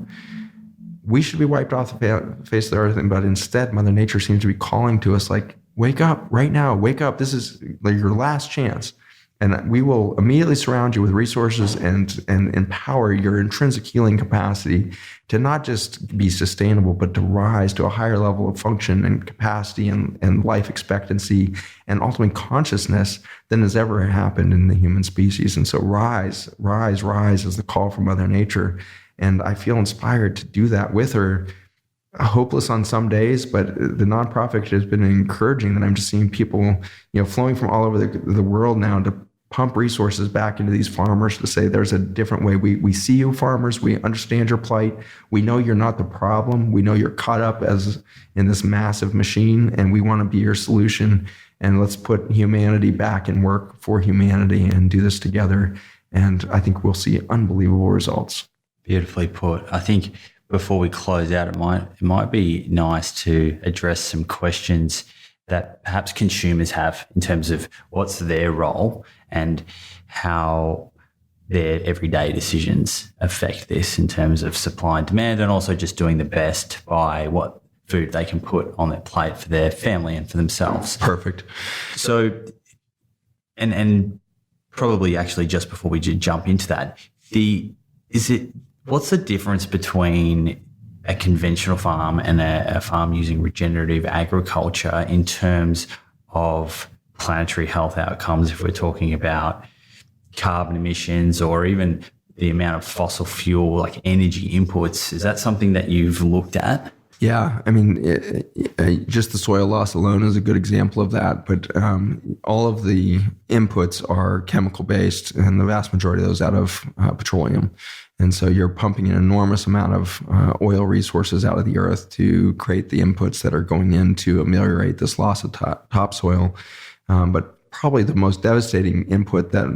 We should be wiped off the face of the Earth, but instead, Mother Nature seems to be calling to us like, wake up right now, wake up. This is like your last chance. And we will immediately surround you with resources and empower your intrinsic healing capacity to not just be sustainable, but to rise to a higher level of function and capacity and life expectancy and ultimately consciousness than has ever happened in the human species. And so rise, rise, rise is the call from Mother Nature. And I feel inspired to do that with her. Hopeless on some days, but the nonprofit has been encouraging that I'm just seeing people, flowing from all over the world now to pump resources back into these farmers to say there's a different way. We see you farmers. We understand your plight. We know you're not the problem. We know you're caught up as in this massive machine, and we want to be your solution. And let's put humanity back and work for humanity and do this together. And I think we'll see unbelievable results. Beautifully put. I think before we close out, it might be nice to address some questions that perhaps consumers have in terms of what's their role and how their everyday decisions affect this in terms of supply and demand, and also just doing the best by what food they can put on their plate for their family and for themselves. Perfect. So, and probably actually just before we jump into that, what's the difference between a conventional farm and a farm using regenerative agriculture in terms of planetary health outcomes, if we're talking about carbon emissions or even the amount of fossil fuel, like energy inputs? Is that something that you've looked at? Yeah, I mean, just the soil loss alone is a good example of that. But all of the inputs are chemical-based, and the vast majority of those out of petroleum. And so you're pumping an enormous amount of oil resources out of the earth to create the inputs that are going in to ameliorate this loss of topsoil. But probably the most devastating input that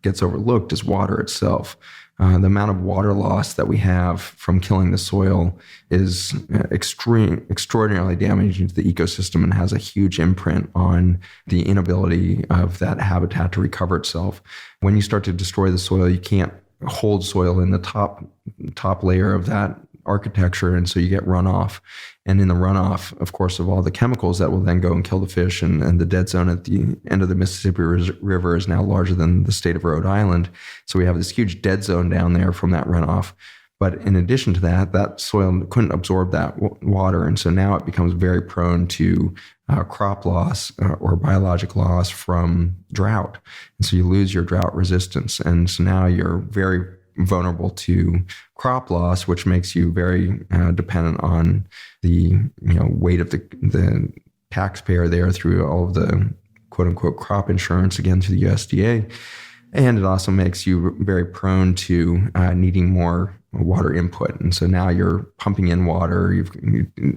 gets overlooked is water itself. The amount of water loss that we have from killing the soil is extraordinarily damaging to the ecosystem and has a huge imprint on the inability of that habitat to recover itself. When you start to destroy the soil, you can't hold soil in the top layer of that architecture, and so you get runoff. And in the runoff, of course, of all the chemicals that will then go and kill the fish, and the dead zone at the end of the Mississippi River is now larger than the state of Rhode Island. So we have this huge dead zone down there from that runoff. But in addition to that, that soil couldn't absorb that water, and so now it becomes very prone to crop loss or biologic loss from drought. And so you lose your drought resistance, and so now you're very vulnerable to crop loss, which makes you very dependent on the weight of the taxpayer there through all of the quote unquote crop insurance, again, through the USDA. And it also makes you very prone to needing more water input. And so now you're pumping in water, you've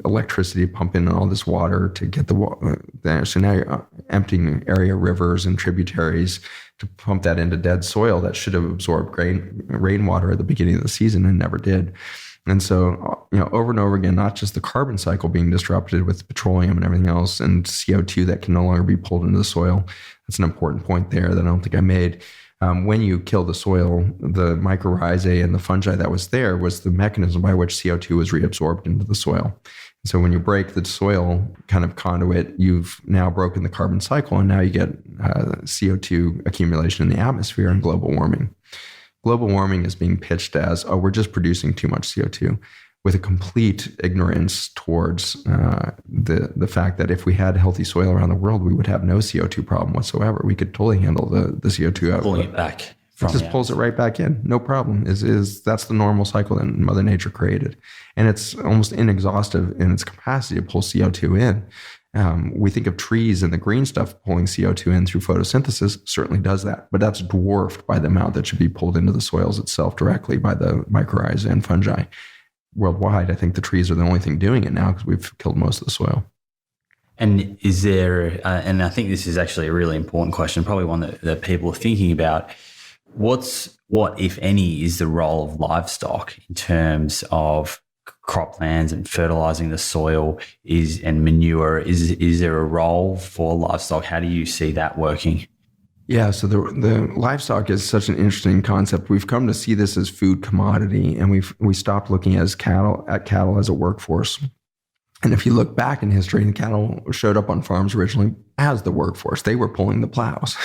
electricity pumping in all this water to get the water there. So now you're emptying area rivers and tributaries to pump that into dead soil that should have absorbed rainwater at the beginning of the season and never did. And so, over and over again, not just the carbon cycle being disrupted with petroleum and everything else and CO2 that can no longer be pulled into the soil. That's an important point there that I don't think I made. When you kill the soil, the mycorrhizae and the fungi that was there was the mechanism by which CO2 was reabsorbed into the soil. So when you break the soil kind of conduit, you've now broken the carbon cycle, and now you get CO2 accumulation in the atmosphere and global warming. Global warming is being pitched as, we're just producing too much CO2, with a complete ignorance towards the fact that if we had healthy soil around the world, we would have no CO2 problem whatsoever. We could totally handle the CO2 out. Pulling it back. It just pulls it right back in. No problem. That's the normal cycle that Mother Nature created. And it's almost inexhaustive in its capacity to pull CO2 in. We think of trees and the green stuff pulling CO2 in through photosynthesis, certainly does that. But that's dwarfed by the amount that should be pulled into the soils itself directly by the mycorrhizae and fungi. Worldwide, I think the trees are the only thing doing it now because we've killed most of the soil. And is there, and I think this is actually a really important question, probably one that people are thinking about, what, if any, is the role of livestock in terms of croplands and fertilizing the soil and manure? Is there a role for livestock? How do you see that working? Yeah, so the livestock is such an interesting concept. We've come to see this as food commodity, and we stopped looking at cattle as a workforce. And if you look back in history, the cattle showed up on farms originally as the workforce. They were pulling the plows,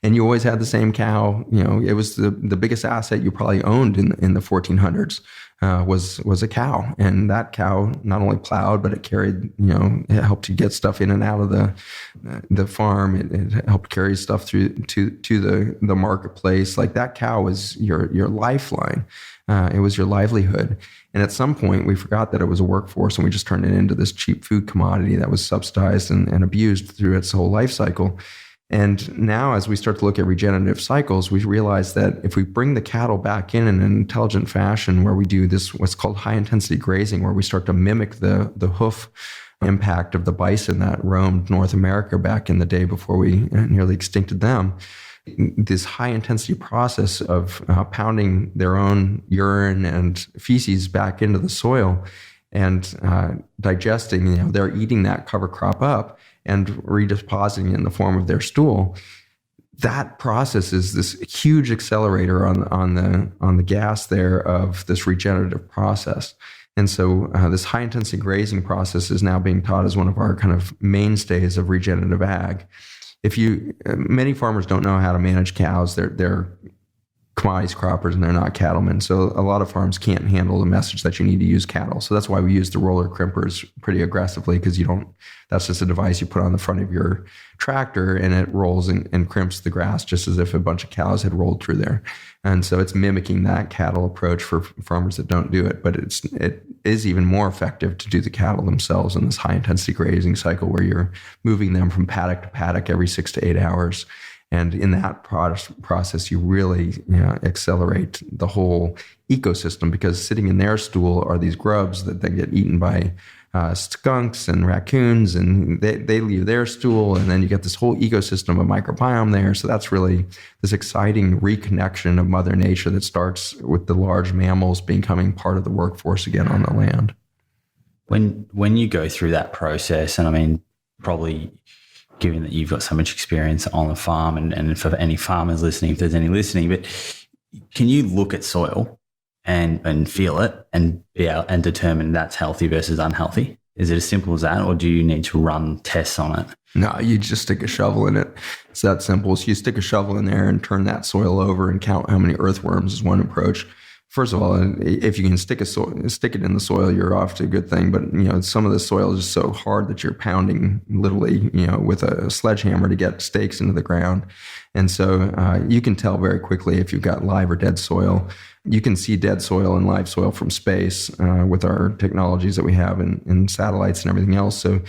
and you always had the same cow. It was the biggest asset you probably owned in the 1400s. Was a cow, and that cow not only plowed, but it carried, it helped you get stuff in and out of the farm. It helped carry stuff through to the marketplace. Like, that cow was your lifeline. It was your livelihood. And at some point, we forgot that it was a workforce, and we just turned it into this cheap food commodity that was subsidized and abused through its whole life cycle. And now, as we start to look at regenerative cycles, we realize that if we bring the cattle back in an intelligent fashion, where we do this, what's called high intensity grazing, where we start to mimic the hoof impact of the bison that roamed North America back in the day before we nearly extincted them, this high intensity process of pounding their own urine and feces back into the soil and digesting, they're eating that cover crop up and redepositing it in the form of their stool. That process is this huge accelerator on the gas there of this regenerative process. And so this high intensity grazing process is now being taught as one of our kind of mainstays of regenerative ag. Many farmers don't know how to manage cows. They're commodities croppers and they're not cattlemen. So a lot of farms can't handle the message that you need to use cattle. So that's why we use the roller crimpers pretty aggressively, because that's just a device you put on the front of your tractor, and it rolls and crimps the grass just as if a bunch of cows had rolled through there. And so it's mimicking that cattle approach for farmers that don't do it, but it is even more effective to do the cattle themselves in this high intensity grazing cycle, where you're moving them from paddock to paddock every 6 to 8 hours. And in that process, you really accelerate the whole ecosystem, because sitting in their stool are these grubs that then get eaten by skunks and raccoons, and they leave their stool, and then you get this whole ecosystem of microbiome there. So that's really this exciting reconnection of Mother Nature that starts with the large mammals becoming part of the workforce again on the land. When you go through that process, and I mean, probably given that you've got so much experience on the farm, and for any farmers listening, if there's any listening, but can you look at soil and feel it and be able and determine that's healthy versus unhealthy? Is it as simple as that, or do you need to run tests on it? No, you just stick a shovel in it. It's that simple. So you stick a shovel in there and turn that soil over and count how many earthworms is one approach. first of all, if you can stick it in the soil, you're off to a good thing. But, some of the soil is so hard that you're pounding literally, with a sledgehammer to get stakes into the ground. And so you can tell very quickly if you've got live or dead soil. You can see dead soil and live soil from space with our technologies that we have in satellites and everything else. So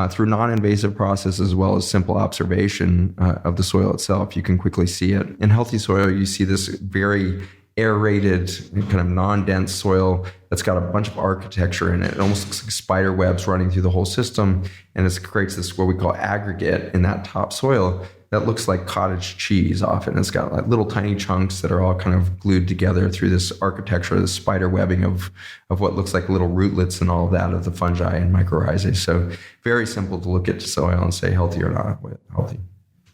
through non-invasive process as well as simple observation of the soil itself, you can quickly see it. In healthy soil, you see this very aerated, kind of non-dense soil that's got a bunch of architecture in it. It almost looks like spider webs running through the whole system. And it creates this, what we call aggregate in that top soil that looks like cottage cheese often. It's got like little tiny chunks that are all kind of glued together through this architecture, this spider webbing of what looks like little rootlets and all of that of the fungi and mycorrhizae. So very simple to look at the soil and say healthy or not healthy.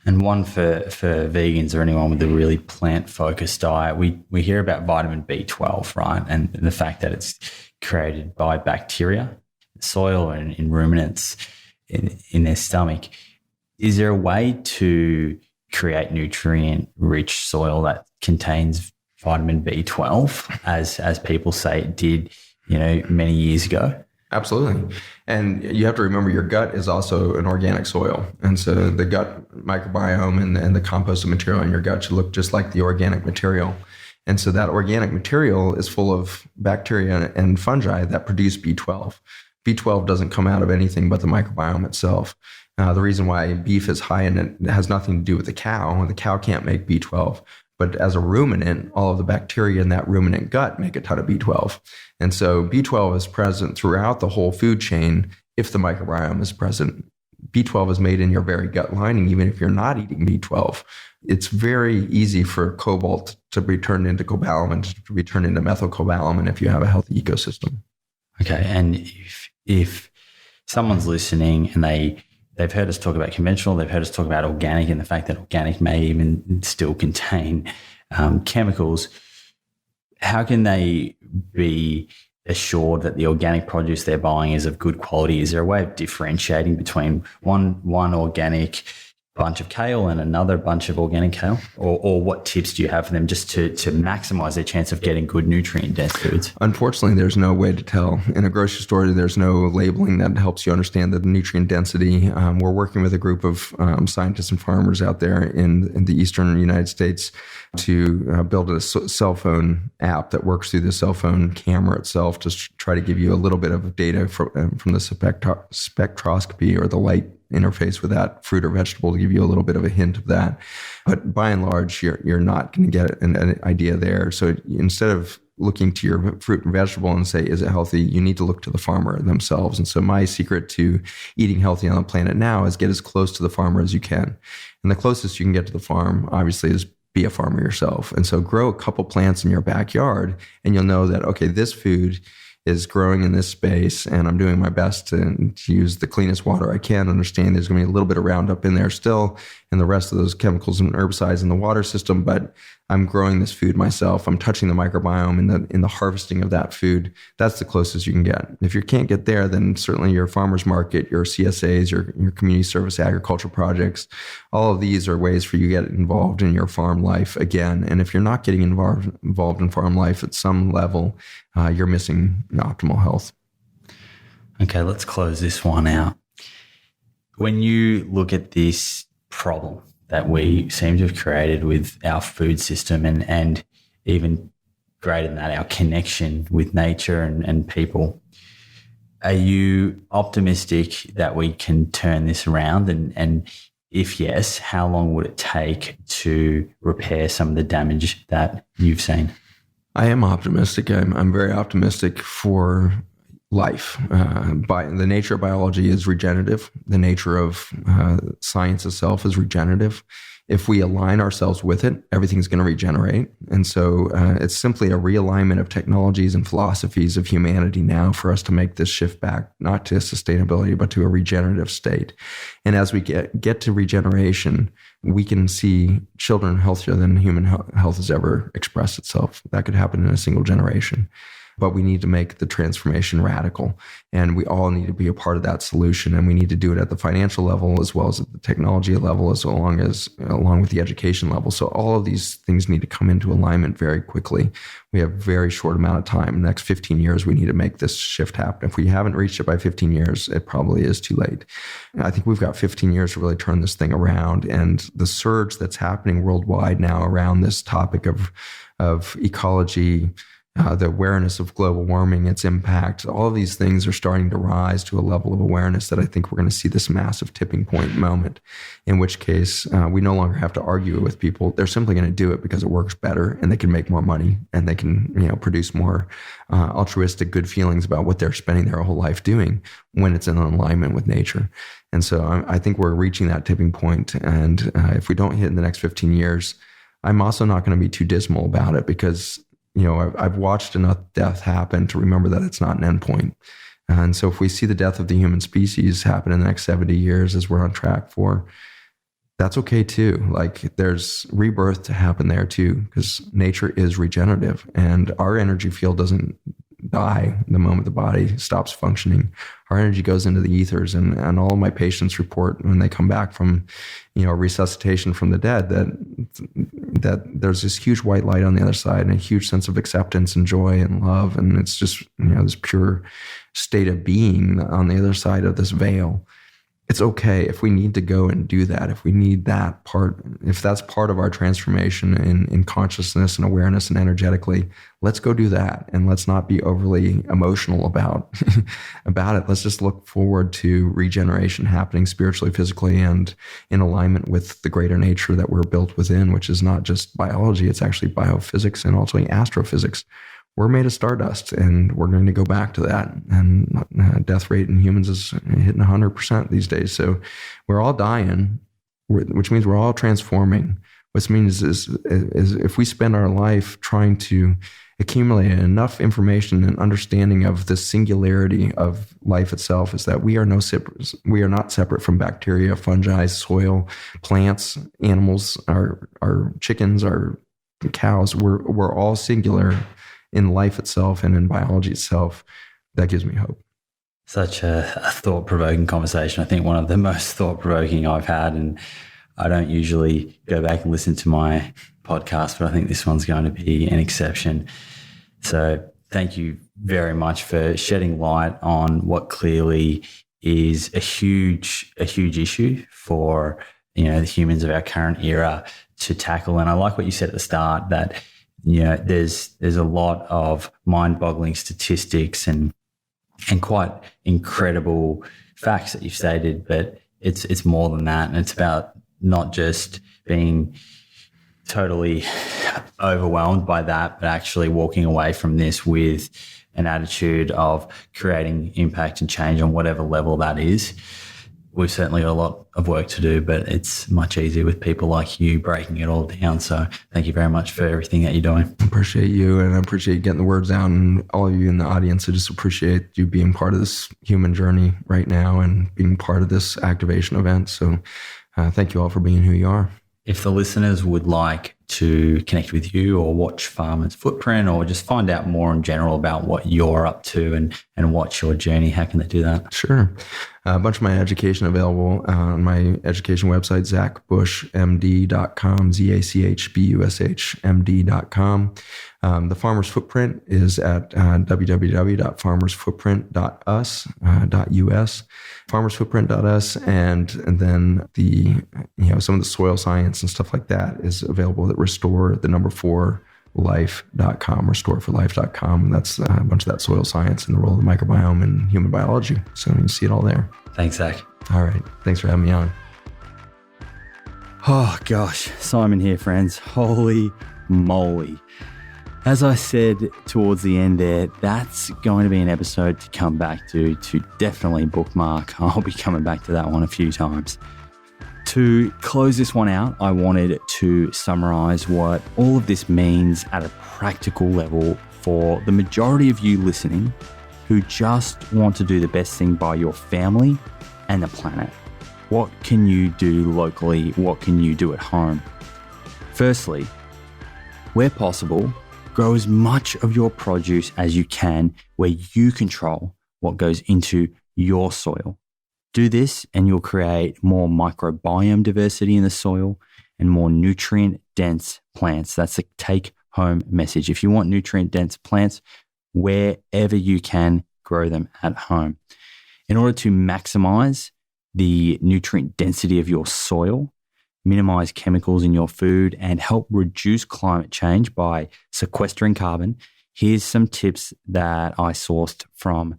And one for vegans or anyone with a really plant-focused diet, we hear about vitamin B12, right? And the fact that it's created by bacteria, soil and in ruminants in their stomach. Is there a way to create nutrient-rich soil that contains vitamin B12, as people say it did, many years ago? Absolutely. And you have to remember your gut is also an organic soil. And so the gut microbiome and the composted material in your gut should look just like the organic material. And so that organic material is full of bacteria and fungi that produce B12. B12 doesn't come out of anything but the microbiome itself. The reason why beef is high in it has nothing to do with the cow. The cow can't make B12. But as a ruminant, all of the bacteria in that ruminant gut make a ton of B12. And so B12 is present throughout the whole food chain if the microbiome is present. B12 is made in your very gut lining, even if you're not eating B12. It's very easy for cobalt to be turned into cobalamin, to be turned into methylcobalamin if you have a healthy ecosystem. Okay. And if someone's listening and they've heard us talk about conventional, they've heard us talk about organic and the fact that organic may even still contain chemicals. How can they be assured that the organic produce they're buying is of good quality? Is there a way of differentiating between one organic bunch of kale and another bunch of organic kale? Or what tips do you have for them just to maximize their chance of getting good nutrient-dense foods? Unfortunately, there's no way to tell. In a grocery store, there's no labeling that helps you understand the nutrient density. We're working with a group of scientists and farmers out there in the eastern United States to build a cell phone app that works through the cell phone camera itself to try to give you a little bit of data from the spectroscopy or the light interface with that fruit or vegetable to give you a little bit of a hint of that. But by and large, you're not going to get an idea there. So instead of looking to your fruit and vegetable and say, is it healthy? You need to look to the farmer themselves. And so my secret to eating healthy on the planet now is get as close to the farmer as you can. And the closest you can get to the farm, obviously, is be a farmer yourself. And so grow a couple plants in your backyard and you'll know that, okay, this food is growing in this space and I'm doing my best to use the cleanest water I can. Understand there's going to be a little bit of Roundup in there still and the rest of those chemicals and herbicides in the water system, but I'm growing this food myself. I'm touching the microbiome in the harvesting of that food. That's the closest you can get. If you can't get there, then certainly your farmer's market, your CSAs, your community service agriculture projects, all of these are ways for you to get involved in your farm life again. And if you're not getting involved in farm life at some level, you're missing optimal health. Okay, let's close this one out. When you look at this problem that we seem to have created with our food system and even greater than that, our connection with nature and people, are you optimistic that we can turn this around? And if yes, how long would it take to repair some of the damage that you've seen? I am optimistic. I'm very optimistic for life. The nature of biology is regenerative. The nature of science itself is regenerative. If we align ourselves with it, everything's going to regenerate. And so it's simply a realignment of technologies and philosophies of humanity now for us to make this shift back, not to sustainability, but to a regenerative state. And as we get to regeneration, we can see children healthier than human health has ever expressed itself. That could happen in a single generation. but we need to make the transformation radical. And we all need to be a part of that solution. And we need to do it at the financial level as well as at the technology level, along with the education level. So all of these things need to come into alignment very quickly. We have a very short amount of time. In the next 15 years, we need to make this shift happen. If we haven't reached it by 15 years, it probably is too late. I think we've got 15 years to really turn this thing around. And the surge that's happening worldwide now around this topic of ecology, the awareness of global warming, its impact, all of these things are starting to rise to a level of awareness that I think we're going to see this massive tipping point moment, in which case we no longer have to argue with people. They're simply going to do it because it works better and they can make more money and they can produce more altruistic good feelings about what they're spending their whole life doing when it's in alignment with nature. And so I think we're reaching that tipping point. And if we don't hit in the next 15 years, I'm also not going to be too dismal about it because I've watched enough death happen to remember that it's not an endpoint. And so if we see the death of the human species happen in the next 70 years as we're on track for, that's okay too. Like there's rebirth to happen there too, because nature is regenerative and our energy field doesn't die the moment the body stops functioning. Our energy goes into the ethers, and all of my patients report when they come back from, resuscitation from the dead that there's this huge white light on the other side and a huge sense of acceptance and joy and love, and it's just this pure state of being on the other side of this veil. It's okay if we need to go and do that, if we need that part, if that's part of our transformation in consciousness and awareness and energetically, let's go do that. And let's not be overly emotional about it. Let's just look forward to regeneration happening spiritually, physically, and in alignment with the greater nature that we're built within, which is not just biology, it's actually biophysics and also astrophysics. We're made of stardust, and we're going to go back to that. And death rate in humans is hitting 100% these days. So we're all dying, which means we're all transforming. What means is if we spend our life trying to accumulate enough information and understanding of the singularity of life itself, is that we are not separate from bacteria, fungi, soil, plants, animals, our chickens, our cows. We're all singular in life itself and in biology itself. That gives me hope. Such a thought-provoking conversation. I think one of the most thought-provoking I've had, and I don't usually go back and listen to my podcast, but I think this one's going to be an exception. So thank you very much for shedding light on what clearly is a huge issue for the humans of our current era to tackle. And I like what you said at the start, that there's a lot of mind-boggling statistics and quite incredible facts that you've stated, but it's more than that. And it's about not just being totally overwhelmed by that, but actually walking away from this with an attitude of creating impact and change on whatever level that is. We've certainly got a lot of work to do, but it's much easier with people like you breaking it all down. So thank you very much for everything that you're doing. I appreciate you, and I appreciate getting the words out, and all of you in the audience. I just appreciate you being part of this human journey right now and being part of this activation event. So thank you all for being who you are. If the listeners would like to connect with you or watch Farmer's Footprint or just find out more in general about what you're up to and watch your journey, how can they do that? Sure. A bunch of my education available on my education website, zachbushmd.com, ZACHBUSHMD.com. The Farmer's Footprint is at www.farmersfootprint.us. farmersfootprint.us, and then some of the soil science and stuff like that is available at restore4life.com, restore4life.com. That's a bunch of that soil science and the role of the microbiome in human biology. So you can see it all there. Thanks, Zach. All right. Thanks for having me on. Oh gosh, Simon here, friends. Holy moly. As I said towards the end there, that's going to be an episode to come back to definitely bookmark. I'll be coming back to that one a few times. To close this one out, I wanted to summarize what all of this means at a practical level for the majority of you listening who just want to do the best thing by your family and the planet. What can you do locally? What can you do at home? Firstly, where possible, Grow as much of your produce as you can where you control what goes into your soil. Do this and you'll create more microbiome diversity in the soil and more nutrient-dense plants. That's the take-home message. If you want nutrient-dense plants, wherever you can, grow them at home. In order to maximize the nutrient density of your soil, minimize chemicals in your food, and help reduce climate change by sequestering carbon, here's some tips that I sourced from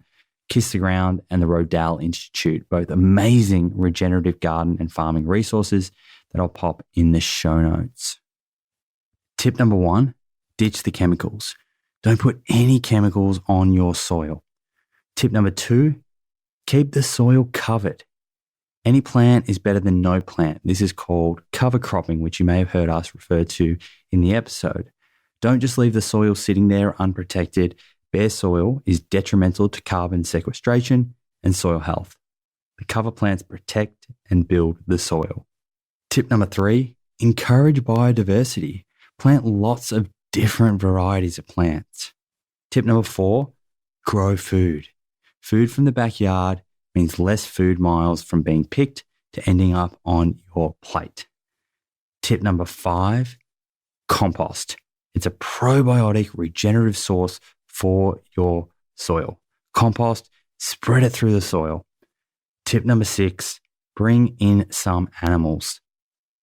Kiss the Ground and the Rodale Institute, both amazing regenerative garden and farming resources that I'll pop in the show notes. Tip number 1, ditch the chemicals. Don't put any chemicals on your soil. Tip number 2, keep the soil covered. Any plant is better than no plant. This is called cover cropping, which you may have heard us refer to in the episode. Don't just leave the soil sitting there unprotected. Bare soil is detrimental to carbon sequestration and soil health. The cover plants protect and build the soil. Tip number 3, encourage biodiversity. Plant lots of different varieties of plants. Tip number 4, grow food. Food from the backyard means less food miles from being picked to ending up on your plate. Tip number 5, compost. It's a probiotic regenerative source for your soil. Compost, spread it through the soil. Tip number 6, bring in some animals.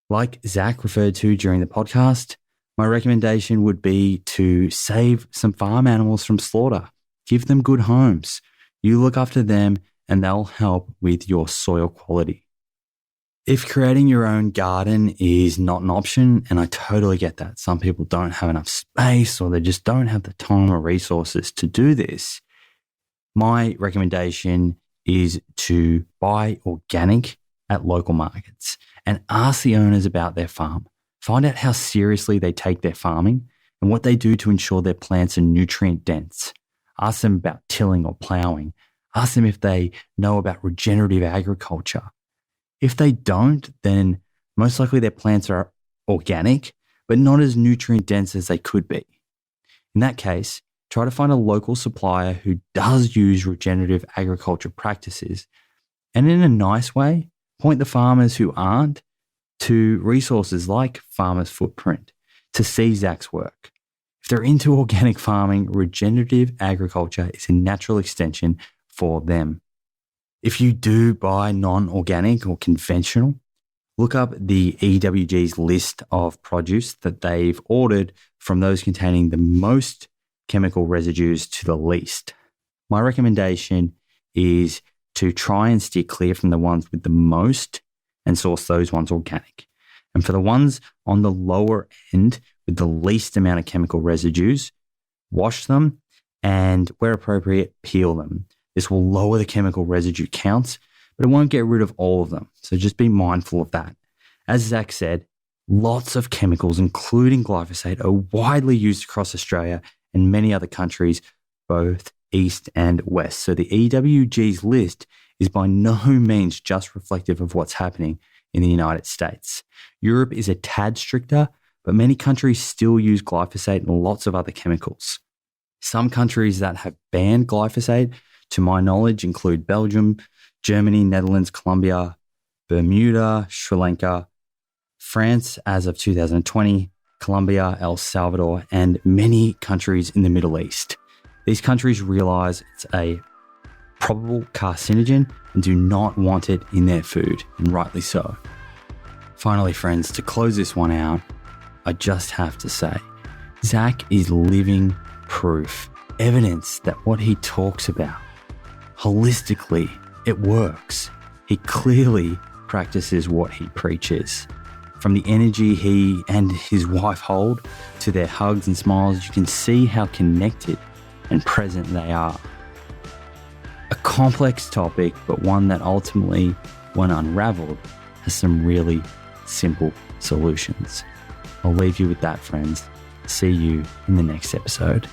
Like Zach referred to during the podcast, my recommendation would be to save some farm animals from slaughter. Give them good homes. You look after them and they'll help with your soil quality. If creating your own garden is not an option, and I totally get that, some people don't have enough space or they just don't have the time or resources to do this, my recommendation is to buy organic at local markets and ask the owners about their farm. Find out how seriously they take their farming and what they do to ensure their plants are nutrient dense. Ask them about tilling or plowing. Ask them if they know about regenerative agriculture. If they don't, then most likely their plants are organic, but not as nutrient dense as they could be. In that case, try to find a local supplier who does use regenerative agriculture practices, and in a nice way, point the farmers who aren't to resources like Farmer's Footprint to see Zach's work. If they're into organic farming, regenerative agriculture is a natural extension for them. If you do buy non-organic or conventional, look up the EWG's list of produce that they've ordered from those containing the most chemical residues to the least. My recommendation is to try and steer clear from the ones with the most and source those ones organic. And for the ones on the lower end with the least amount of chemical residues, wash them and, where appropriate, peel them. This will lower the chemical residue counts, but it won't get rid of all of them. So just be mindful of that. As Zach said, lots of chemicals, including glyphosate, are widely used across Australia and many other countries, both east and west. So the EWG's list is by no means just reflective of what's happening in the United States. Europe is a tad stricter, but many countries still use glyphosate and lots of other chemicals. Some countries that have banned glyphosate, to my knowledge, include Belgium, Germany, Netherlands, Colombia, Bermuda, Sri Lanka, France as of 2020, Colombia, El Salvador, and many countries in the Middle East. These countries realize it's a probable carcinogen and do not want it in their food, and rightly so. Finally, friends, to close this one out, I just have to say, Zach is living proof, evidence that what he talks about, holistically, it works. He clearly practices what he preaches. From the energy he and his wife hold to their hugs and smiles, you can see how connected and present they are. A complex topic, but one that ultimately, when unraveled, has some really simple solutions. I'll leave you with that, friends. See you in the next episode.